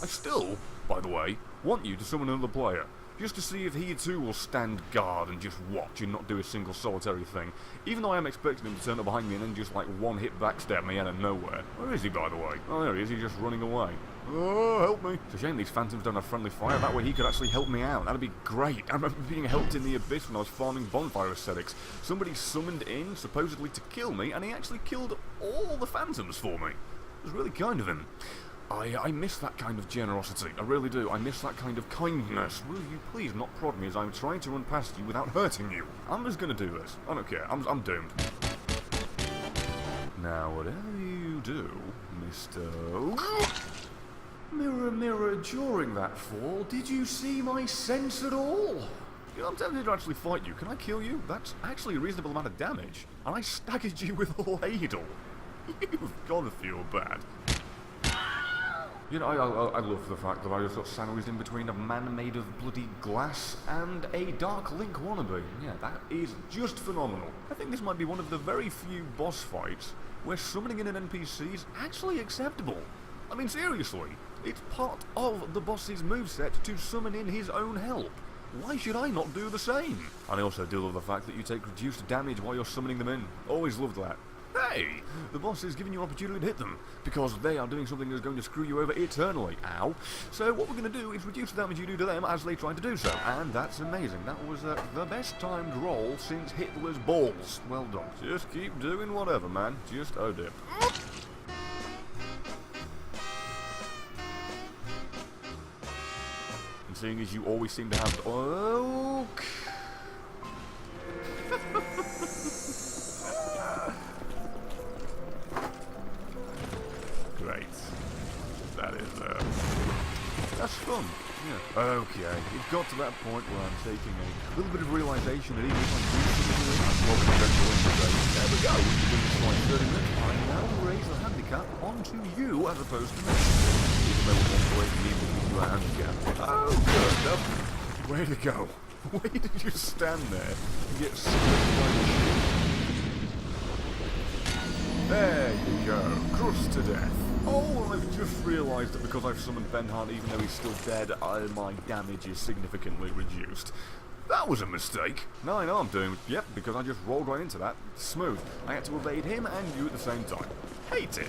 I still, by the way, want you to summon another player, just to see if he too will stand guard and just watch and not do a single solitary thing. Even though I am expecting him to turn up behind me and then just like one hit backstab me out of nowhere. Where is he, by the way? Oh, there he is. He's just running away. Oh, help me. It's a shame these phantoms don't have friendly fire. That way he could actually help me out. That'd be great. I remember being helped in the abyss when I was farming bonfire aesthetics. Somebody summoned in, supposedly to kill me, and he actually killed all the phantoms for me. It was really kind of him. I miss that kind of generosity. I really do. I miss that kind of kindness. Will you please not prod me as I'm trying to run past you without hurting you? I'm just gonna do this. I don't care. I'm doomed. Now, whatever you do, Mr. Mirror, mirror, during that fall, did you see my sense at all? You know, I'm tempted to actually fight you. Can I kill you? That's actually a reasonable amount of damage. And I staggered you with a ladle. You've gotta feel bad. You know, I love the fact that I just got sandwiched in between a man made of bloody glass and a Dark Link wannabe. Yeah, that is just phenomenal. I think this might be one of the very few boss fights where summoning in an NPC is actually acceptable. I mean, seriously, it's part of the boss's moveset to summon in his own help. Why should I not do the same? And I also do love the fact that you take reduced damage while you're summoning them in. Always loved that. Hey, the boss is giving you an opportunity to hit them, because they are doing something that's going to screw you over eternally. Ow. So what we're going to do is reduce the damage you do to them as they try to do so. And that's amazing. That was the best timed roll since Hitler's balls. Well done. Just keep doing whatever, man. Just, oh dear. And seeing as you always seem to have... Oh... Great. That is, that's fun. Yeah. Okay, it got to that point where I'm taking a little bit of realization that even if I do something, I'm probably going to win today. There we go. Within this like 30 minutes, I now raise the handicap onto you as opposed to me. Even though we want to wait me to give you a handicap. Oh, good. Way to go. Way did you stand there and get split by the shit? There you go. Crushed to death. Oh, I've just realised that because I've summoned Benhart, even though he's still dead, my damage is significantly reduced. That was a mistake. Now I know I'm doing. Yep, because I just rolled right into that. Smooth. I had to evade him and you at the same time. Hate it.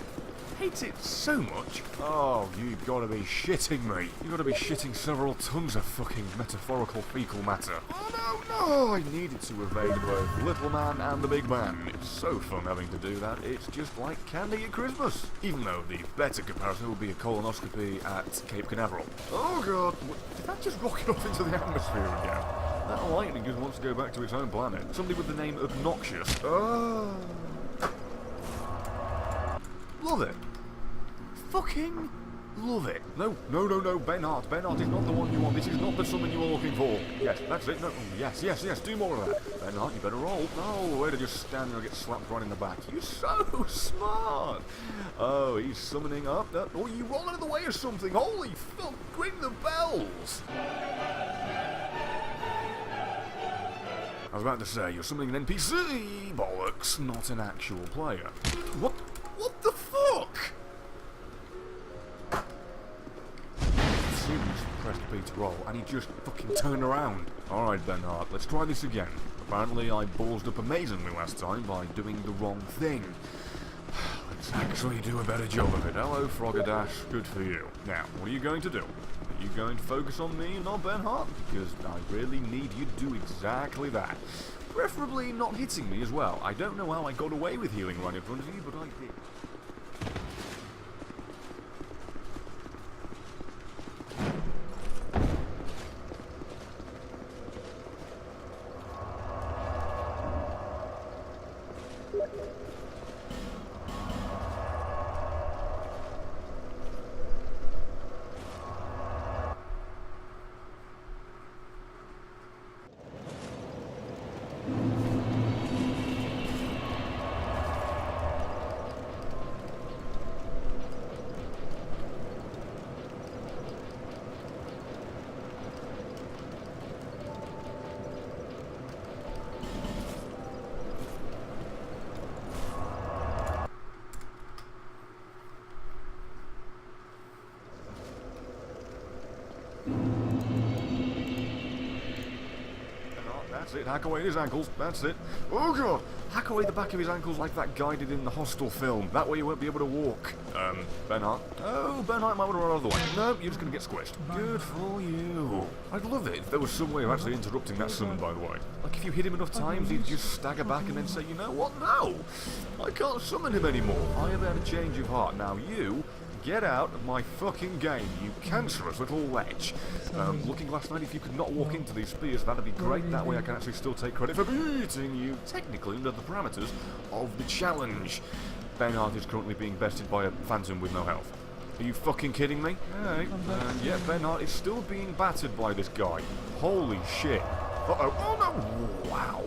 Hate it so much. Oh, you've got to be shitting me. You've got to be shitting several tons of fucking metaphorical fecal matter. Oh no, I needed to evade both the little man and the big man. It's so fun having to do that. It's just like candy at Christmas. Even though the better comparison would be a colonoscopy at Cape Canaveral. Oh god, did that just rocket off into the atmosphere again? That lightning just wants to go back to its own planet. Somebody with the name Obnoxious. Oh. Love it. Fucking love it. No, Benhart. Benhart is not the one you want. This is not the summon you were looking for. Yes, that's it. No, yes, do more of that. Benhart, you better roll. No, way to just stand there and get slapped right in the back. You're so smart. Oh, he's summoning up. Oh, you roll out of the way or something. Holy fuck, ring the bells. I was about to say, you're summoning an NPC. Bollocks, not an actual player. What the fuck? Series pressed B to roll, and he just fucking turned around. Alright, Benhart, let's try this again. Apparently, I ballsed up amazingly last time by doing the wrong thing. Let's actually do a better job of it. Hello, Frogadash, good for you. Now, what are you going to do? Are you going to focus on me and not Benhart? Because I really need you to do exactly that. Preferably not hitting me as well. I don't know how I got away with healing right in front of you, but I did. That's it, hack away his ankles, that's it. Oh god! Hack away the back of his ankles like that guy did in the Hostel film. That way you won't be able to walk. Bernhardt? Oh, Bernhardt might want to run out of the way. No, you're just going to get squished. Good for you. I'd love it if there was some way of actually interrupting that summon, by the way. Like if you hit him enough times, he'd just stagger back and then say, you know what, no! I can't summon him anymore. I have had a change of heart. Now you... get out of my fucking game, you cancerous little lech. Looking last night, if you could not walk into these spears, that'd be great. That way I can actually still take credit for beating you, technically under the parameters of the challenge. Bernhardt is currently being bested by a phantom with no health. Are you fucking kidding me? Alright, yeah, Bernhardt is still being battered by this guy. Holy shit. Uh-oh, oh no, wow.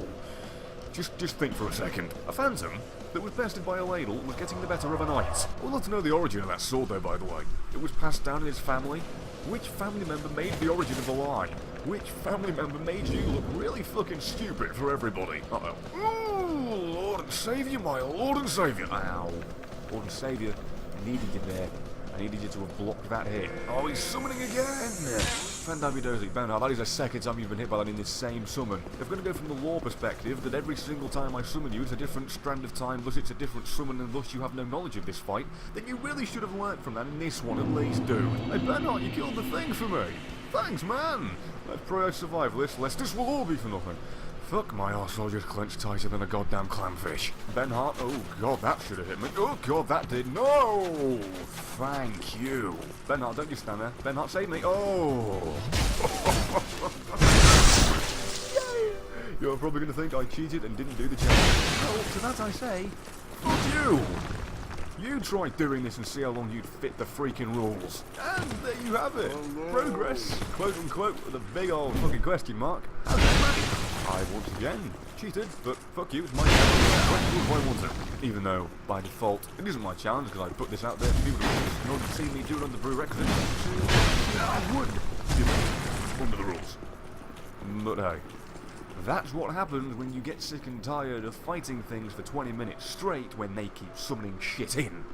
Just think for a second. A phantom that was bested by a ladle was getting the better of a knight. I would love to know the origin of that sword though, by the way. It was passed down in his family. Which family member made the origin of the lie? Which family member made you look really fucking stupid for everybody? Uh-oh. Ooh, Lord and Saviour, my Lord and Saviour. Ow. Lord and Saviour, I needed you there. I needed you to have blocked that hit. Oh, he's summoning again! Fandabidozi, Bernhardt, that is the second time you've been hit by that in this same summon. If we're going to go from the lore perspective, that every single time I summon you, it's a different strand of time, thus it's a different summon, and thus you have no knowledge of this fight, then you really should have learnt from that in this one at least, dude. Hey, Bernhardt, you killed the thing for me. Thanks, man. Let's pray I survive this, lest this will all be for nothing. Fuck, my arsehole just clenched tighter than a goddamn clamfish. Bernhardt, oh god, that should have hit me. Oh god, that did. No! Thank you. Bernhardt, don't you stand there. Bernhardt, save me. Oh! You're probably going to think I cheated and didn't do the challenge. Well, to that I say, fuck you! You try doing this and see how long you'd fit the freaking rules. And there you have it. Progress, quote unquote, with a big old fucking question mark. I once again cheated, but fuck you, it's my challenge. I want it. Even though, by default, it isn't my challenge because I put this out there for people in order to see me do it under prerequisites. I would do it under the rules. But hey, that's what happens when you get sick and tired of fighting things for 20 minutes straight when they keep summoning shit in.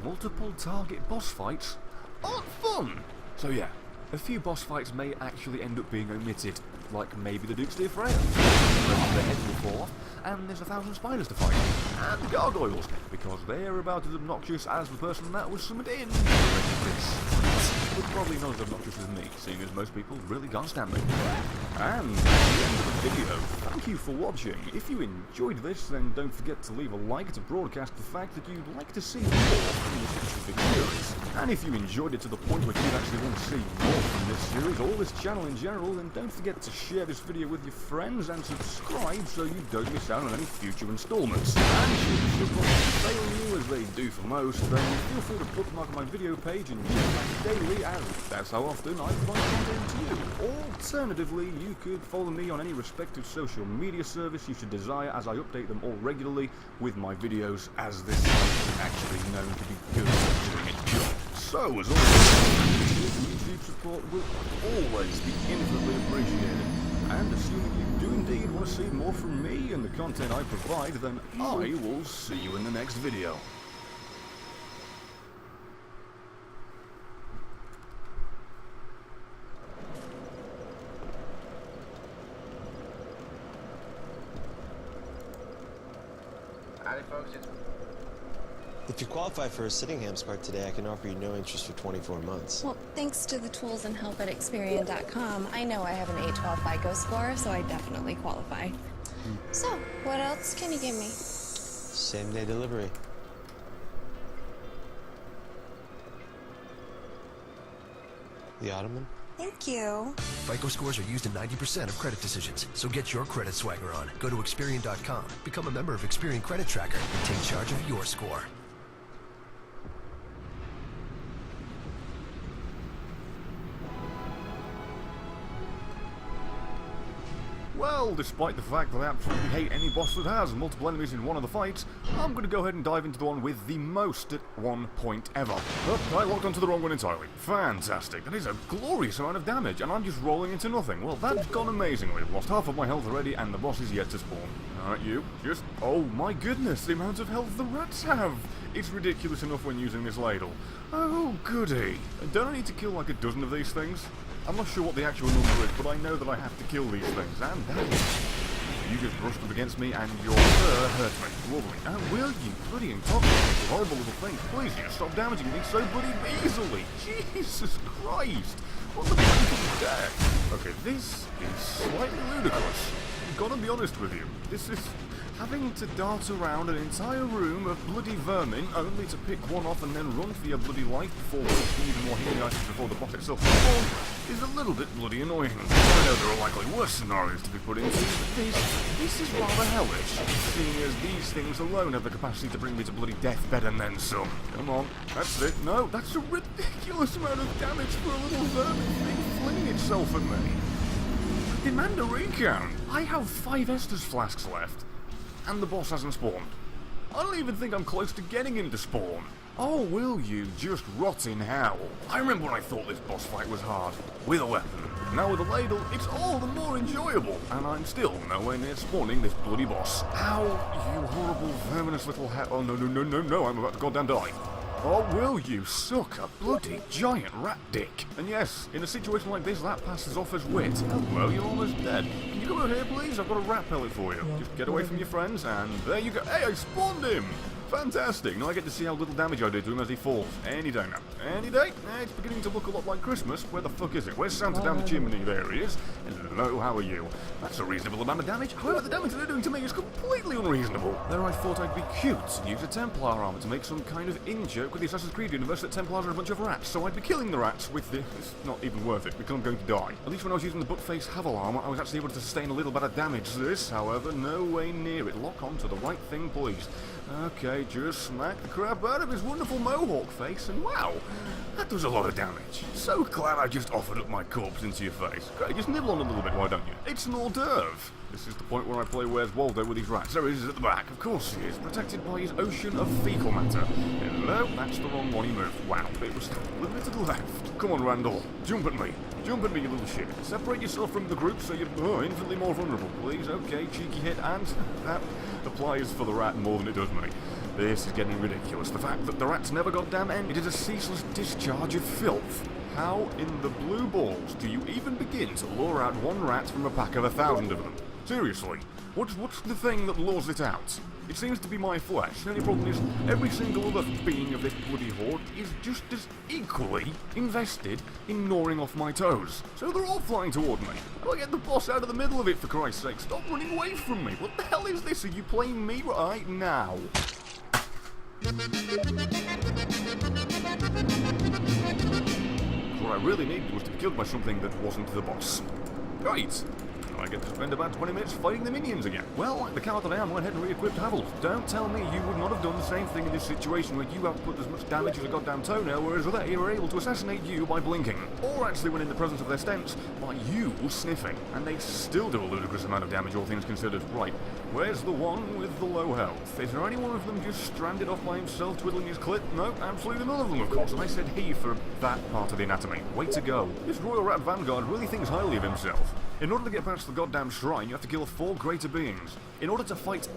Multiple target boss fights aren't fun. So yeah, a few boss fights may actually end up being omitted, like maybe the Duke's Dear Freya. Their heads will fall off, and there's 1,000 spiders to fight, and gargoyles, because they're about as obnoxious as the person that was summoned in. But probably not as obnoxious as me, seeing as most people really can't stand me. And at the end of the video, thank you for watching. If you enjoyed this, then don't forget to leave a like to broadcast the fact that you'd like to see more from this specific series. And if you enjoyed it to the point where you'd actually want to see more from this series, or this channel in general, then don't forget to share this video with your friends and subscribe so you don't miss out on any future installments. And should the subscribers fail you as they do for most, then feel free to bookmark my video page and check back daily, as that's how often I provide content to you. Alternatively, you could follow me on any respective social media service you should desire, as I update them all regularly with my videos, as this is actually known to be good at doing its job. So, as always, YouTube support will always be infinitely appreciated. And assuming you do indeed want to see more from me and the content I provide, then I will see you in the next video. Howdy, folks. If you qualify for a Sittingham's card today, I can offer you no interest for 24 months. Well, thanks to the tools and help at Experian.com, I know I have an 812 FICO score, so I definitely qualify. So, what else can you give me? Same-day delivery. The Ottoman? Thank you. FICO scores are used in 90% of credit decisions, so get your credit swagger on. Go to Experian.com, become a member of Experian Credit Tracker, and take charge of your score. Well, despite the fact that I absolutely hate any boss that has multiple enemies in one of the fights, I'm going to go ahead and dive into the one with the most at one point ever. But I locked onto the wrong one entirely. Fantastic. That is a glorious amount of damage, and I'm just rolling into nothing. Well, that's gone amazingly. I've lost half of my health already, and the boss is yet to spawn. Alright, you. Just... oh my goodness, the amount of health the rats have! It's ridiculous enough when using this ladle. Oh, goody. Don't I need to kill like a dozen of these things? I'm not sure what the actual number is, but I know that I have to kill these things, and damage. You just brushed up against me, and your fur hurt me. Lovely. Oh, will you? Bloody intoxicating, you horrible little thing. Please, you stop damaging me so bloody easily. Jesus Christ. What the fuck is that? Okay, this is slightly ludicrous. I've got to be honest with you. This is having to dart around an entire room of bloody vermin, only to pick one off and then run for your bloody life before wasting even more healing items before the boss itself is a little bit bloody annoying. I know there are likely worse scenarios to be put into, but this is rather hellish, seeing as these things alone have the capacity to bring me to bloody deathbed and then some. Come on, that's it. No, that's a ridiculous amount of damage for a little vermin thing flinging itself at me. Demand a recount. I have 5 Estus flasks left. And the boss hasn't spawned. I don't even think I'm close to getting him to spawn. Oh, will you just rot in hell? I remember when I thought this boss fight was hard. With a weapon. Now with a ladle, it's all the more enjoyable. And I'm still nowhere near spawning this bloody boss. Ow, you horrible, verminous little Oh, no, I'm about to goddamn die. Oh, will you suck a bloody giant rat dick? And yes, in a situation like this, that passes off as wit. Hello, you're almost dead. Can you come over here, please? I've got a rat pellet for you. Just get away from your friends, and there you go. Hey, I spawned him! Fantastic. Now I get to see how little damage I do to him as he falls. Any day now. Any day? It's beginning to look a lot like Christmas. Where the fuck is it? Where's Santa down the chimney? There he is. Hello, how are you? That's a reasonable amount of damage. However, the damage they're doing to me is completely unreasonable. There I thought I'd be cute and use a Templar armor to make some kind of in-joke with the Assassin's Creed universe that Templars are a bunch of rats. So I'd be killing the rats with this. It's not even worth it because I'm going to die. At least when I was using the butt-face Havel armor, I was actually able to sustain a little bit of damage. This, however, no way near it. Lock on to the right thing, please. Okay, just smack the crap out of his wonderful mohawk face, and wow, that does a lot of damage. So glad I just offered up my corpse into your face. Great, just nibble on a little bit, why don't you? It's an hors d'oeuvre. This is the point where I play Where's Waldo with these rats. There he is at the back. Of course he is, protected by his ocean of fecal matter. Hello, that's the wrong one he moved. Wow, it was a little bit to the left. Come on, Randall, jump at me. Jump at me, you little shit. Separate yourself from the group so you're infinitely more vulnerable, please. Okay, cheeky hit, and that applies for the rat more than it does me. This is getting ridiculous. The fact that the rat's never goddamn ended is a ceaseless discharge of filth. How in the blue balls do you even begin to lure out one rat from a pack of 1,000 of them? Seriously, what's the thing that lures it out? It seems to be my flesh. The only problem is every single other being of this bloody horde is just as equally invested in gnawing off my toes. So they're all flying toward me. How do I get the boss out of the middle of it, for Christ's sake? Stop running away from me. What the hell is this? Are you playing me right now? What I really needed was to be killed by something that wasn't the boss. Right. I get to spend about 20 minutes fighting the minions again. Well, like the coward that I am, I went ahead and re-equipped Havels. Don't tell me you would not have done the same thing in this situation where you have put as much damage as a goddamn toenail, whereas they were able to assassinate you by blinking. Or actually, when in the presence of their stents, by you sniffing. And they still do a ludicrous amount of damage, all things considered. Right, where's the one with the low health? Is there any one of them just stranded off by himself, twiddling his clit? No, absolutely none of them, of course. And I said he for that part of the anatomy. Way to go. This Royal Rat Vanguard really thinks highly of himself. In order to get past the goddamn shrine, you have to kill 4 greater beings. In order to fight...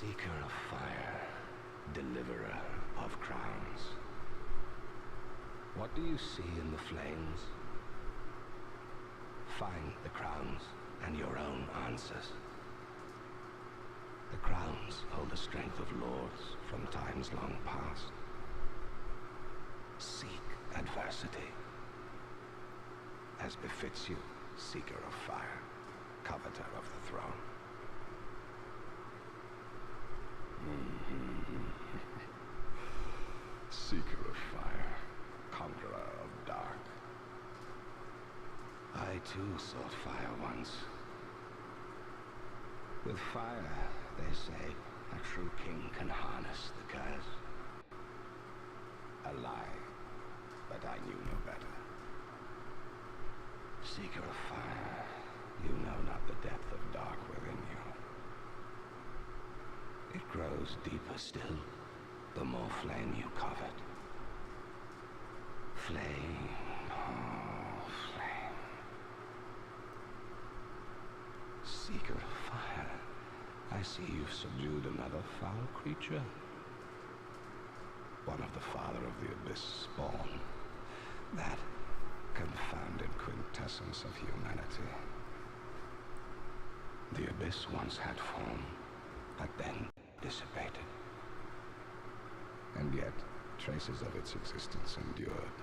Seeker of fire, deliverer of crowns. What do you see in the flames? Find the crowns and your own answers. The crowns hold the strength of lords from times long past. Seek adversity, as befits you, seeker of fire, coveter of the throne. Seeker of fire, conqueror of dark. I too sought fire once. With fire, they say, a true king can harness the curse. A lie, but I knew no better. Seeker of fire, you know not the depth of dark within you. It grows deeper still, the more flame you covet. Flame, oh, flame. Seeker of fire, I see you've subdued another foul creature. One of the father of the abyss spawn. That confounded quintessence of humanity. The abyss once had form, but then dissipated. And yet, traces of its existence endured.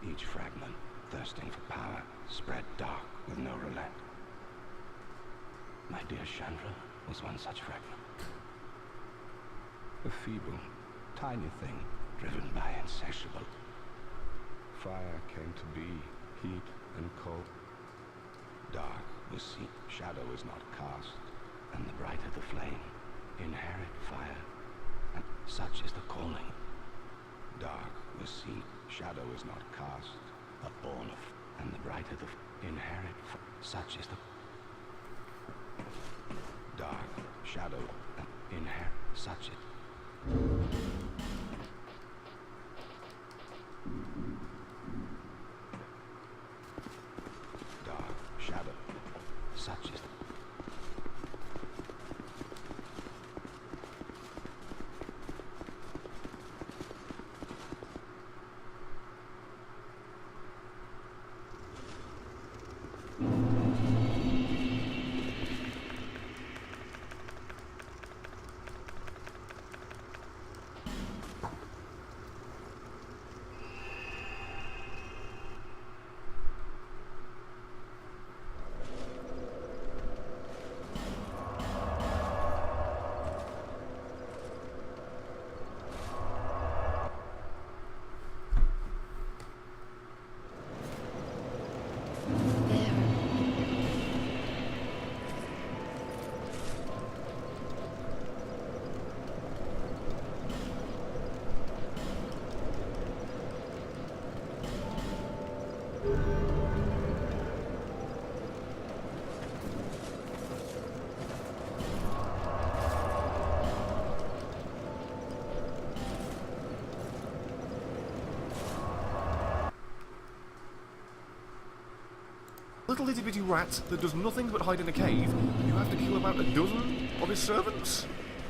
Each fragment, thirsting for power, spread dark with no relent. My dear Chandra was one such fragment. A feeble, tiny thing, driven by insatiable. Fire came to be, heat and cold. Dark was seen, shadow is not cast, and the brighter the flame, inherit fire, and such is the calling. Dark was seen, shadow is not cast, but born of, and the brighter the inherit, such is the dark, shadow, and inherit, such it. Dark, shadow, such is the little itty bitty rat that does nothing but hide in a cave, you have to kill about a dozen of his servants?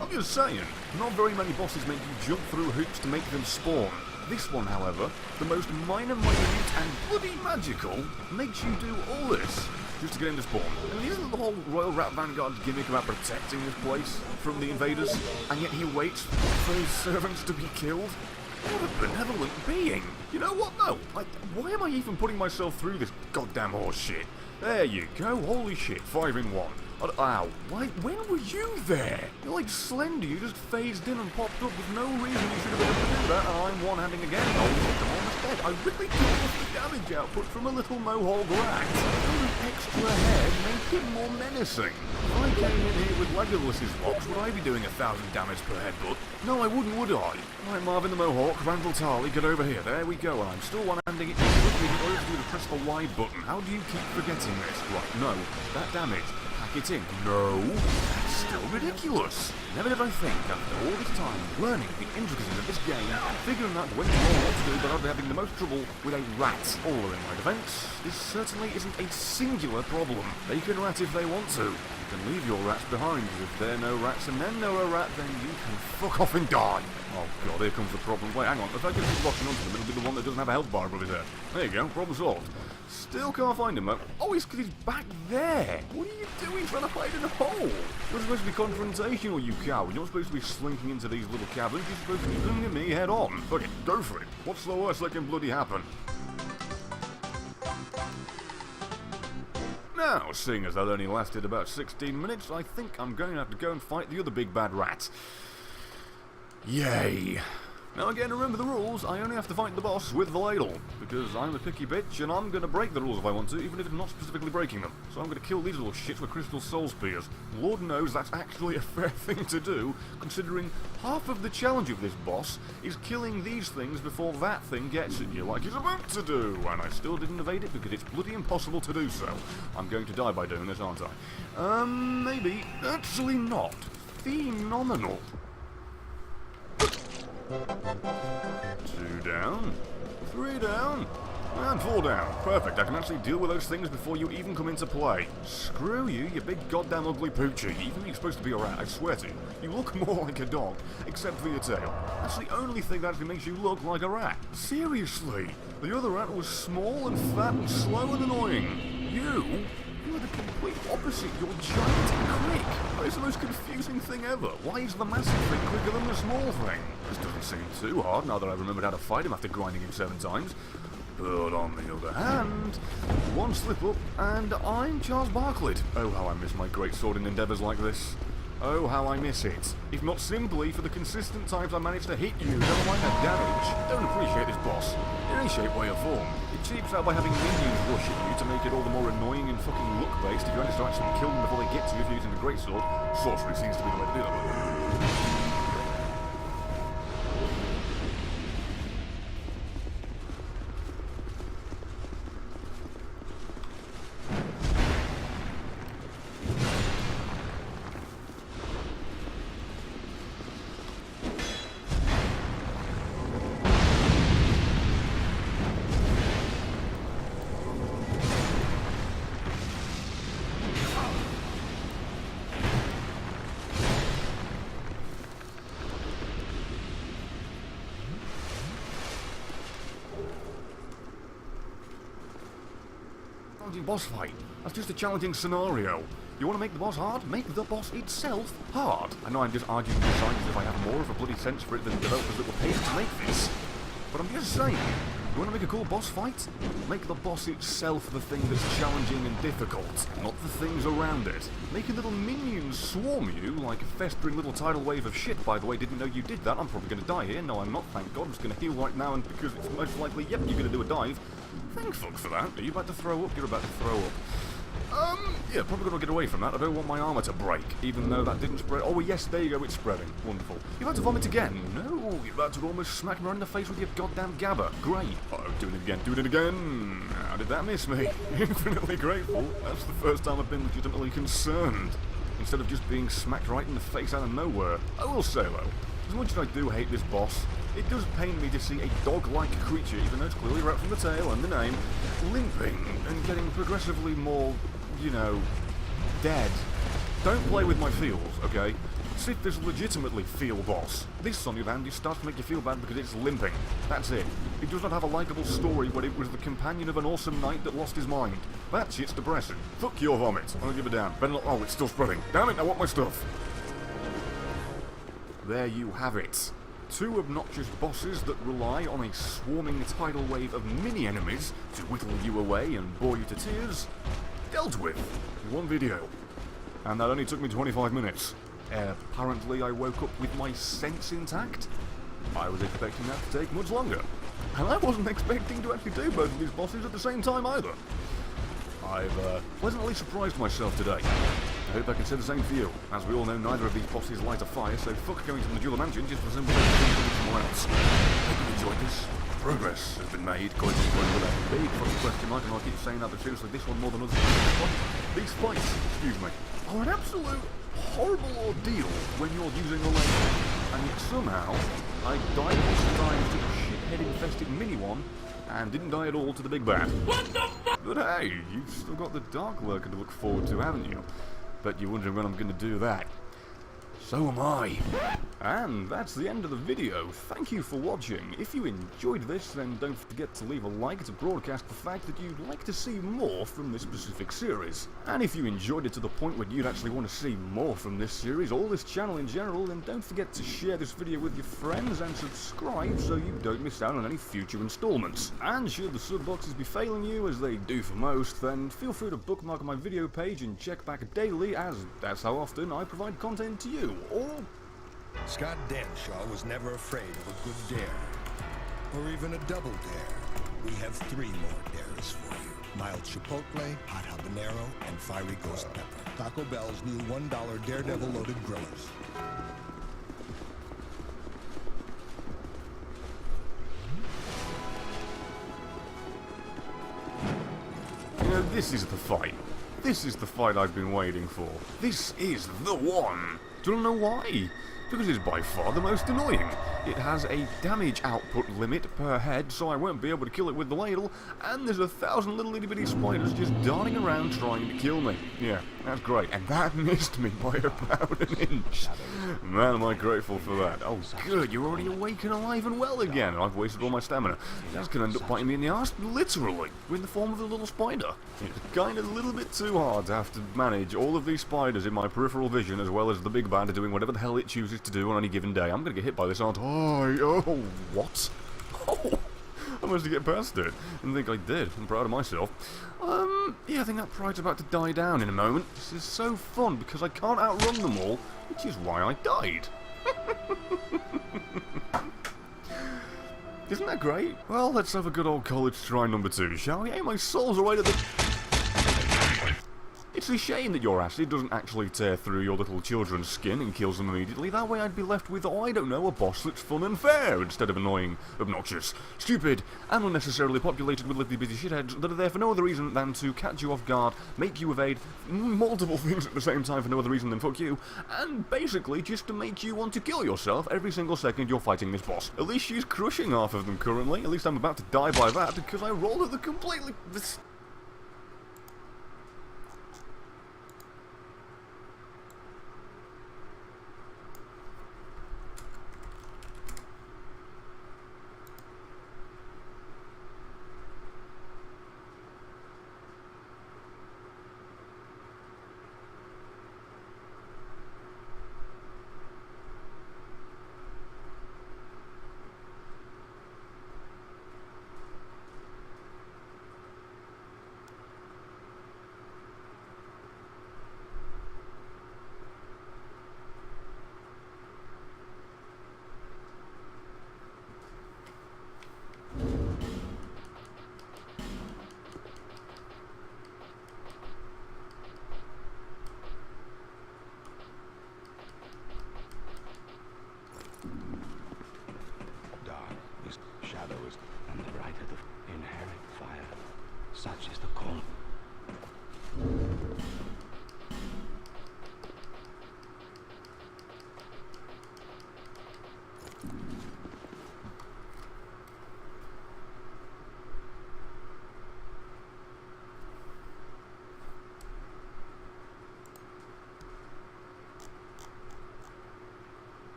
I'm just saying, not very many bosses make you jump through hoops to make them spawn. This one, however, the most minor, minute and bloody magical, makes you do all this just to get him to spawn. I mean, isn't the whole Royal Rat Vanguard's gimmick about protecting this place from the invaders, and yet he waits for his servants to be killed? What a benevolent being! You know what? No, why am I even putting myself through this goddamn horse shit? There you go, holy shit, 5 in 1. Ow, when were you there? You're like Slender, you just phased in and popped up with no reason you should have been able to do that, and I'm one-handing again. Oh shit, I'm almost dead. I really took off the damage output from a little mohawk rat. An extra head make him more menacing. If I came in here with Legolas's locks, would I be doing 1,000 damage per headbutt? No, I wouldn't, would I? Right, Marvin the Mohawk, Randall Tarley, get over here. There we go, and I'm still one-handing it. You look me in order to press the Y button. How do you keep forgetting this? Right, no, that damage pack it in. No, that's still ridiculous. Never did I think, after all this time, learning the intricacies of this game, figuring out when to know what to do, that I'd be having the most trouble with a rat. Although in my defence, this certainly isn't a singular problem. They can rat if they want to. You can leave your rats behind. If they're no rats and then no rat, then you can fuck off and die. Oh god, here comes the problem. Wait, hang on. If I can keep locking onto them, it'll be the one that doesn't have a health bar above his head. There you go, problem solved. Still can't find him though. Oh, it's because he's back there. What are you doing trying to hide in a hole? You're supposed to be confrontational, you coward. You're not supposed to be slinking into these little cabins. You're supposed to be coming at me head on. Fuck it, go for it. What's the worst that can bloody happen? Now, seeing as that only lasted about 16 minutes, I think I'm going to have to go and fight the other big bad rat. Yay. Now again, remember the rules, I only have to fight the boss with the ladle, because I'm a picky bitch and I'm going to break the rules if I want to, even if it's not specifically breaking them. So I'm going to kill these little shits with crystal soul spears. Lord knows that's actually a fair thing to do, considering half of the challenge of this boss is killing these things before that thing gets at you like it's about to do, and I still didn't evade it because it's bloody impossible to do so. I'm going to die by doing this, aren't I? Maybe. Actually not. Phenomenal. 2 down, 3 down, and 4 down. Perfect, I can actually deal with those things before you even come into play. Screw you, you big goddamn ugly poochie. Even though you're supposed to be a rat, I swear to you, you look more like a dog, except for your tail. That's the only thing that actually makes you look like a rat. Seriously, the other rat was small and fat and slow and annoying. You're the complete opposite. You're giant and quick. That is the most confusing thing ever. Why is the massive thing quicker than the small thing? This doesn't seem too hard now that I remembered how to fight him after grinding him 7 times. But on the other hand, one slip up and I'm Charles Barkley. Oh, how I miss my great swording endeavours like this. Oh, how I miss it. If not simply for the consistent times I managed to hit you, never mind the damage. Don't appreciate this boss. In any shape, way or form. It cheaps out by having minions rush at you to make it all the more annoying and fucking look-based if you manage to actually kill them before they get to you if you're using a greatsword. Sorcery seems to be the way to do that. Boss fight. That's just a challenging scenario. You want to make the boss hard? Make the boss itself hard. I know I'm just arguing with design as if I have more of a bloody sense for it than the developers that were paid to make this. But I'm just saying, you want to make a cool boss fight? Make the boss itself the thing that's challenging and difficult, not the things around it. Making little minions swarm you like a festering little tidal wave of shit. By the way, didn't know you did that. I'm probably going to die here. No, I'm not, thank God. I'm just going to heal right now, and because it's most likely, yep, you're going to do a dive. Thank fuck for that. Are you about to throw up? You're about to throw up. Yeah, probably got to get away from that. I don't want my armour to break, even though that didn't spread. Oh, yes, there you go, it's spreading. Wonderful. You're about to vomit again. No, you're about to almost smack me right in the face with your goddamn gabber. Great. Uh-oh, doing it again, doing it again. How did that miss me? Infinitely grateful. That's the first time I've been legitimately concerned, instead of just being smacked right in the face out of nowhere. I will say, though, as much as I do hate this boss, it does pain me to see a dog-like creature, even though it's clearly right from the tail and the name, limping and getting progressively more, you know, dead. Don't play with my feels, okay? Sith is legitimately feel boss. This, on the other hand, just starts to make you feel bad because it's limping. That's it. It does not have a likeable story, but it was the companion of an awesome knight that lost his mind. That shit's depressing. Fuck your vomit. I don't give a damn. Better not. Oh, it's still spreading. Damn it, I want my stuff. There you have it. 2 obnoxious bosses that rely on a swarming tidal wave of mini-enemies to whittle you away and bore you to tears, dealt with in one video. And that only took me 25 minutes. Apparently I woke up with my sense intact. I was expecting that to take much longer. And I wasn't expecting to actually do both of these bosses at the same time either. I've pleasantly surprised myself today. I hope I can say the same for you. As we all know, neither of these bosses light a fire, so fuck going to the Jeweler Mansion just for simple somewhere else. Hope you enjoyed this. Progress has been made, going with a big fucking question mark, and I'll keep saying that, but seriously, this one more than others. These fights, excuse me, are an absolute horrible ordeal when you're using a laser. And yet somehow, I died multiple times to a shithead-infested mini one, and didn't die at all to the big bad. But hey, you've still got the Dark Lurker to look forward to, haven't you? Bet you're wondering when I'm going to do that. So am I. And that's the end of the video. Thank you for watching. If you enjoyed this, then don't forget to leave a like to broadcast the fact that you'd like to see more from this specific series. And if you enjoyed it to the point where you'd actually want to see more from this series, or this channel in general, then don't forget to share this video with your friends and subscribe so you don't miss out on any future installments. And should the sub boxes be failing you, as they do for most, then feel free to bookmark my video page and check back daily, as that's how often I provide content to you. Or Scott Danshaw was never afraid of a good dare. Or even a double dare. We have 3 more dares for you. Mild Chipotle, Hot Habanero, and Fiery Ghost Pepper. Taco Bell's new $1 Daredevil Loaded Grillers. you know, this is the fight. This is the fight I've been waiting for. This is the one. Do you know why? Because it's by far the most annoying. It has a damage output limit per head, so I won't be able to kill it with the ladle, and there's 1,000 little itty bitty spiders just darting around trying to kill me. Yeah, that's great. And that missed me by about an inch. Man, am I grateful for that. Oh, good, you're already awake and alive and well again. I've wasted all my stamina. That's gonna end up biting me in the arse, literally, in the form of a little spider. It's kind of a little bit too hard to have to manage all of these spiders in my peripheral vision, as well as the big bad doing whatever the hell it chooses to do on any given day. I'm gonna get hit by this, aren't I? Oh, what? Oh, I managed to get past it. Didn't think I did. I'm proud of myself. Yeah, I think that pride's about to die down in a moment. This is so fun because I can't outrun them all, which is why I died. Isn't that great? Well, let's have a good old college try number 2, shall we? Hey, my soul's right at the... It's a shame that your acid doesn't actually tear through your little children's skin and kills them immediately. That way I'd be left with, oh, I don't know, a boss that's fun and fair, instead of annoying, obnoxious, stupid, and unnecessarily populated with little bitty shitheads that are there for no other reason than to catch you off guard, make you evade multiple things at the same time for no other reason than fuck you, and basically just to make you want to kill yourself every single second you're fighting this boss. At least she's crushing half of them currently. At least I'm about to die by that because I rolled at the completely...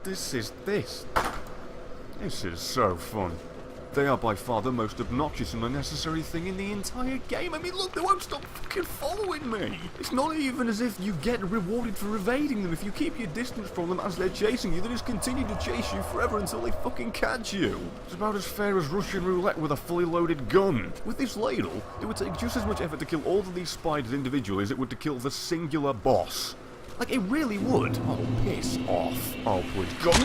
This is so fun. They are by far the most obnoxious and unnecessary thing in the entire game. I mean, look, they won't stop fucking following me. It's not even as if you get rewarded for evading them. If you keep your distance from them as they're chasing you, they just continue to chase you forever until they fucking catch you. It's about as fair as Russian roulette with a fully loaded gun. With this ladle, it would take just as much effort to kill all of these spiders individually as it would to kill the singular boss. Like, it really would. Oh, piss off. Oh, please, God.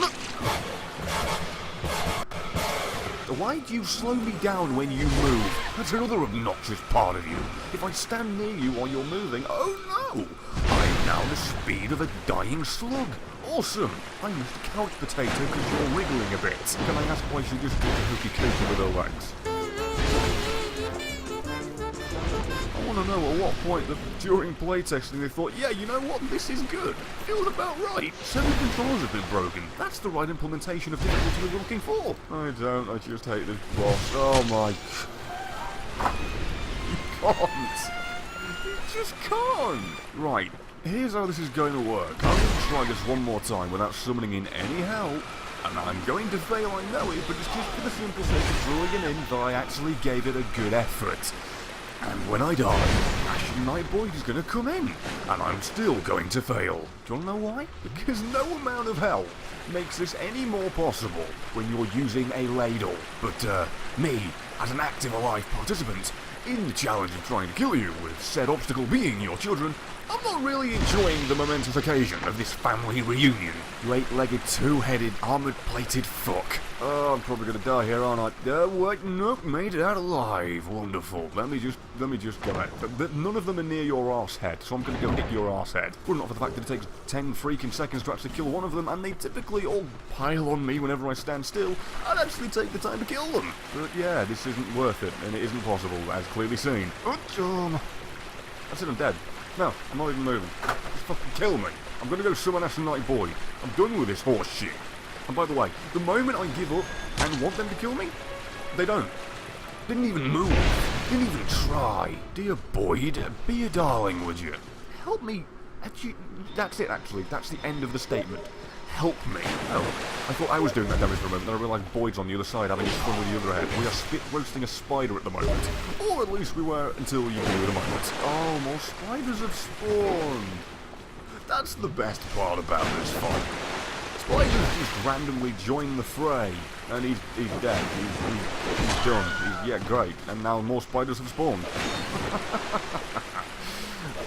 Why do you slow me down when you move? That's another obnoxious part of you. If I stand near you while you're moving, oh no! I'm now the speed of a dying slug. Awesome! I'm just a couch potato because you're wriggling a bit. Can I ask why she just did a hooky cookie with her legs? I want to know at what point during playtesting they thought, yeah, you know what, this is good. Feels about right. 7 controls have been broken. That's the right implementation of difficulty we were looking for. I don't, I just hate this boss. Oh my... You can't. You just can't. Right, here's how this is going to work. I'm going to try this one more time without summoning in any help. And I'm going to fail, I know it, but it's just for the simple sake of drawing in that I actually gave it a good effort. And when I die, Ashen Nightboy is going to come in, and I'm still going to fail. Do you want to know why? Because no amount of help makes this any more possible when you're using a ladle. But me, as an active alive participant in the challenge of trying to kill you, with said obstacle being your children, I'm not really enjoying the momentous occasion of this family reunion. You eight-legged, two-headed, armoured-plated fuck. Oh, I'm probably gonna die here, aren't I? Wait, nope, made it out alive. Wonderful. Let me just go out. None of them are near your arse head, so I'm gonna go hit your arse head. Well, not for the fact that it takes 10 freaking seconds to actually kill one of them, and they typically all pile on me whenever I stand still. I'd actually take the time to kill them. But yeah, this isn't worth it, and it isn't possible, as clearly seen. That's it, I'm dead. No, I'm not even moving. Just fucking kill me. I'm gonna go summon Ashen Nightboy. I'm done with this horse shit. And by the way, the moment I give up and want them to kill me, they don't. Didn't even move. Didn't even try. Dear Boyd, be a darling, would you? Help me. Actually, that's it, actually. That's the end of the statement. Help me. Oh, I thought I was doing that damage for a moment, then I realised Boyd's on the other side having his fun with the other head. We are spit roasting a spider at the moment. Or at least we were until you do at the moment. Oh, more spiders have spawned. That's the best part about this fight. Spiders just randomly join the fray. And he's dead. He's done. Yeah, great. And now more spiders have spawned.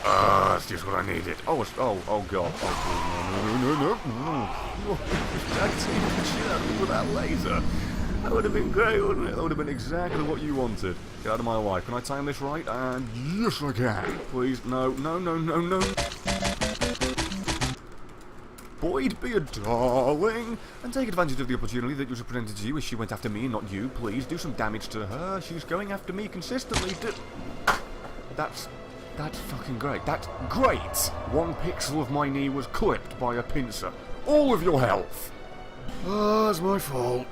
That's just what I needed. Oh, God. Oh, no. Shit out of me with that laser. That would have been great, wouldn't it? That would have been exactly what you wanted. Get out of my life. Can I time this right? And yes, I can. Please, no. Boyd, be a darling, and take advantage of the opportunity that was presented to you as she went after me and not you. Please, do some damage to her. She's going after me consistently. That's fucking great. That's great! 1 pixel of my knee was clipped by a pincer. All of your health! It's my fault.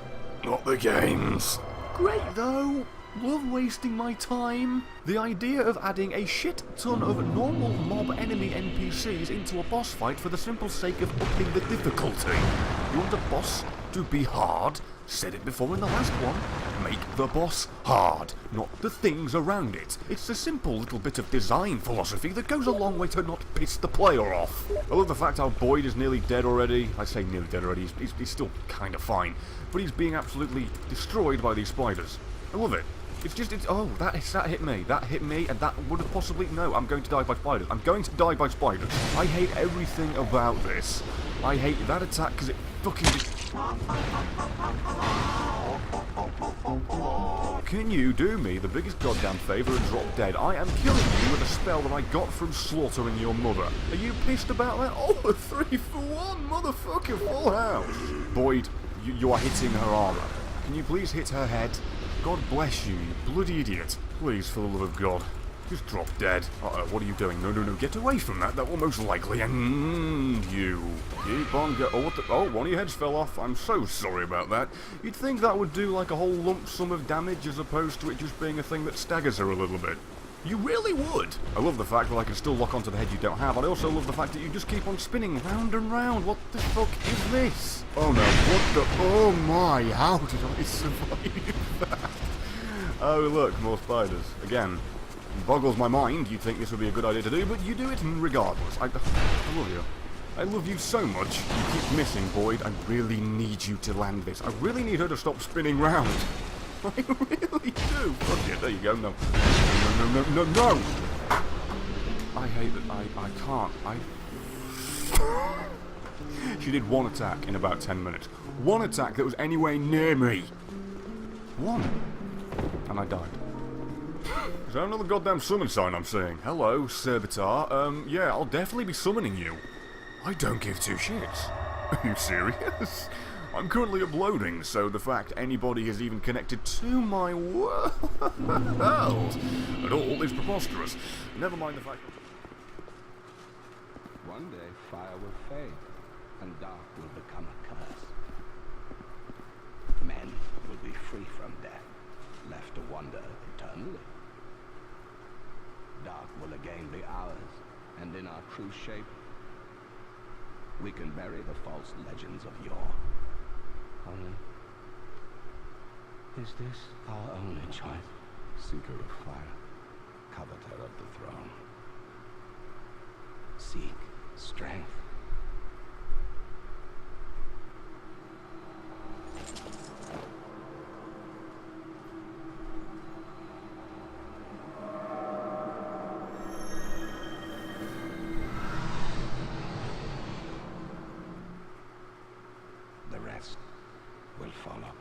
Not the game's. Great, though. Love wasting my time. The idea of adding a shit ton of normal mob enemy NPCs into a boss fight for the simple sake of upping the difficulty. You want a boss to be hard? Said it before in the last one. Make the boss hard, not the things around it. It's a simple little bit of design philosophy that goes a long way to not piss the player off. I love the fact how Boyd is nearly dead already. I say nearly dead already, he's still kind of fine. But he's being absolutely destroyed by these spiders. I love it. That hit me. That hit me, and that would have possibly... No, I'm going to die by spiders. I'm going to die by spiders. I hate everything about this. I hate that attack because it fucking... Can you do me the biggest goddamn favour and drop dead? I am killing you with a spell that I got from slaughtering your mother. Are you pissed about that? Oh, a 3-for-1, motherfucker, full house. Boyd, you are hitting her armour. Can you please hit her head? God bless you, you bloody idiot. Please, for the love of God, just drop dead. Uh-oh, what are you doing? No, get away from that. That will most likely end you. Keep on go- Oh, one of your heads fell off. I'm so sorry about that. You'd think that would do like a whole lump sum of damage as opposed to it just being a thing that staggers her a little bit. You really would. I love the fact that I can still lock onto the head you don't have. I also love the fact that you just keep on spinning round and round. What the fuck is this? Oh no, what the... Oh my, how did I survive that? Oh look, more spiders. Again, it boggles my mind. You'd think this would be a good idea to do, but you do it regardless. I love you. I love you so much. You keep missing, Boyd. I really need you to land this. I really need her to stop spinning round. I really do. Fuck it, there you go. No. No. I hate that. I can't. She did one attack in about 10 minutes. One attack that was anywhere near me. One. And I died. Is that another goddamn summon sign I'm seeing? Hello, Servitor. Yeah, I'll definitely be summoning you. I don't give two shits. Are you serious? I'm currently uploading, so the fact anybody is even connected to my world at all is preposterous. Never mind the fact that... One day, fire will fade, and dark will become a curse. Men will be free from death, left to wander eternally. Dark will again be ours, and in our true shape, we can bury the false legends of yore. Only, is this our only choice? Seeker of fire, coveter of the throne. Seek strength. The rest will follow.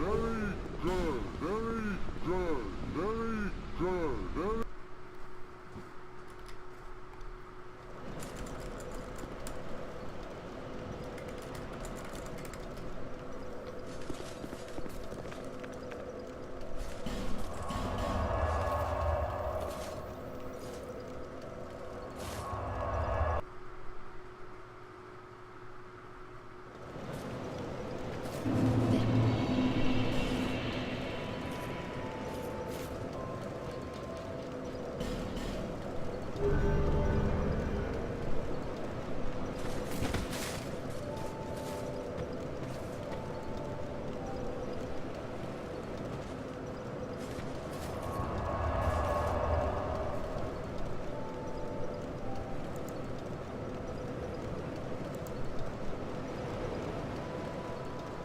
Very good, very good, very good, very...